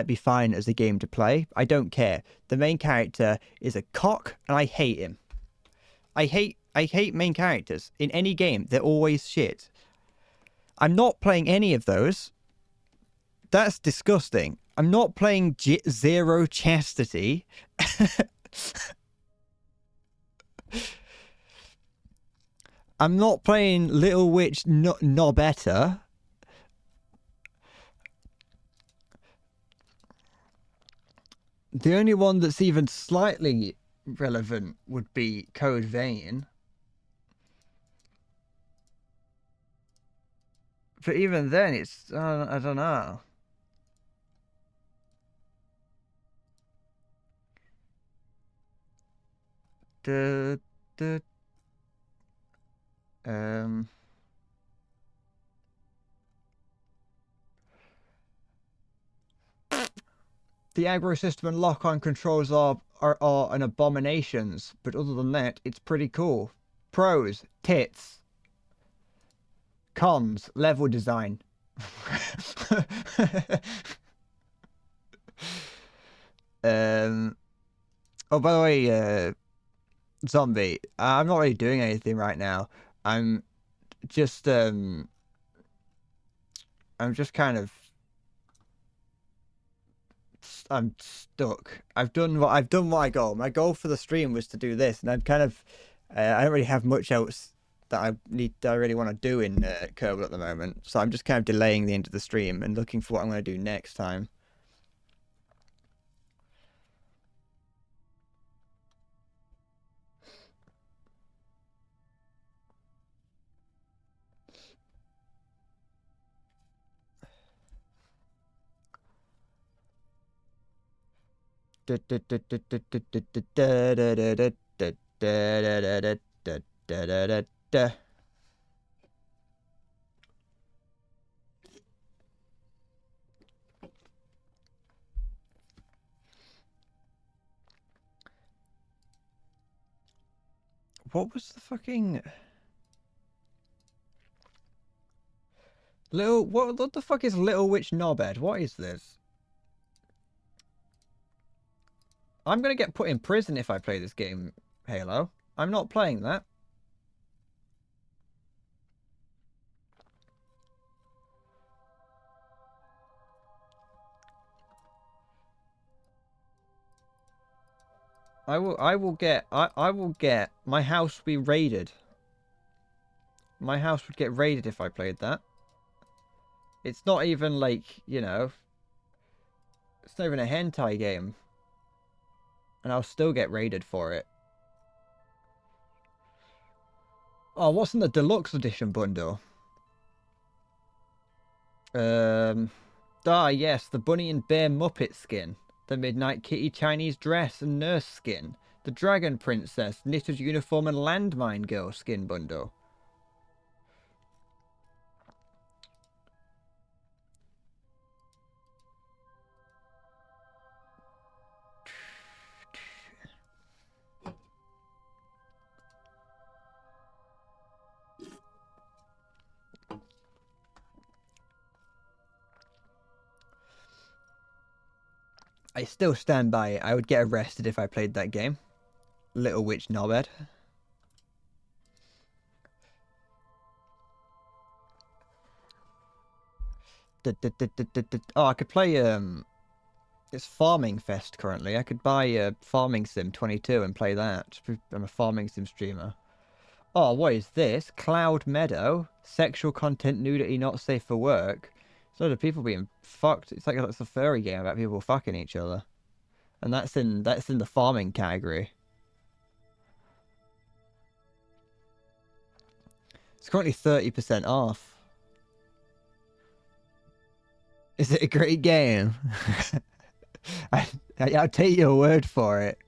be fine as a game to play. I don't care. The main character is a cock, and I hate him. I hate main characters in any game. They're always shit. I'm not playing any of those. That's disgusting. I'm not playing Zero Chastity. I'm not playing Little Witch no better. The only one that's even slightly relevant would be Code Vein. But even then, it's I don't know. The aggro system and lock-on controls are an abominations, but other than that, it's pretty cool. Pros, tits. Cons, level design. Oh, by the way, Zombie, I'm not really doing anything right now. I'm just kind of I'm stuck. I've done what my goal. My goal for the stream was to do this, and I'm kind of I don't really have much else that I really want to do in Kerbal at the moment. So I'm just kind of delaying the end of the stream and looking for what I'm going to do next time. What was the fucking what the fuck is Little Witch Knobhead? What is this? I'm gonna get put in prison if I play this game, Halo. I'm not playing that. I will get my house will be raided. My house would get raided if I played that. It's not even like, you know, it's not even a hentai game. And I'll still get raided for it. Oh, what's in the deluxe edition bundle? Yes, the Bunny and Bear Muppet skin. The Midnight Kitty Chinese dress and nurse skin. The Dragon Princess, Knitted Uniform and Landmine Girl skin bundle. I still stand by it. I would get arrested if I played that game. Little Witch Knobhead. Oh, I could play it's Farming Fest currently. I could buy Farming Sim 22 and play that. I'm a Farming Sim streamer. Oh, what is this? Cloud Meadow? Sexual content, nudity, not safe for work. So the people being fucked. It's like it's a furry game about people fucking each other. And that's in the farming category. It's currently 30% off. Is it a great game? I'll take your word for it.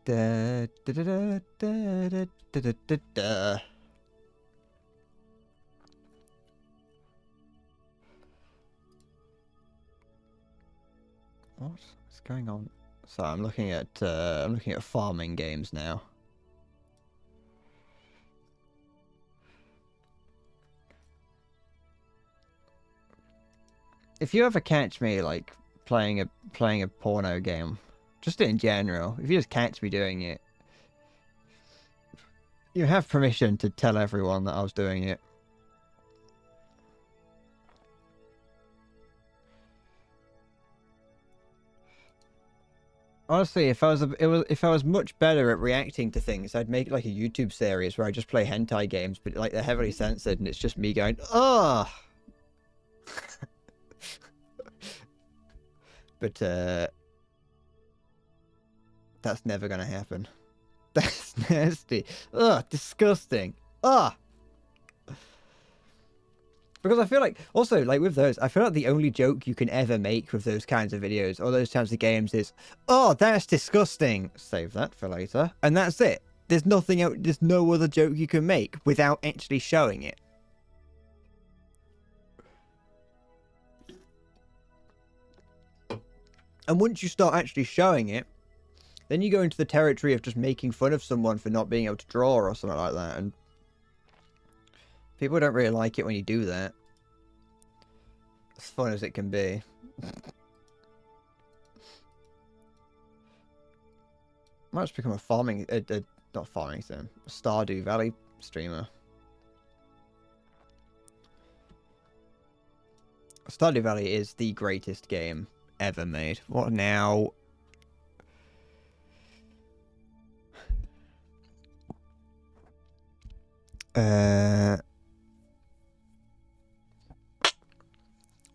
Da, da, da, da, da, da, da, da, da. What's going on? So I'm looking at farming games now. If you ever catch me like playing a porno game, just in general, if you just catch me doing it, you have permission to tell everyone that I was doing it. Honestly, if I was much better at reacting to things, I'd make like a YouTube series where I just play hentai games, but like they're heavily censored, and it's just me going, "Ugh." But that's never gonna happen. That's nasty. Ugh, disgusting. Ugh. Because I feel like, also, like with those, I feel like the only joke you can ever make with those kinds of videos or those kinds of games is, "Oh, that's disgusting." Save that for later. And that's it. There's nothing else, there's no other joke you can make without actually showing it. And once you start actually showing it, then you go into the territory of just making fun of someone for not being able to draw or something like that. And people don't really like it when you do that. As fun as it can be. Might just become a farming, not farming sim, a Stardew Valley streamer. Stardew Valley is the greatest game ever made. What now?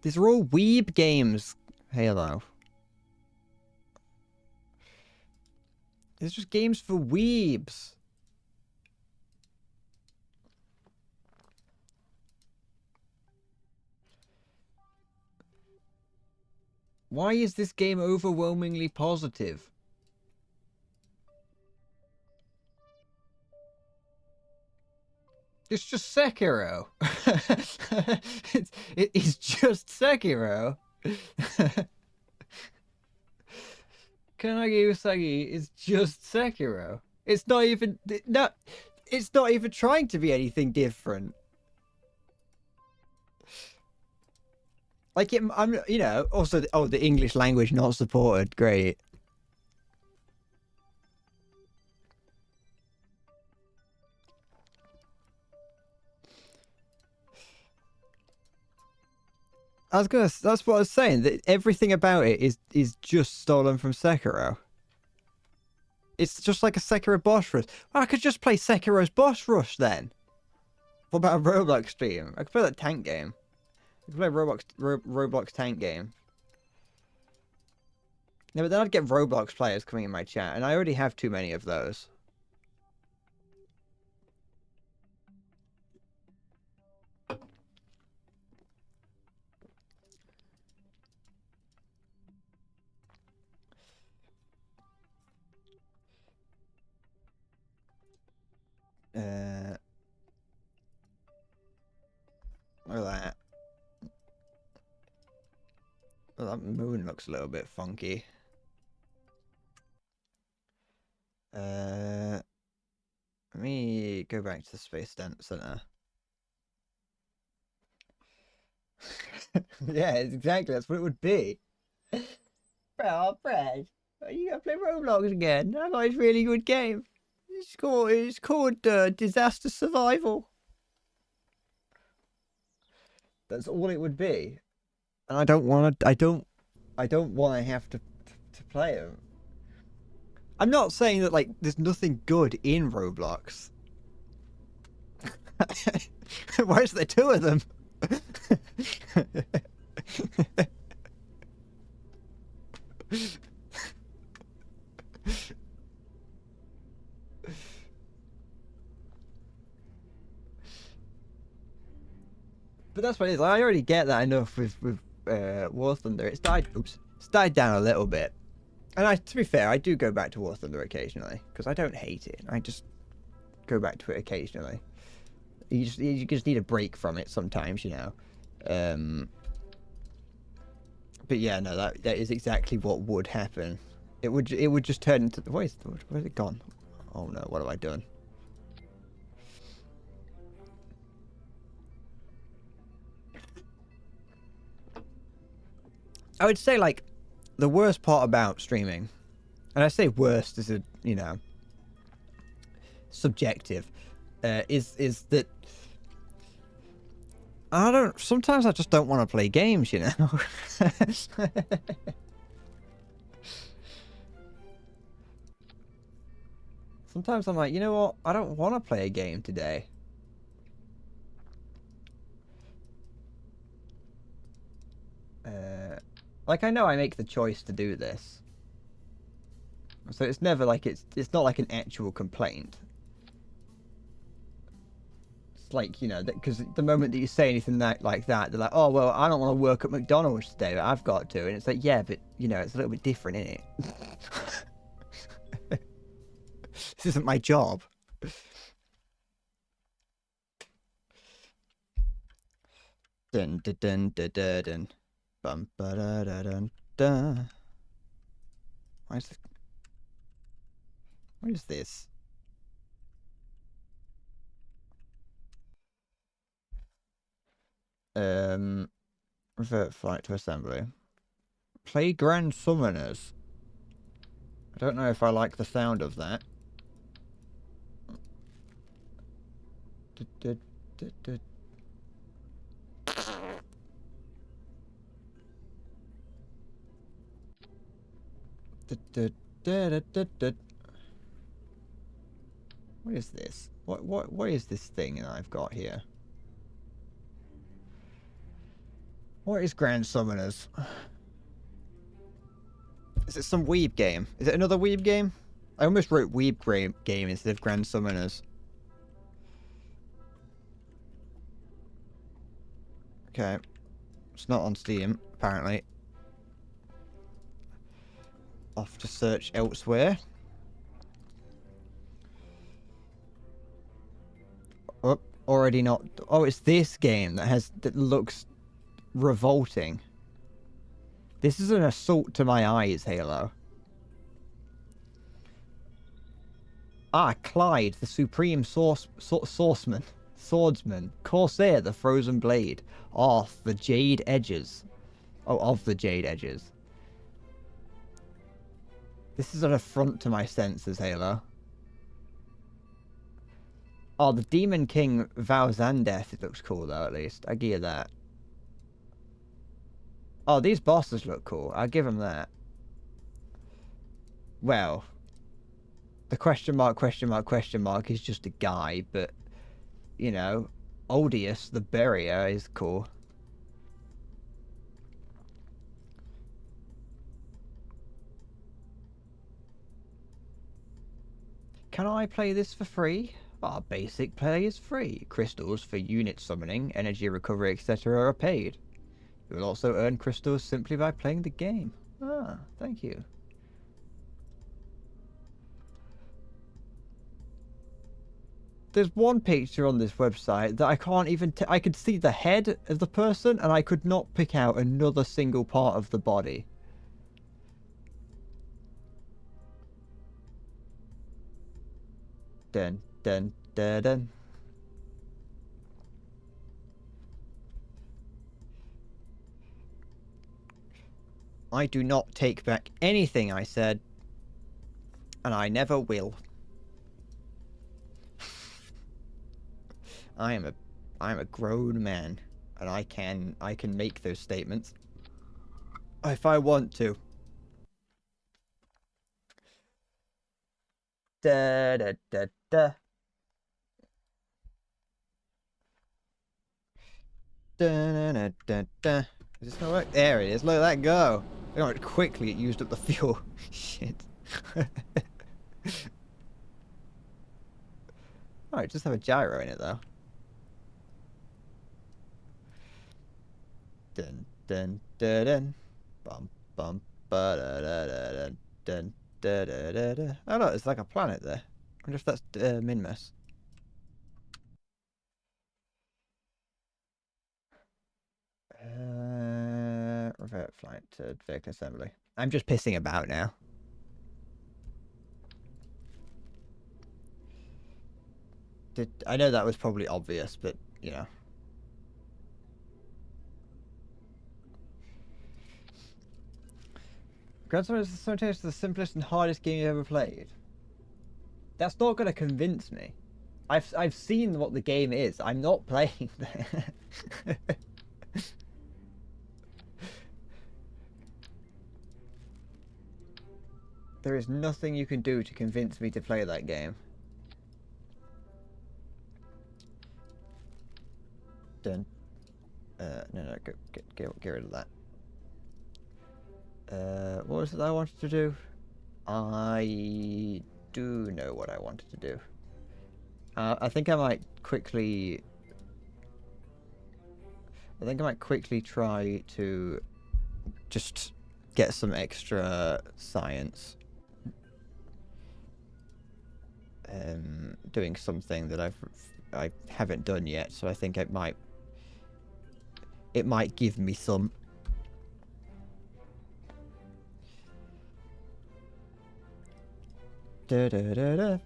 These are all weeb games. Halo. These are just games for weebs. Why is this game overwhelmingly positive? It's just Sekiro. It is just Sekiro. Kanagi Usagi is just Sekiro. It's not even it's not even trying to be anything different. Like I'm, you know, also the English language not supported. Great. That's what I was saying. That everything about it is just stolen from Sekiro. It's just like a Sekiro boss rush. Well, I could just play Sekiro's boss rush then. What about a Roblox stream? I could play that tank game. I could play Roblox tank game. No, but then I'd get Roblox players coming in my chat, and I already have too many of those. Look at that. Oh, that moon looks a little bit funky. Let me go back to the Space Dance Center. Yeah, exactly. That's what it would be. Bro, Brad, are you gonna play Roblox again? I got this really good game. It's called Disaster Survival. That's all it would be. And I don't want to. I don't want to have to play it. I'm not saying that like there's nothing good in Roblox. Why is there two of them? But that's what it is. I already get that enough with War Thunder. It's died. Oops. It's died down a little bit. And to be fair, I do go back to War Thunder occasionally because I don't hate it. I just go back to it occasionally. You just need a break from it sometimes, you know. But yeah, no, that is exactly what would happen. It would just turn into where's it gone? Oh no, what have I done? I would say like the worst part about streaming, and I say worst as a subjective, is that sometimes I just don't want to play games, you know. Sometimes I'm like, you know what? I don't want to play a game today. Like I know I make the choice to do this, so it's never like it's not like an actual complaint. It's like, you know, because the moment that you say anything like that, they're like, oh well, I don't want to work at McDonald's today, but I've got to, and it's like, yeah, but you know, it's a little bit different, isn't it? This isn't my job. Dun dun dun dun dun dun. Bum ba da da dun dun. What is this? Revert flight to assembly. Play Grand Summoners. I don't know if I like the sound of that. What is this? What is this thing that I've got here? What is Grand Summoners? Is it some weeb game? Is it another weeb game? I almost wrote weeb game instead of Grand Summoners. Okay. It's not on Steam, apparently. Off to search elsewhere. Oh, already not. Oh, it's this game that looks revolting. This is an assault to my eyes, Halo. Ah, Clyde, the supreme swordsman, Corsair, the frozen blade, Arth, the jade edges. Oh, of the jade edges. This is an affront to my senses, Halo. Oh, the Demon King Valzandeth, it looks cool though, at least. I give you that. Oh, these bosses look cool. I'll give them that. Well, the question mark is just a guy, but, you know, Odious, the Barrier, is cool. Can I play this for free? Our basic play is free. Crystals for unit summoning, energy recovery, etc. are paid. You will also earn crystals simply by playing the game. Ah, thank you. There's one picture on this website that I can't even... I could see the head of the person and I could not pick out another single part of the body. Dun, dun, dun, dun. I do not take back anything I said, and I never will. I am a grown man, and I can make those statements if I want to. Da da da da. Da da da da. Is this gonna work? There it is. Look at that go. You know, quickly it used up the fuel. Shit. Oh, it just have a gyro in it though. Dun dun dun dun. Bum bum ba da da da da Dun, da, da, da, da. Oh look, it's like a planet there. I wonder if that's Minmus. Revert flight to vehicle assembly. I'm just pissing about now. I know that was probably obvious, but you know. Gran Turismo is sometimes the simplest and hardest game you've ever played. That's not gonna convince me. I've seen what the game is. I'm not playing that. There is nothing you can do to convince me to play that game. Done. No, get rid of that. What was it I wanted to do? I do know what I wanted to do. I think I might quickly try to just get some extra science. Doing something that I haven't done yet, so I think it might give me some. Da, da, da, da.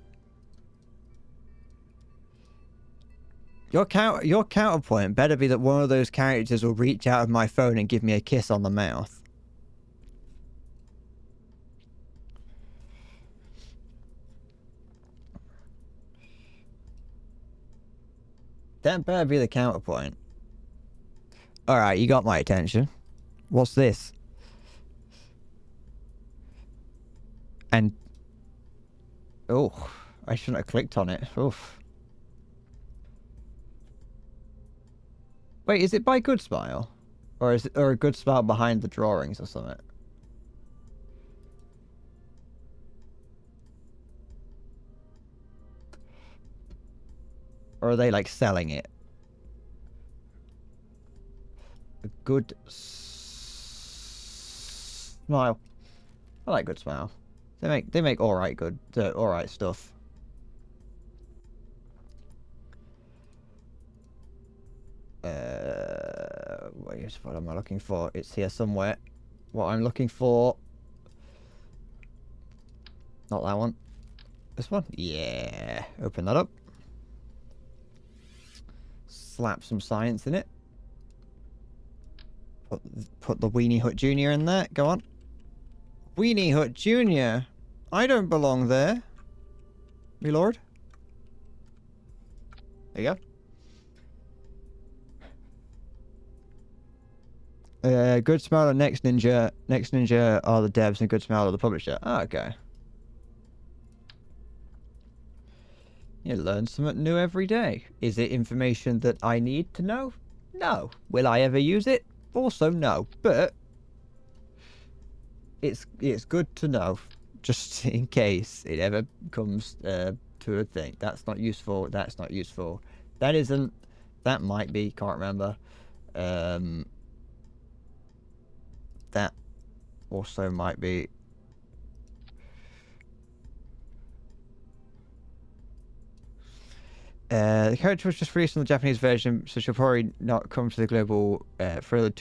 Your counterpoint better be that one of those characters will reach out of my phone and give me a kiss on the mouth. That better be the counterpoint. Alright, you got my attention. What's this? And... oh, I shouldn't have clicked on it. Oof. Wait, is it by Good Smile? Or is it a Good Smile behind the drawings or something? Or are they like selling it? A Good Smile. I like Good Smile. They make alright stuff. What am I looking for? It's here somewhere. What I'm looking for. Not that one. This one? Yeah. Open that up. Slap some science in it. Put the Weenie Hut Jr. in there. Go on. Weenie Hut Jr. I don't belong there. Me lord. There you go. Good Smile and Next Ninja. Next Ninja are the devs and Good Smile are the publisher. Oh, okay. You learn something new every day. Is it information that I need to know? No. Will I ever use it? Also no. But it's good to know, just in case it ever comes to a thing. That's not useful. That's not useful. That isn't. That might be. Can't remember. That also might be. The character was just released on the Japanese version, so she'll probably not come to the global for a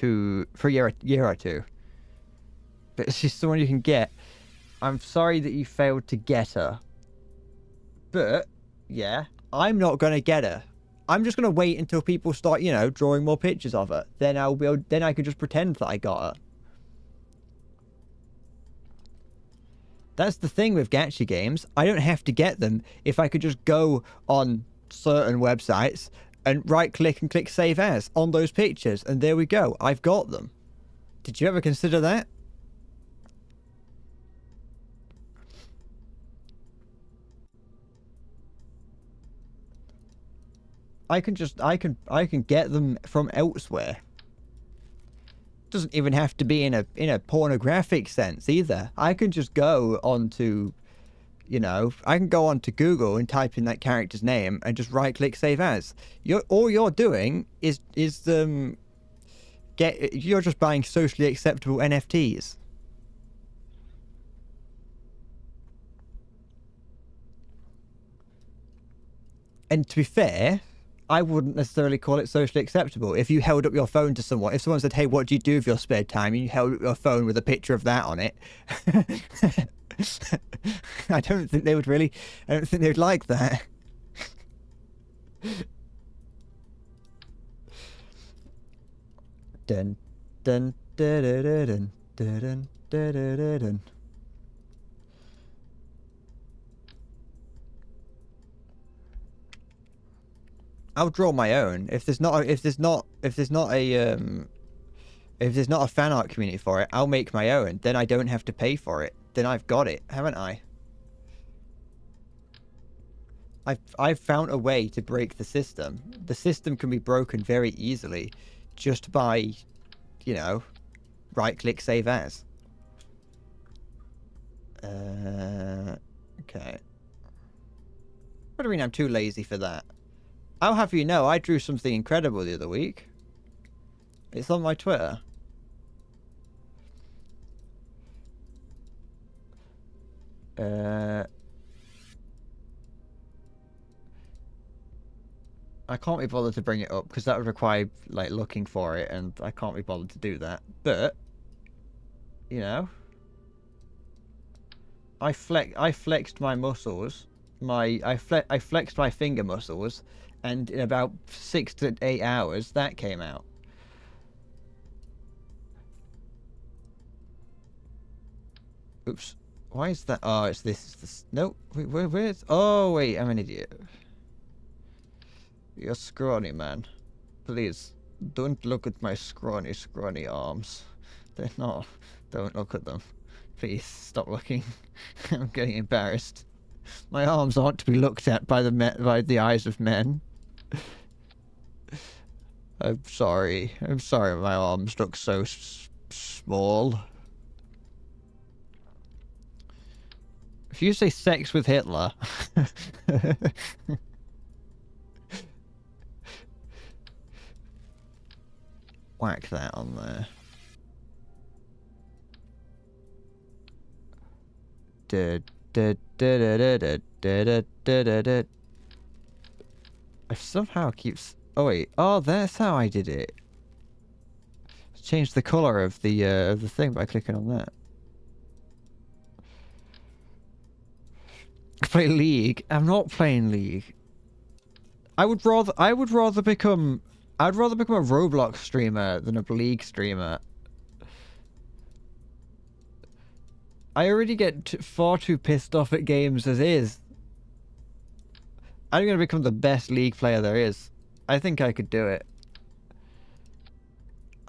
year or two. But she's someone you can get. I'm sorry that you failed to get her. But yeah, I'm not gonna get her. I'm just gonna wait until people start, you know, drawing more pictures of her. Then then I can just pretend that I got her. That's the thing with gacha games. I don't have to get them if I could just go on certain websites and right click and click save as on those pictures, and there we go. I've got them. Did you ever consider that? I can get them from elsewhere. Doesn't even have to be in a pornographic sense either. I can just go onto, you know, I can go onto Google and type in that character's name and just right click save as. All you're doing is you're just buying socially acceptable NFTs. And to be fair, I wouldn't necessarily call it socially acceptable. If you held up your phone to someone, if someone said, "Hey, what do you do with your spare time?" and you held up your phone with a picture of that on it, I don't think they would really. I don't think they would like that. Dun dun dun dun dun dun dun dun dun. I'll draw my own. If there's not a fan art community for it, I'll make my own. Then I don't have to pay for it. Then I've got it, haven't I? I've found a way to break the system. The system can be broken very easily, just by, you know, right-click save as. Okay. What do you mean I'm too lazy for that? I'll have you know, I drew something incredible the other week. It's on my Twitter. I can't be bothered to bring it up because that would require like looking for it, and I can't be bothered to do that. But you know, I flexed my muscles. I flexed my finger muscles, and in about 6 to 8 hours, that came out. Oops. Why is that? Oh, it's this. No, wait, where's? Oh, wait, I'm an idiot. You're scrawny, man. Please, don't look at my scrawny arms. They're not. Don't look at them. Please, stop looking. I'm getting embarrassed. My arms aren't to be looked at by the eyes of men. I'm sorry. I'm sorry my arms look so small. If you say sex with Hitler... Whack that on there. I somehow keeps... Oh wait, oh that's how I did it. Change the color of the thing by clicking on that. Play League. I'm not playing League. I'd rather become a Roblox streamer than a League streamer. I already get far too pissed off at games as is. I'm gonna become the best League player there is. I think I could do it.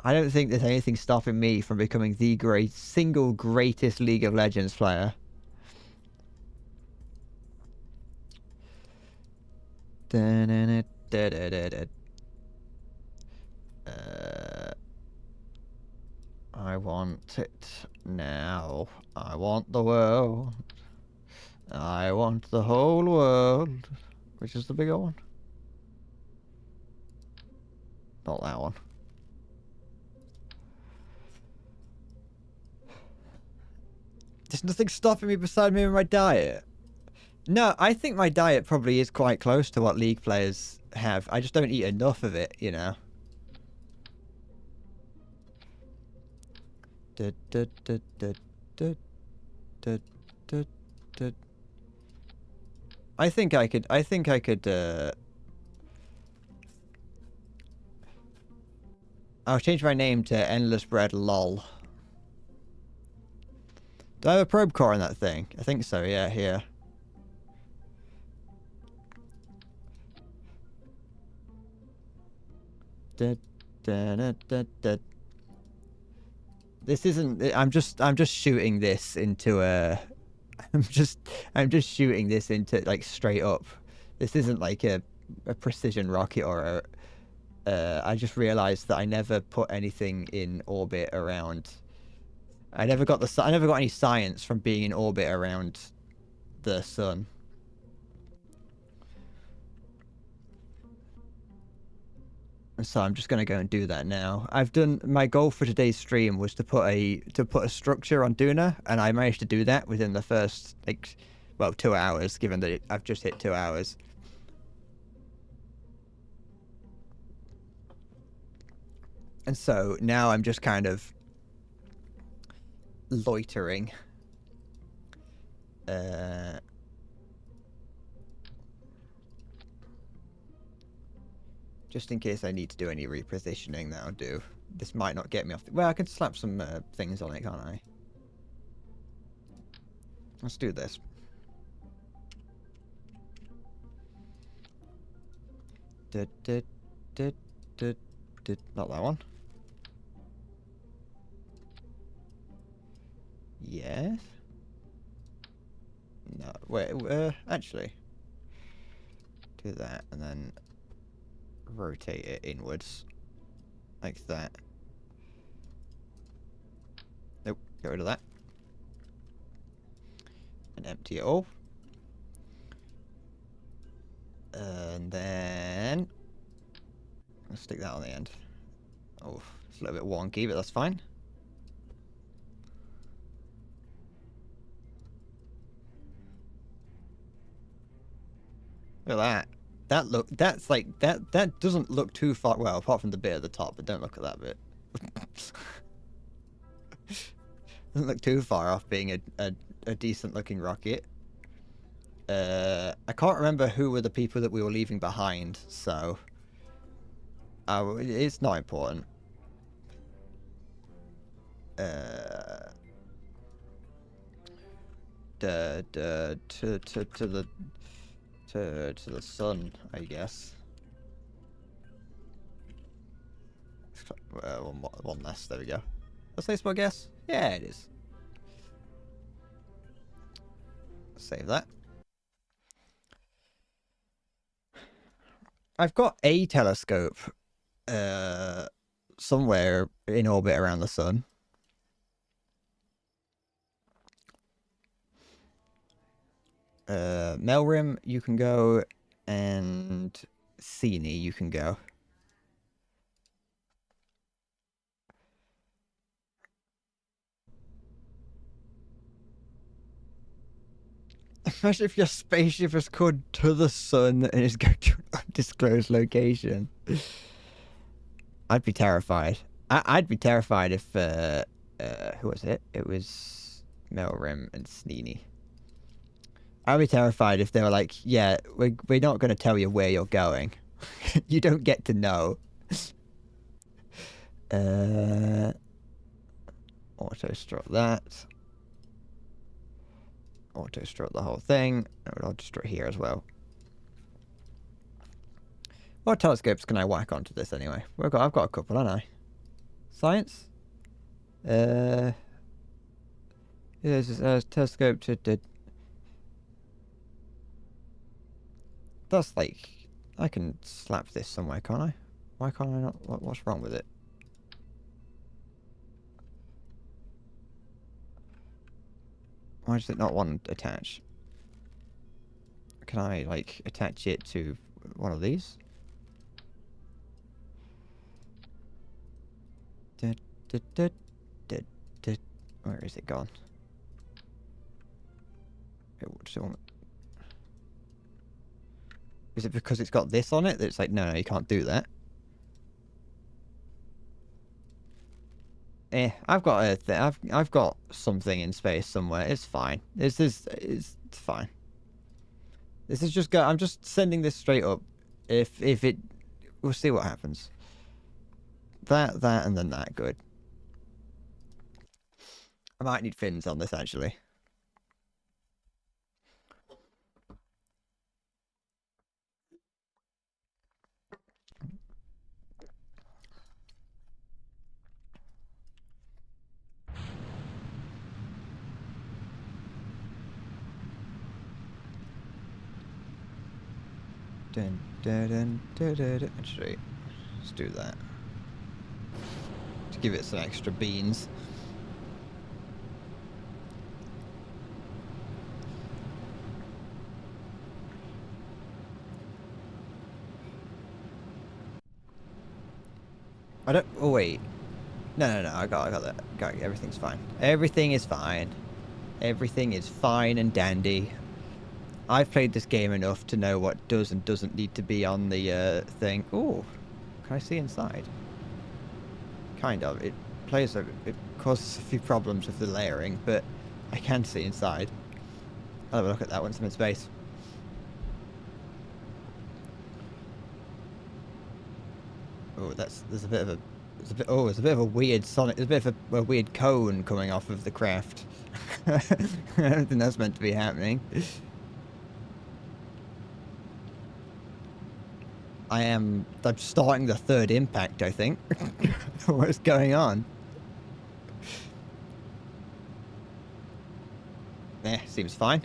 I don't think there's anything stopping me from becoming the single greatest League of Legends player. I want it now. I want the world. I want the whole world. Which is the bigger one? Not that one. There's nothing stopping me beside me and my diet. No, I think my diet probably is quite close to what League players have. I just don't eat enough of it, you know. I think I could, I'll change my name to Endless Bread LOL. Do I have a probe core in that thing? I think so, yeah, here. This isn't, I'm just shooting this into a, I'm just shooting this into, like, straight up. This isn't like a precision rocket or I just realized that I never put anything in orbit around. I never got any science from being in orbit around the sun. So I'm just gonna go and do that now. My goal for today's stream was to put a structure on Duna, and I managed to do that within the first 2 hours, given that I've just hit 2 hours. And so now I'm just kind of loitering. Just in case I need to do any repositioning, that I'll do. This might not get me off. Well, I could slap some things on it, can't I? Let's do this. Not that one. Yes. No, wait, actually. Do that and then rotate it inwards. Like that. Nope, get rid of that. And empty it all. And then I'll stick that on the end. Oh, it's a little bit wonky, but that's fine. Look at that. That doesn't look too far. Well, apart from the bit at the top, but don't look at that bit. Doesn't look too far off being a decent looking rocket. I can't remember who were the people that we were leaving behind, so it's not important. To the sun, I guess. One less. There we go. That's a nice guess. Yeah, it is. Save that. I've got a telescope somewhere in orbit around the sun. Melrim, you can go, and Cini, you can go. Imagine if your spaceship is called to the sun and is going to an undisclosed location. I'd be terrified. I'd be terrified if who was it? It was Melrim and Sneeny. I'd be terrified if they were like, yeah, we're not going to tell you where you're going. You don't get to know. Auto-strut that. Auto-strut the whole thing. I would auto-strut here as well. What telescopes can I whack onto this anyway? I've got a couple, haven't I? Science? There's a telescope to... That's like... I can slap this somewhere, can't I? Why can't I not? What's wrong with it? Why does it not want to attach? Can I, like, attach it to one of these? Where is it gone? Is it because it's got this on it that it's like, no, you can't do that? I've got I've got something in space somewhere. It's fine. It's fine. This is just I'm just sending this straight up. If it, we'll see what happens. That, and then that. Good. I might need fins on this actually. Actually, let's do that. To give it some extra beans. I don't. Oh wait. No. I got that. Everything's fine. Everything is fine. Everything is fine and dandy. I've played this game enough to know what does and doesn't need to be on the thing. Oh, can I see inside? kind of. It causes a few problems with the layering, but I can see inside. I'll have a look at that once I'm in space. Oh, there's a bit of a there's a bit of a weird sonic. There's a bit of a weird cone coming off of the craft. I don't think that's meant to be happening. I'm starting the third impact, I think. What's going on? Seems fine.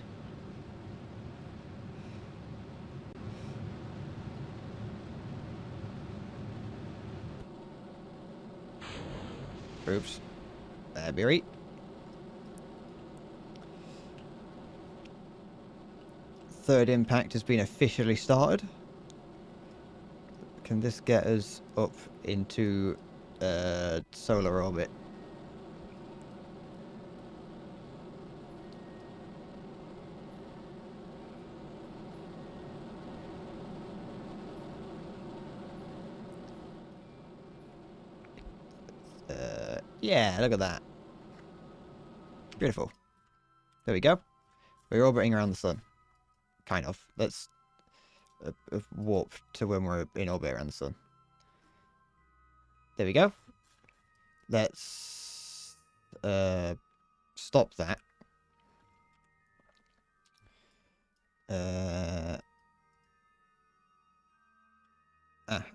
Oops. Berry. Third impact has been officially started. Can this get us up into solar orbit? Yeah, look at that. Beautiful. There we go. We're orbiting around the sun. Kind of. Let's warp to when we're in orbit around the sun. There we go. Let's stop that.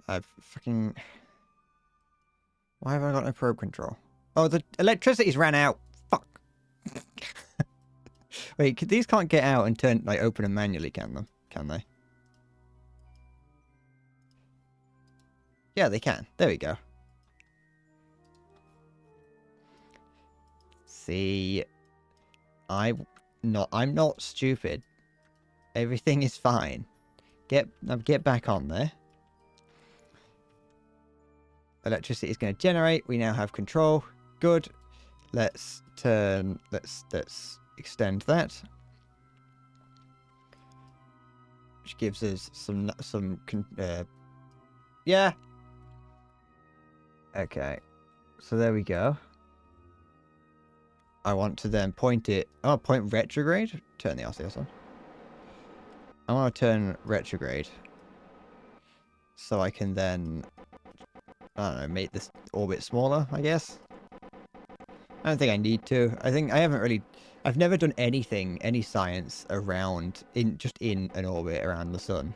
I've fucking... Why have I got no probe control? Oh, the electricity's ran out. Fuck. Wait, these can't get out and turn, like, open them manually, can they? Yeah, they can. There we go. See, I'm not stupid. Everything is fine. Get back on there. Electricity is going to generate. We now have control. Good. Let's extend that, which gives us yeah. Okay. So there we go. I want to then point it. Oh, point retrograde. Turn the RCS on. I want to turn retrograde, so I can then, I don't know, make this orbit smaller, I guess. I don't think I need to. I think I've never done any science around, just in an orbit around the sun.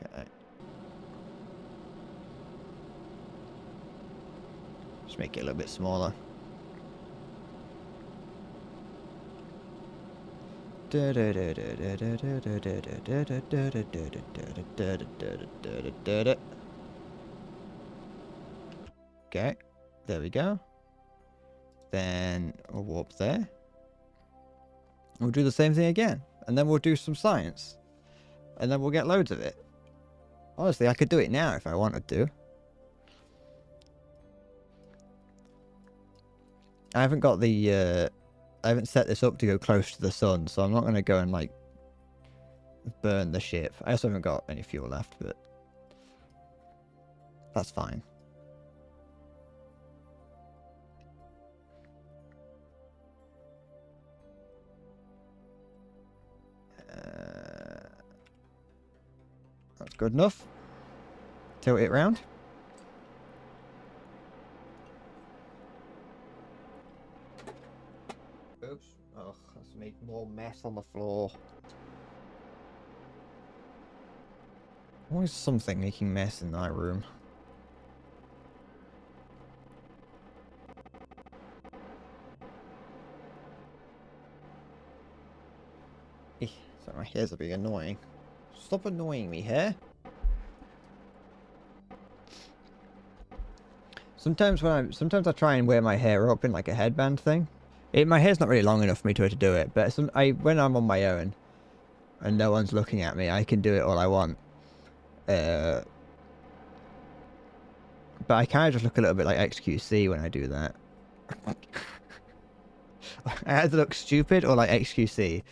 Okay. Just make it a little bit smaller. Okay, there we go. Then we'll warp there. We'll do the same thing again. And then we'll do some science. And then we'll get loads of it. Honestly, I could do it now if I wanted to. I haven't got the... I haven't set this up to go close to the sun, so I'm not going to go and, like, burn the ship. I also haven't got any fuel left, but... that's fine. That's good enough. Tilt it round. Oops. Oh, that's made more mess on the floor. Always something making mess in that room. Sorry, my hair's a bit annoying. Stop annoying me, hair. Sometimes I try and wear my hair up in like a headband thing. My hair's not really long enough for me to do it, but when I'm on my own and no one's looking at me, I can do it all I want. But I kind of just look a little bit like XQC when I do that. I either look stupid or like XQC.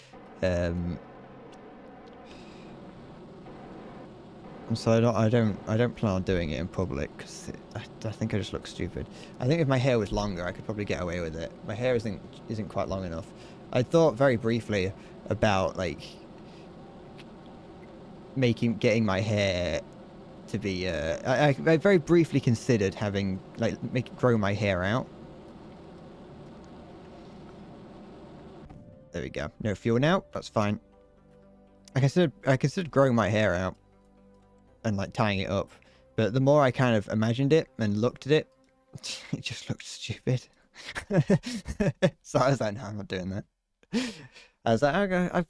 So I don't plan on doing it in public because I think I just look stupid. I think if my hair was longer, I could probably get away with it. My hair isn't quite long enough. I thought very briefly about like getting my hair to be. I very briefly considered having grow my hair out. There we go. No fuel now. That's fine. I considered growing my hair out and like tying it up, but the more I kind of imagined it and looked at it, it just looked stupid. So I was like, no, I'm not doing that. I was like, okay,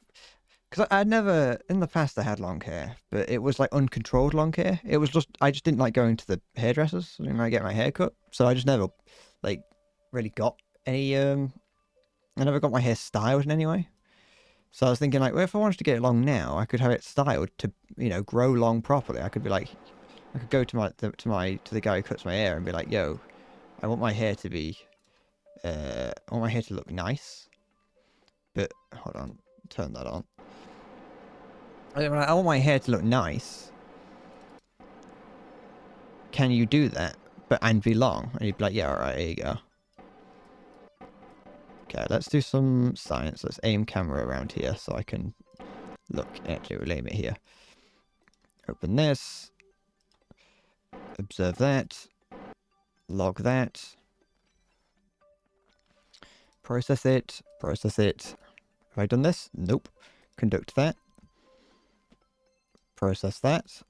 because I'd never in the past I had long hair, but it was like uncontrolled long hair. It was just I just didn't like going to the hairdressers. I didn't like getting my hair cut, so I just never like really got any. I never got my hair styled in any way. So I was thinking like, well, if I wanted to get it long now, I could have it styled to, grow long properly. I could be like, I could go to the guy who cuts my hair and be like, yo, I want my hair to be, I want my hair to look nice. But hold on, turn that on. I want my hair to look nice. Can you do that? And be long? And you'd be like, yeah, all right, here you go. Okay, let's do some science. Let's aim camera around here so I can look. Actually, we'll aim it here. Open this. Observe that. Log that. Process it. Process it. Have I done this? Nope. Conduct that. Process that.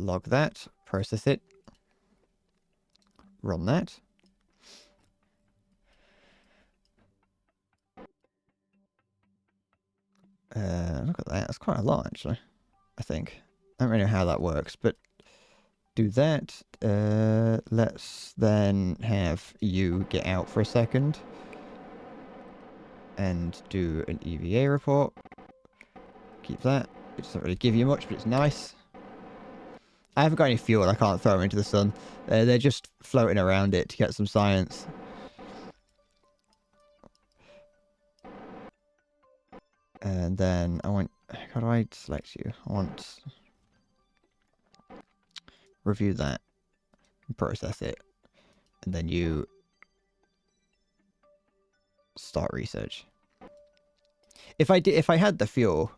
Log that. Process it. Run that. Look at that. That's quite a lot, actually. I think. I don't really know how that works, but do that. Let's then have you get out for a second and do an EVA report. Keep that. It doesn't really give you much, but it's nice. I haven't got any fuel. I can't throw them into the sun. They're just floating around it to get some science. And then I want... How do I select you? I want... Review that. Process it. And then you... Start research. If I had the fuel,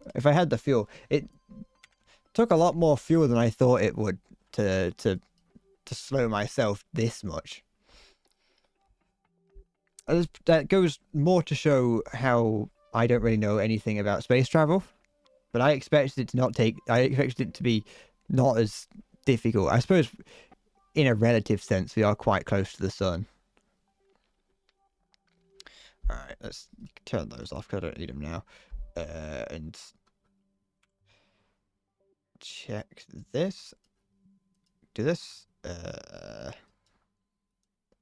it took a lot more fuel than I thought it would to slow myself this much. That goes more to show how I don't really know anything about space travel. But I expected it to not take... I expected it to be not as difficult. I suppose in a relative sense, we are quite close to the sun. Alright, let's turn those off because I don't need them now. And check this. Do this.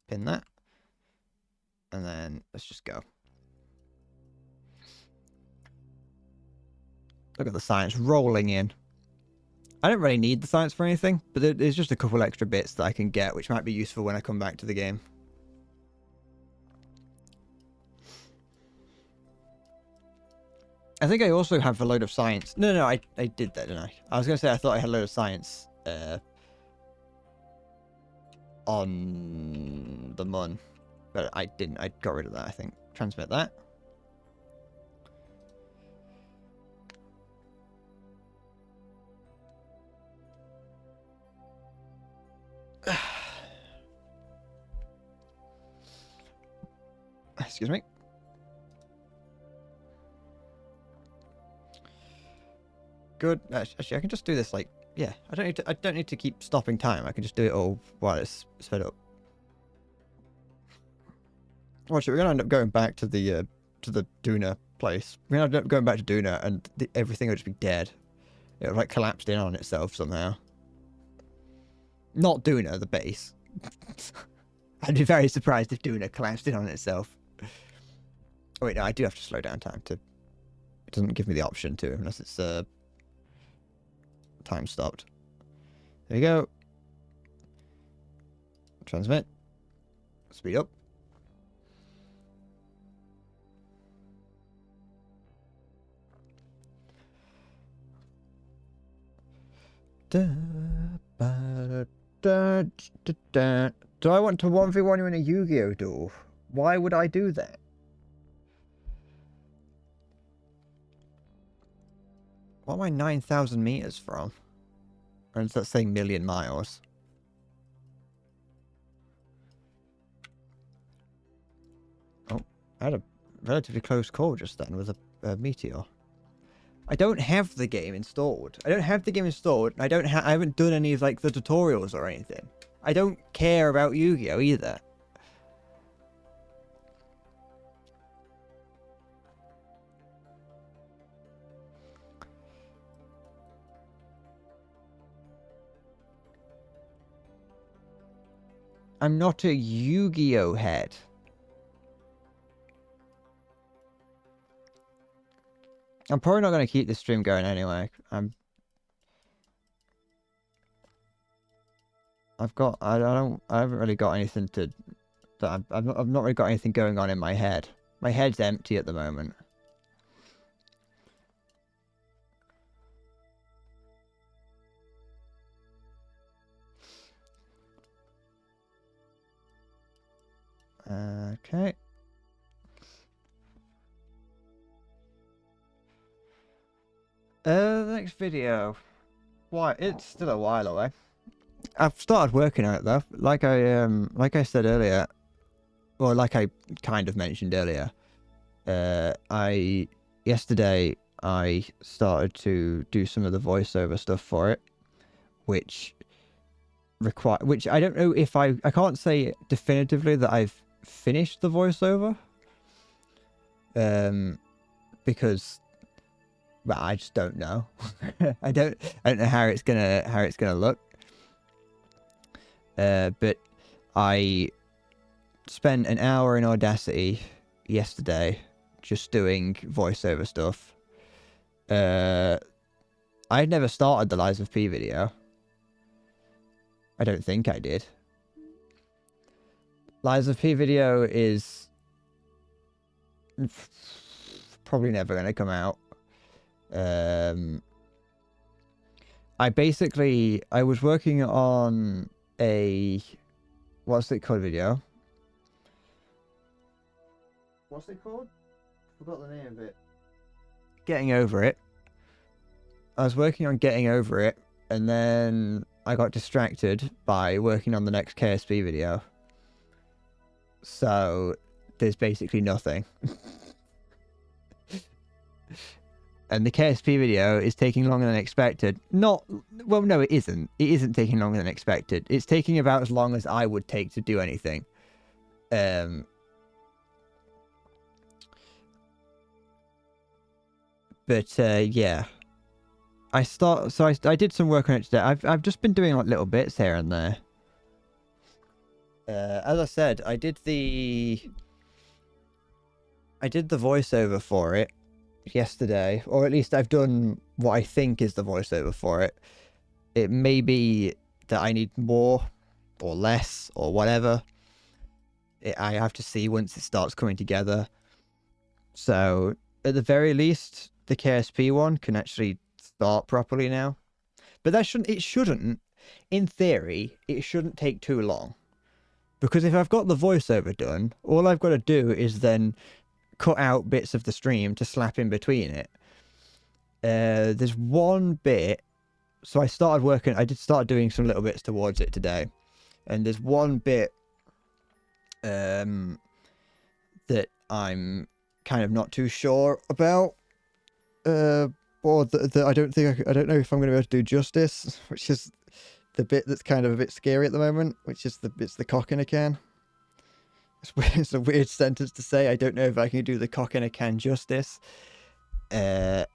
Pin that. And then let's just go. Look at the science rolling in. I don't really need the science for anything, but there's just a couple extra bits that I can get, which might be useful when I come back to the game. I think I also have a load of science. No, I did that, didn't I? I was going to say I thought I had a load of science on the Mun, but I didn't. I got rid of that, I think. Transmit that. Excuse me. Good. Actually, I can just do this like, yeah. I don't need to keep stopping time. I can just do it all while it's sped up. Watch it. We're gonna end up going back to the Duna place. We're gonna end up going back to Duna, and everything will just be dead. It'll like collapsed in on itself somehow. Not Duna, the base. I'd be very surprised if Duna collapsed in on itself. Oh wait, no, I do have to slow down time to... It doesn't give me the option to, unless it's time stopped. There you go. Transmit. Speed up. Do I want to 1v1 you in a Yu-Gi-Oh duel? Why would I do that? What am I 9,000 meters from? Or is that saying million miles? Oh, I had a relatively close call just then with a meteor. I don't have the game installed. I haven't done any of like the tutorials or anything. I don't care about Yu-Gi-Oh either. I'm not a Yu-Gi-Oh head. I'm probably not going to keep this stream going anyway. I haven't really got anything to, I've not really got anything going on in my head. My head's empty at the moment. Okay. The next video. Why? It's still a while away. I've started working on it though. Like I said earlier, or like I kind of mentioned earlier. Yesterday I started to do some of the voiceover stuff for it, which I don't know if I can't say definitively that I've finished the voiceover. Because, well, I just don't know. I don't know how it's gonna look. But I spent an hour in Audacity yesterday just doing voiceover stuff. I'd never started the Lies of P video. I don't think I did. Lies of P video is probably never going to come out. I was working on a, what's it called video? What's it called? Forgot the name of it. Getting Over It. I was working on Getting Over It, and then I got distracted by working on the next KSP video. So there's basically nothing. And the KSP video is taking longer than expected. No, it isn't. It isn't taking longer than expected. It's taking about as long as I would take to do anything. Yeah. I did some work on it today. I've just been doing like little bits here and there. As I said, I did the voiceover for it yesterday, or at least I've done what I think is the voiceover for it. It may be that I need more or less or whatever. I have to see once it starts coming together. So at the very least, the KSP one can actually start properly now. But it shouldn't, in theory, it shouldn't take too long. Because if I've got the voiceover done, all I've got to do is then cut out bits of the stream to slap in between it. There's one bit, so I did start doing some little bits towards it today. And there's one bit that I'm kind of not too sure about. Or that I don't know if I'm going to be able to do justice, which is the bit that's kind of a bit scary at the moment, which is it's the cock in a can. It's a weird sentence to say. I don't know if I can do the cock in a can justice. But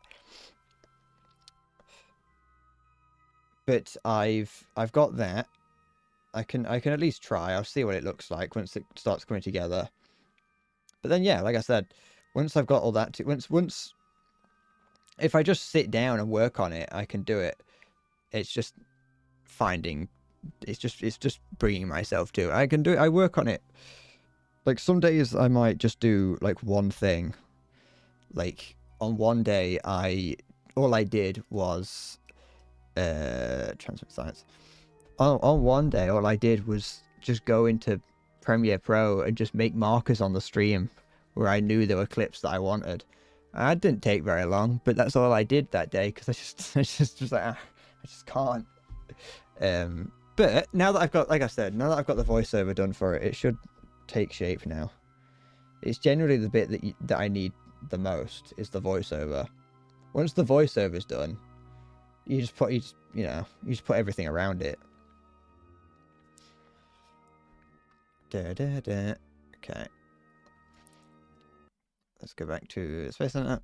I've got that. I can at least try. I'll see what it looks like once it starts coming together. But then yeah, like I said, once I've got all that, once if I just sit down and work on it, I can do it. It's just it's just bringing myself to it. I can do it. I work on it. Like some days I might just do like one thing. Like on one day all I did was transmit science. On one day, all I did was just go into Premiere Pro and just make markers on the stream where I knew there were clips that I wanted. And that didn't take very long, but that's all I did that day because I just was like, I just can't. But now that I've got, like I said, now that I've got the voiceover done for it, it should take shape now. It's generally the bit that I need the most is the voiceover. Once the voiceover's done, you just put everything around it. Okay. Let's go back to Space Center.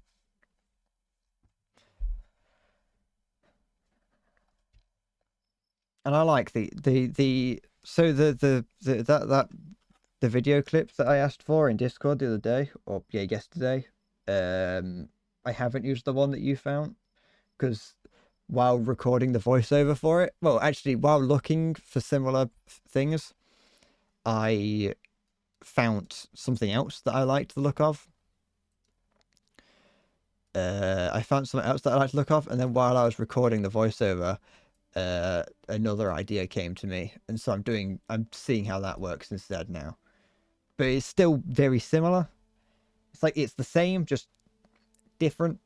And I like the video clip that I asked for in Discord the other day, or yeah, yesterday. I haven't used the one that you found because while recording the voiceover for it, well, actually, while looking for similar things, I found something else that I liked the look of. And then while I was recording the voiceover, another idea came to me, and so I'm seeing how that works instead now. But it's still very similar. It's like it's the same, just different.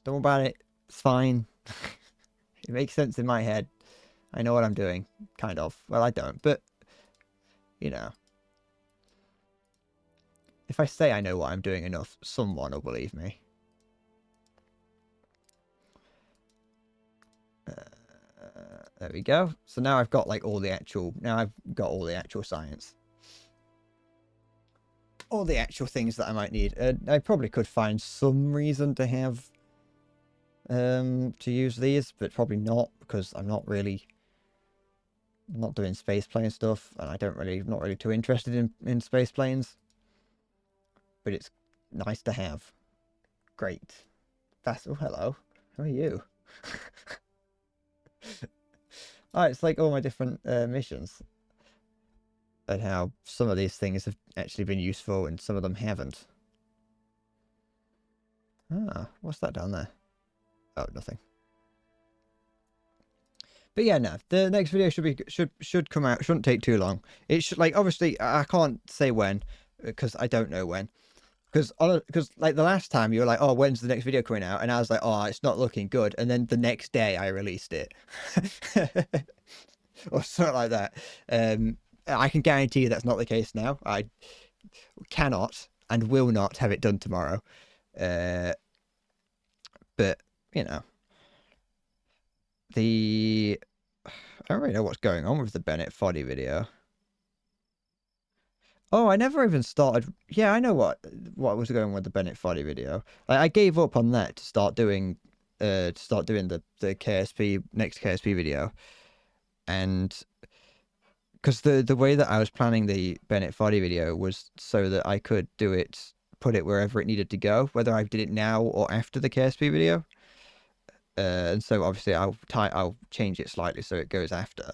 Don't worry about it. It's fine. It makes sense in my head. I know what I'm doing, kind of. Well, I don't, but you know, if I say I know what I'm doing enough, someone will believe me. There we go. So now I've got like all the actual science. All the actual things that I might need. I probably could find some reason to have to use these, but probably not, because I'm not doing space plane stuff, and I'm not really too interested in space planes. But it's nice to have. Great. Oh, hello. How are you? Oh, it's like all my different missions. And how some of these things have actually been useful and some of them haven't. Ah, what's that down there? Oh, nothing. But yeah, no, the next video should come out. Shouldn't take too long. It should, like, obviously I can't say when because I don't know when. Because like the last time you were like, oh, when's the next video coming out? And I was like, oh, it's not looking good. And then the next day I released it. Or something like that. I can guarantee you that's not the case now. I cannot and will not have it done tomorrow. But, you know. I don't really know what's going on with the Bennett Foddy video. Oh, I never even started. Yeah, I know what was going on with the Bennett Foddy video. Like, I gave up on that to start doing the KSP next KSP video, and because the way that I was planning the Bennett Foddy video was so that I could put it wherever it needed to go, whether I did it now or after the KSP video. And so obviously I'll change it slightly so it goes after.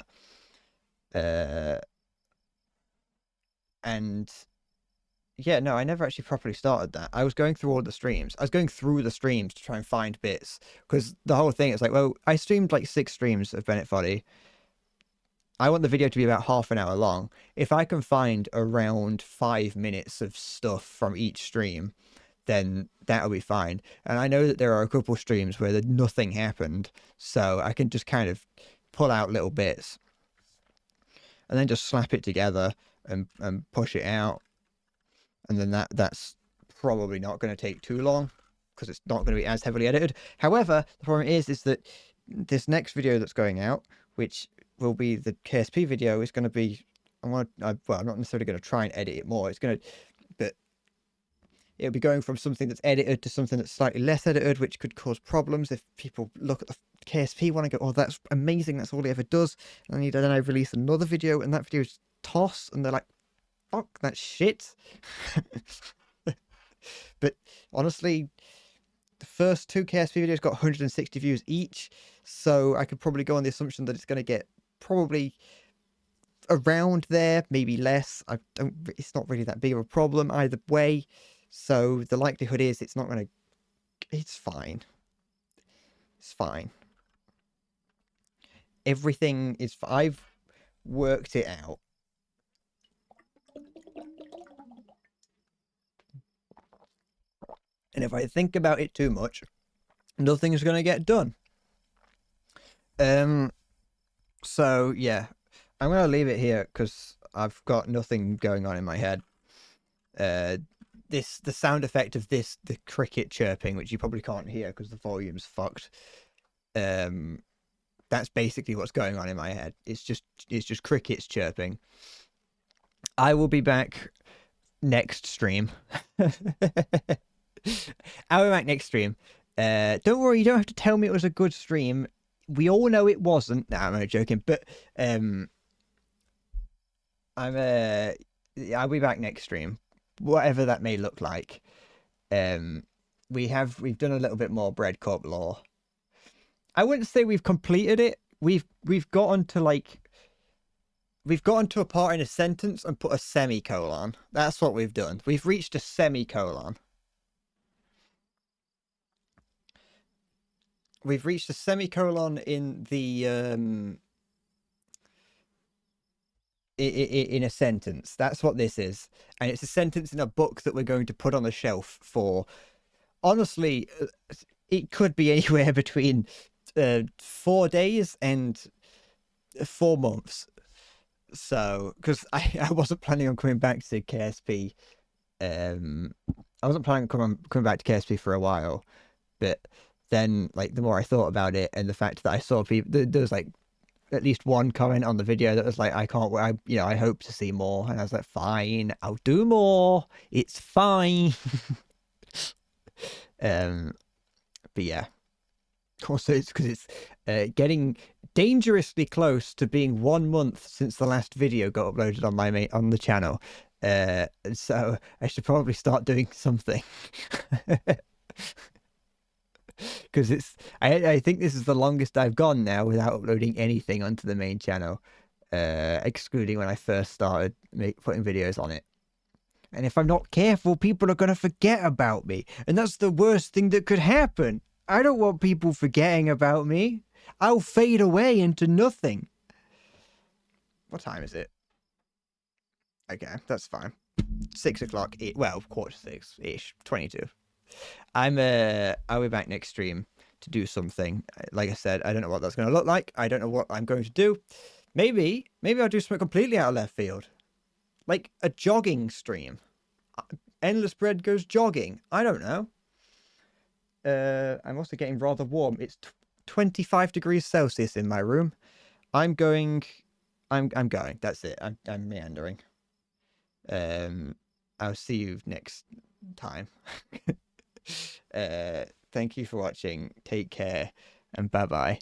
And yeah, no, I never actually properly started that. I was going through all the streams. I was going through the streams to try and find bits, because the whole thing is like, well, I streamed like 6 streams of Bennett Foddy. I want the video to be about half an hour long. If I can find around 5 minutes of stuff from each stream, then that'll be fine. And I know that there are a couple streams where nothing happened, so I can just kind of pull out little bits and then just slap it together and push it out. And then that's probably not going to take too long, because it's not going to be as heavily edited. However, the problem is that this next video that's going out, which will be the KSP video, is going to be, well, I'm not necessarily going to try and edit it more. But it'll be going from something that's edited to something that's slightly less edited, which could cause problems if people look at the KSP one and go, oh, that's amazing, that's all he ever does. And then I release another video, and that video is toss, and they're like, fuck, that's shit. But honestly, the first 2 KSP videos got 160 views each, so I could probably go on the assumption that it's going to get probably around there, maybe less. It's not really that big of a problem either way, so the likelihood is it's fine. It's fine. Everything is. I've worked it out. And if I think about it too much, nothing's gonna get done. So yeah, I'm gonna leave it here because I've got nothing going on in my head. The sound effect of the cricket chirping, which you probably can't hear because the volume's fucked. That's basically what's going on in my head. It's just crickets chirping. I will be back next stream. I'll be back next stream. Don't worry, you don't have to tell me it was a good stream. We all know it wasn't. Nah, I'm only joking. But I'll be back next stream, whatever that may look like. We've done a little bit more Bread Corp lore. I wouldn't say we've completed it. We've gotten to a part in a sentence and put a semicolon. That's what we've done. We've reached a semicolon. We've reached a semicolon in the in a sentence. That's what this is, and it's a sentence in a book that we're going to put on the shelf for. Honestly, it could be anywhere between 4 days and 4 months. So, because I wasn't planning on coming back to KSP. I wasn't planning on coming back to KSP for a while, but then like the more I thought about it, and the fact that I saw people, there was like at least one comment on the video that was like, I can't wait, I hope to see more, and I was like, fine, I'll do more, it's fine. But yeah, also it's because it's getting dangerously close to being 1 month since the last video got uploaded on on the channel. So I should probably start doing something. Because I think this is the longest I've gone now without uploading anything onto the main channel, excluding when I first started putting videos on it. And if I'm not careful, people are going to forget about me. And that's the worst thing that could happen. I don't want people forgetting about me. I'll fade away into nothing. What time is it? Okay, that's fine. 6 o'clock. Well, 5:45-ish. 22. I'll be back next stream to do something. Like I said, I don't know what that's going to look like. I don't know what I'm going to do. Maybe I'll do something completely out of left field. Like a jogging stream. Endless Bread goes jogging. I don't know. I'm also getting rather warm. It's 25 degrees Celsius in my room. I'm going. That's it. I'm meandering. I'll see you next time. Thank you for watching. Take care and bye bye.